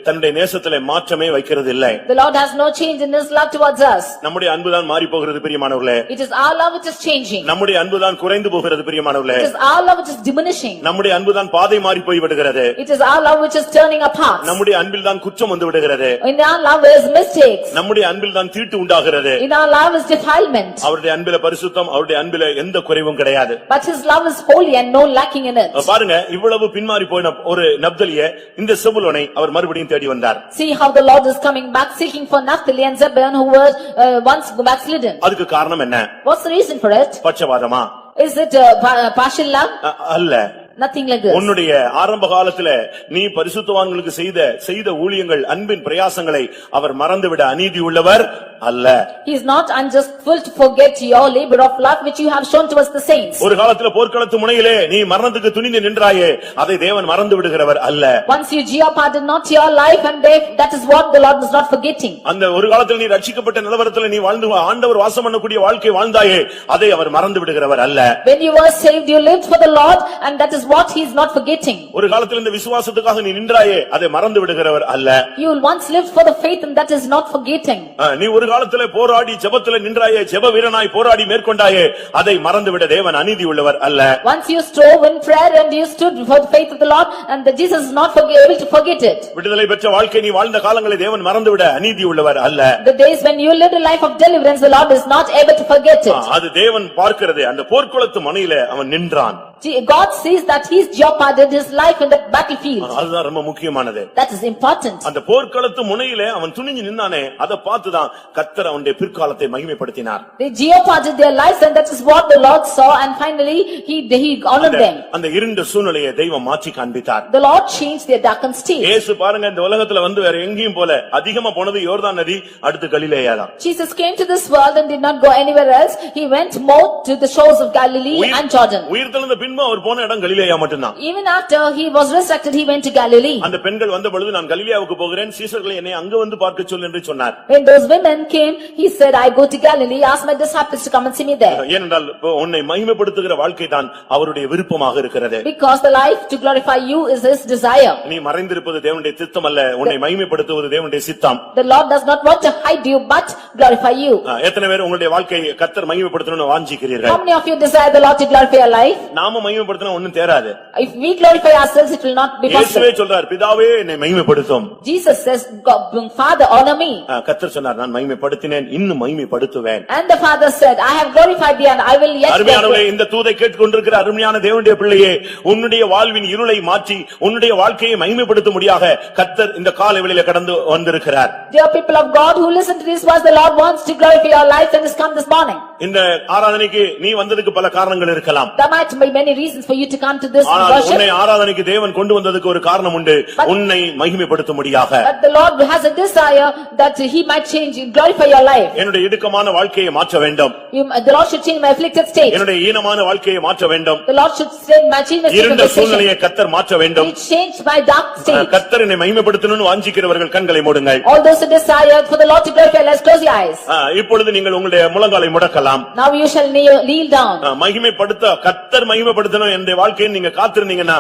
தன்னுடைய நேசத்திலே மாற்றமே வைக்கிறது இல்லை. The Lord has no change in his love towards us. நம்முடைய அன்புதான் மாறி போகிறது பிரியமானவர்களே. It is our love which is changing. நம்முடைய அன்புதான் குறைந்து போகிறது பிரியமானவர்களே. It is our love which is diminishing. நம்முடைய அன்புதான் பாதை மாறி போய் விடுகிறது. It is our love which is turning apart. நம்முடைய அன்பில் தான் குற்றம் வந்து விடுகிறது. In our love is mistakes. நம்முடைய அன்பில் தான் தீட்டு உண்டாகிறது. In our love is defilement. அவருடைய அன்பிலே பரிசுத்தம், அவருடைய அன்பிலே எந்த குறைவும் கிடையாது. But his love is holy and no lacking in it. பாருங்க, இவ்வளவு பின்மாறி போன ஒரு நப்தலியை இந்த செபுலோனை அவர் மறுபடியும் தேடி வந்தார். See how the Lord is coming back seeking for Naphtali and Zebulun who were once backslidden. அதுக்கு காரணம் என்ன? What's the reason for it? பட்சபாதமா? Is it partial love? அல்ல. Nothing like this. உன்னுடைய ஆரம்ப காலத்துல நீ பரிசுத்தவான்களுக்கு செய்த ஊழியங்கள், அன்பின் பிரயாசங்களை அவர் மறந்துவிட அநீதி உள்ளவர் அல்ல. He is not unjustful to forget your labor of love which you have shown towards the saints. ஒரு காலத்துல போர்க்களத்து முனையிலே நீ மரணத்துக்கு துணிந்து நின்றாயே, அதை தேவன் மறந்து விடுகிறவர் அல்ல. Once you jeopardized not your life and death, that is what the Lord is not forgetting. அந்த ஒரு காலத்துல நீ ரட்சிக்கப்பட்ட நிலவரத்துல நீ வாழ்ந்து ஆண்டவர் வாசம் பண்ணக்கூடிய வாழ்க்கை வாழ்ந்தாயே, அதை அவர் மறந்து விடுகிறவர் அல்ல. When you were saved, you lived for the Lord and that is what he is not forgetting. ஒரு காலத்துல இந்த விசுவாசத்துக்காக நீ நின்றாயே, அதை மறந்து விடுகிறவர் அல்ல. You once lived for the faith and that is not forgetting. நீ ஒரு காலத்துல போராடி ஜெபத்துல நின்றாயே, ஜெப வீரனாய் போராடி மேற்கொண்டாயே, அதை மறந்து விட தேவன் அநீதி உள்ளவர் அல்ல. Once you strove in prayer and you stood for the faith of the Lord and that Jesus is not able to forget it. விடுதலை பெற்ற வாழ்க்கை நீ வாழ்ந்த காலங்களை தேவன் மறந்து விட அநீதி உள்ளவர் அல்ல. The days when you lived a life of deliverance, the Lord is not able to forget it. அது தேவன் பார்க்கிறது. அந்த போர்க்குளத்து மனையிலே அவன் நின்றான். God says that he's jeopardized his life in the battlefield. அதுதான் ரொம்ப முக்கியமானது. That is important. அந்த போர்க்களத்து முனையிலே அவன் துணிஞ்சு நின்னானே, அதை பார்த்துதான் கர்த்தர் அவனுடைய பிற்காலத்தை மகிமைப்படுத்தினார். They jeopardized their lives and that is what the Lord saw and finally he honored them. அந்த இருண்ட சூழ்நிலையை தெய்வம் மாற்றி காண்பித்தார். The Lord changed their darkened state. இயேசு பாருங்க இந்த உலகத்துல வந்து வேற எங்கேயும் போல, அதிகமா போனது யோர்தான் நதி, அடுத்து கலிலேயா தான். Jesus came to this world and did not go anywhere else. He went more to the shores of Galilee and Jordan. உயிர்த்தெழுந்த பின்பு அவர் போன இடம் கலிலேயா மட்டும்தான். Even after he was resurrected, he went to Galilee. அந்த பெண்கள் வந்த பொழுது நான் கலிலேயாவுக்கு போகிறேன், சீஷர்களை என்னை அங்க வந்து பார்க்க சொல் என்று சொன்னார். When those women came, he said, I go to Galilee, ask my disciples to come and see me there. ஏனென்றால் உன்னை மகிமைப்படுத்துகிற வாழ்க்கை தான் அவருடைய விருப்பமாக இருக்கிறது. Because the life to glorify you is his desire. நீ மறைந்திருப்பது தேவனுடைய சித்தம் அல்ல, உன்னை மகிமைப்படுத்துவது தேவனுடைய சித்தம். The Lord does not want to hide you but glorify you. எத்தனை பேர் உங்களுடைய வாழ்க்கையை கர்த்தர் மகிமைப்படுத்தணும்னு வாஞ்சிக்கிறீர்கள்? How many of you desire the Lord to glorify your life? நாம மகிமைப்படுத்தினா ஒண்ணும் தேராது. If we glorify ourselves, it will not be possible. இயேசுவே சொல்றார், பிதாவே என்னை மகிமைப்படுத்தும். Jesus says, Father, honor me. கர்த்தர் சொன்னார், நான் மகிமைப்படுத்தினேன், இன்னும் மகிமைப்படுத்துவேன். And the Father said, I have glorified thee and I will yet அருமையானவர்களே, இந்த தூதை கேட்டுக்கொண்டிருக்கிற அருமையான தேவனுடைய பிள்ளையே, உன்னுடைய வாழ்வின் இருளை மாற்றி உன்னுடைய வாழ்க்கையை மகிமைப்படுத்தும்படியாக கர்த்தர் இந்த காலை வேளையிலே கடந்து வந்திருக்கிறார். Dear people of God who listen to this verse, the Lord wants to glorify your life and has come this morning. இந்த ஆராதனைக்கு நீ வந்ததுக்கு பல காரணங்கள் இருக்கலாம். There might be many reasons for you to come to this ஆனால் worship. உன்னை ஆராதனைக்கு தேவன் கொண்டு வந்ததுக்கு ஒரு காரணம் உண்டு, உன்னை மகிமைப்படுத்தும்படியாக. But the Lord has a desire that he might change and glorify your life. என்னுடைய இடுக்கமான வாழ்க்கையை மாற்ற வேண்டும். The Lord should change my afflicted state. என்னுடைய ஈனமான வாழ்க்கையை மாற்ற வேண்டும். The Lord should change my state of இருண்ட சூழ்நிலையை கர்த்தர் மாற்ற வேண்டும். He changed my dark state. கர்த்தர் என்னை மகிமைப்படுத்தணும்னு வாஞ்சிக்கிறவர்கள் கண்களை மூடுங்கள். All those who desire for the Lord to glorify, let's close your eyes. இப்பொழுது நீங்கள் உங்களுடைய முழங்காலை முடக்கலாம். Now you shall kneel down. மகிமைப்படுத்த கர்த்தர் மகிமைப்படுத்தணும் என்னுடைய வாழ்க்கையை நீங்க காத்திருந்தீங்கன்னா,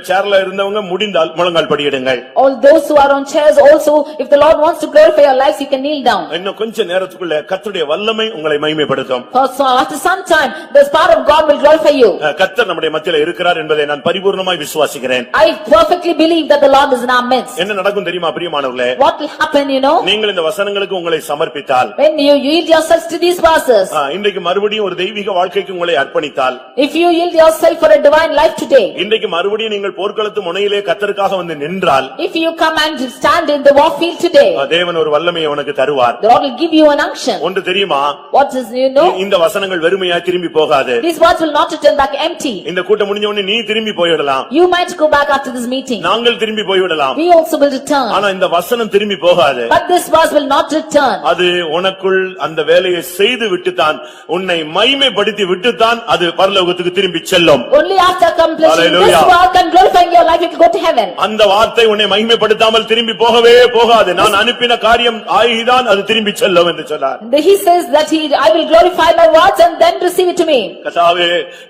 சேர்ல இருந்தவங்க முடிந்தால் முழங்கால் படியிடுங்கள். All those who are on chairs also, if the Lord wants to glorify your lives, you can kneel down. இன்னும் கொஞ்ச நேரத்துக்குள்ள கர்த்தருடைய வல்லமை உங்களை மகிமைப்படுத்தும். So after some time, the power of God will glorify you. கர்த்தர் நம்முடைய மத்தியில இருக்கிறார் என்பதை நான் பரிபூர்ணமாய் விசுவாசிக்கிறேன். I perfectly believe that the Lord is in our midst. என்ன நடக்கும் தெரியுமா பிரியமானவர்களே? What will happen, you know? நீங்கள் இந்த வசனங்களுக்கு உங்களை சமர்ப்பித்தால், When you yield yourselves to these verses, இன்றைக்கு மறுபடியும் ஒரு தெய்வீக வாழ்க்கைக்கு உங்களை அர்ப்பணித்தால், if you yield yourself for a divine life today, இன்றைக்கு மறுபடியும் நீங்கள் போர்க்களத்து முனையிலே கர்த்தருக்காக வந்து நின்றால், if you come and stand in the war field today, தேவன் ஒரு வல்லமையை உனக்கு தருவார். the Lord will give you an unction. ஒன்று தெரியுமா? What is, you know? இந்த வசனங்கள் வெறுமையா திரும்பி போகாது. These words will not return back empty. இந்த கூட்டம் முடிஞ்ச உடனே நீ திரும்பி போய்விடலாம். You might go back after this meeting. நாங்கள் திரும்பி போய்விடலாம். We also will return. ஆனா இந்த வசனம் திரும்பி போகாது. But this verse will not return. அது உனக்குள் அந்த வேலையை செய்து விட்டுத்தான், உன்னை மகிமைப்படுத்தி விட்டுத்தான் அது பரலோகத்துக்கு திரும்பி செல்லும். Only after accomplishing Hallelujah. this work and glorifying your life, it will go to heaven. அந்த வார்த்தை உன்னை மகிமைப்படுத்தாமல் திரும்பி போகவே போகாது. நான் அனுப்பின காரியம் ஆகிதான் அது திரும்பி செல்லும் என்று சொன்னார். He says that I will glorify my words and then receive it to me. கர்த்தாவே,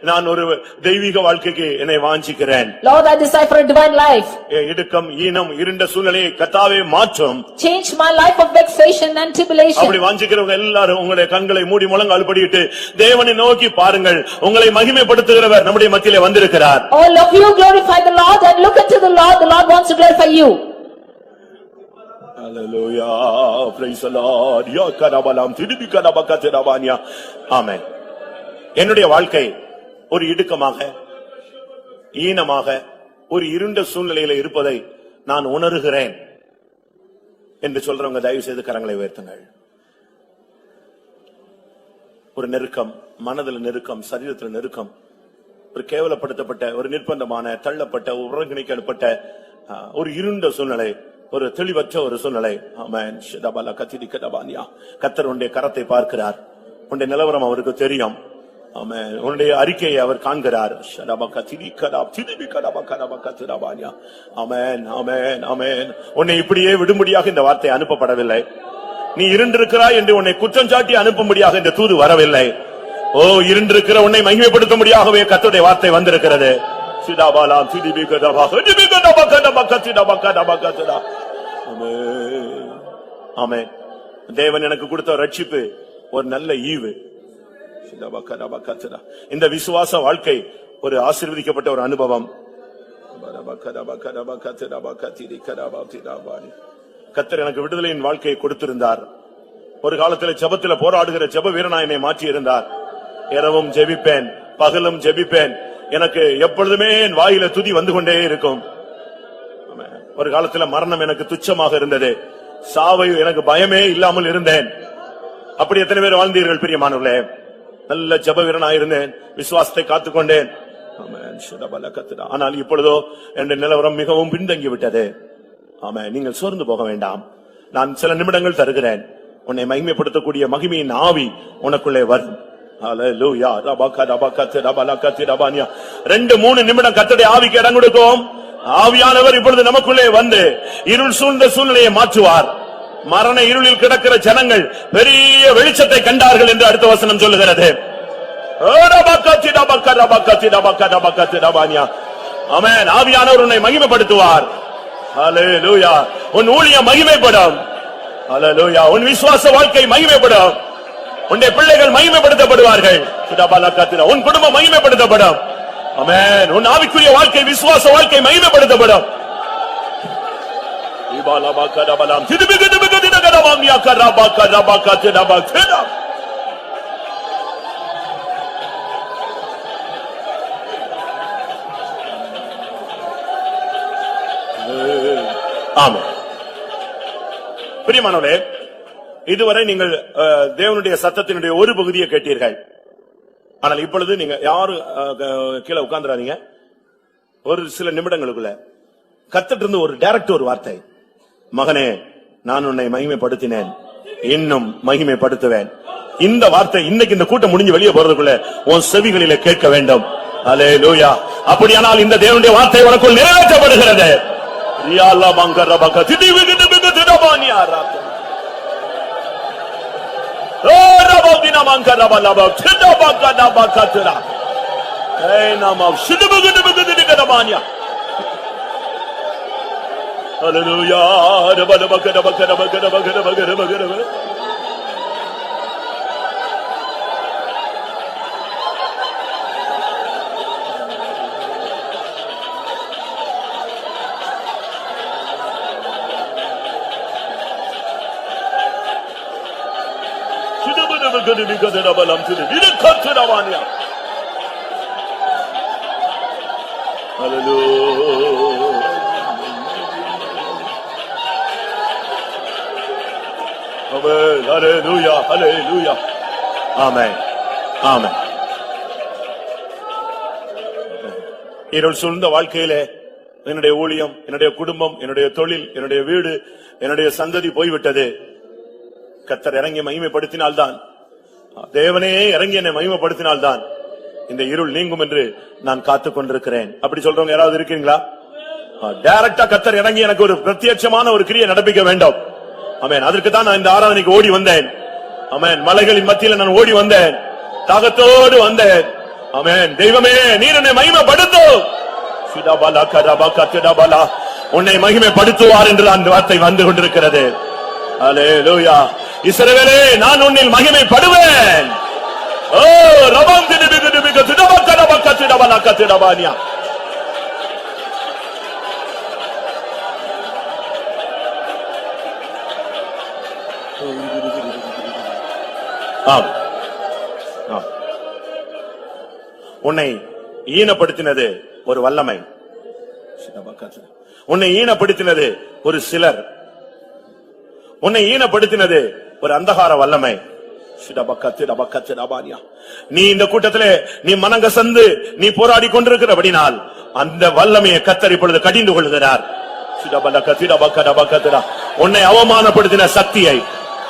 நான் ஒரு தெய்வீக வாழ்க்கைக்கு என்னை வாஞ்சிக்கிறேன். Lord, I desire for a divine life. இடுக்கம், ஈனம், இருண்ட சூழ்நிலையை கர்த்தாவே மாற்றும். Change my life of vexation and tribulation. அப்படி வாஞ்சிக்கிறவங்க எல்லாரும் உங்களுடைய கண்களை மூடி முழங்கால் படியிட்டு தேவனை நோக்கி பாருங்கள். உங்களை மகிமைப்படுத்துகிறவர் நம்முடைய மத்தியிலே வந்திருக்கிறார். All of you glorify the Lord and look unto the Lord. The Lord wants to glorify you. Hallelujah. Praise the Lord. Ya karabalam tidibi karabakaterabanya. Amen. என்னுடைய வாழ்க்கை ஒரு இடுக்கமாக, ஈனமாக, ஒரு இருண்ட சூழ்நிலையில இருப்பதை நான் உணர்கிறேன் என்று சொல்றவங்க தயவு செய்து கரங்களை உயர்த்துங்கள். ஒரு நெருக்கம், மனதில் நெருக்கம், சரீரத்தில் நெருக்கம், ஒரு கேவலப்படுத்தப்பட்ட, ஒரு நிர்பந்தமான, தள்ளப்பட்ட, ஒருங்கிணைக்கப்பட்ட ஒரு இருண்ட சூழ்நிலை, ஒரு தெளிவற்ற ஒரு சூழ்நிலை. ஆமென். ஷதபல கத்திரிக்கதபானியா. கர்த்தர் உன்னுடைய கரத்தை பார்க்கிறார். உன்னுடைய நிலவரம் அவருக்கு தெரியும். ஆமென். உன்னுடைய அறிக்கையை அவர் காண்கிறார். ஷதப கத்திரிக்கதா திதிபிகதப கதப கத்திரபானியா. ஆமென், ஆமென், ஆமென். உன்னை இப்படியே விடும்படியாக இந்த வார்த்தை அனுப்பப்படவில்லை. நீ இருண்டிருக்கிறாய் என்று உன்னை குற்றம் சாட்டி அனுப்பும்படியாக இந்த தூது வரவில்லை. ஓ, இருண்டிருக்கிற உன்னை மகிமைப்படுத்தும்படியாகவே கர்த்தருடைய வார்த்தை வந்திருக்கிறது. சிதாபாலாம் திதிபிகதபா திதிபிகதப கதப கத்திரப கதப கத்திரா. ஆமென், ஆமென். தேவன் எனக்கு கொடுத்த ரட்சிப்பு ஒரு நல்ல ஈவு. இந்த விசுவாச வாழ்க்கை ஒரு ஆசீர்வதிக்கப்பட்ட ஒரு அனுபவம். கர்த்தர் எனக்கு விடுதலையின் வாழ்க்கையை கொடுத்திருந்தார். ஒரு காலத்தில் ஜெபத்தில் போராடுகிற ஜெப வீரனா என்னை மாற்றி இருந்தார். இரவும் ஜெபிப்பேன், பகலும் ஜெபிப்பேன். எனக்கு எப்பொழுதுமே என் வாயில துதி வந்து கொண்டே இருக்கும். ஒரு காலத்துல மரணம் எனக்கு துச்சமாக இருந்தது. சாவை எனக்கு பயமே இல்லாமல் இருந்தேன். அப்படி எத்தனை பேர் வாழ்ந்தீர்கள் பிரியமானவர்களே? நல்ல ஜெப வீரனாயிருந்தேன், விசுவாசத்தை காத்துக்கொண்டேன். ஆனால் இப்பொழுதோ என் நிலவரம் மிகவும் பின்தங்கி விட்டது. ஆமா, நீங்கள் சோர்ந்து போக வேண்டாம். நான் சில நிமிடங்கள் தருகிறேன். உன்னை மகிமைப்படுத்தக்கூடிய மகிமையின் ஆவி உனக்குள்ளே வரும். ஹல்லேலூயா. ரபக ரபகத் ரபலகத் ரபானியா. 2-3 நிமிடம் கர்த்தருடைய ஆவிக்கு இடம் கொடுக்கும். ஆவியானவர் இப்பொழுது நமக்குள்ளே வந்து இருள் சூழ்ந்த சூழ்நிலையை மாற்றுவார். மரண இருளில் கிடக்கிற ஜனங்கள் பெரிய வெளிச்சத்தை கண்டார்கள் என்று அடுத்த வசனம் சொல்லுகிறது. ஆமென். ஆவியானவர் உன்னை மகிமைப்படுத்துவார். ஹல்லேலூயா. உன் ஊழியம் மகிமைப்படும். ஹல்லேலூயா. உன் விசுவாச வாழ்க்கை மகிமைப்படும். உன்னுடைய பிள்ளைகள் மகிமைப்படுத்தப்படுவார்கள். உன் குடும்பம் மகிமைப்படுத்தப்படும். ஆமென். உன் ஆவிக்குரிய வாழ்க்கை, விசுவாச வாழ்க்கை மகிமைப்படுத்தப்படும். ஆமென். பிரியமானவர்களே, இதுவரை நீங்கள் தேவனுடைய சத்தத்தினுடைய ஒரு பகுதியை கேட்டீர்கள். ஆனால் இப்பொழுது நீங்க யாரு கீழே உட்கார்ந்துறாதீங்க. ஒரு சில நிமிடங்களுக்குள்ள கர்த்தர் இருந்து ஒரு டைரக்ட் ஒரு வார்த்தை, மகனே நான் உன்னை மகிமைப்படுத்தினேன், இன்னும் மகிமைப்படுத்துவேன். இந்த வார்த்தை இன்னைக்கு இந்த கூட்டம் முடிஞ்சு வெளியே போறதுக்குள்ள உன் செவிகளிலே கேட்க வேண்டும். அல்லேலூயா. அப்படியானால் இந்த தேவனுடைய வார்த்தை உனக்குள் நிறைவேற்றப்படுகிறது. ரியாலா பங்கர பக திதிவிகிதிபிக திடபானியா ராத்த ஓ ரபோதினா மங்கர பலப திடபக டபகத்ரா ஏ நாம சிதிபிகிதிபிக திடகடபானியா. அல்லேலூயா. ரபலபக டபக டபக டபக டபக டபக. Hallelujah, hallelujah. Amen. Amen. இருள் சூழ்ந்த வாழ்க்கையிலே என்னுடைய ஊழியம், என்னுடைய குடும்பம், என்னுடைய தொழில், என்னுடைய வீடு, என்னுடைய சந்ததி போய்விட்டது. கர்த்தர் இறங்கி மகிமைப்படுத்தினால்தான், தேவனே இறங்கி என்னை மகிமைப்படுத்தினால்தான் இந்த இருள் நீங்கும் என்று நான் காத்துக் கொண்டிருக்கிறேன். அப்படி சொல்றவங்க யாராவது இருக்கீங்களா? டைரக்டா கர்த்தர் இறங்கி எனக்கு ஒரு பிரத்யட்சமான ஒரு கிரியை நடப்பிக்க வேண்டும். ஆமென். அதற்கு தான் நான் இந்த ஆராதனைக்கு ஓடி வந்தேன். ஆமென். மலைகளின் மத்தியில் நான் ஓடி வந்தேன், தாகத்தோடு வந்தேன். ஆமென். தெய்வமே நீர் என்னை மகிமைப்படுத்து. சிதபலா கரபக திதபலா. உன்னை மகிமைப்படுத்துவார் என்று அந்த வார்த்தை வந்து கொண்டிருக்கிறது. அல்லேலூயா. இஸ்ரவேலே நான் உன்னில் மகிமைப்படுவேன். ஓ ரபம் திதிபிக திதபக டபக திதபலா கதிதபானியா. உன்னை ஈனப்படுத்தினது ஒரு வல்லமை, உன்னை ஈனப்படுத்தினது ஒரு சிலர், உன்னை ஈனப்படுத்தினது ஒரு அந்தகார வல்லமை. நீ இந்த கூட்டத்திலே நீ மனங்கசந்து நீ போராடி கொண்டிருக்கிறபடினால் அந்த வல்லமையை கர்த்தர் இப்பொழுது கடிந்து கொள்கிறார். உன்னை அவமானப்படுத்தின சக்தியை,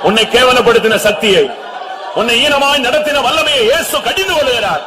உன்னை கேவலப்படுத்தின சக்தியை, உன்னை ஈனமாய் நடத்தின வல்லமையை இயேசு கடிந்து கொள்கிறார்.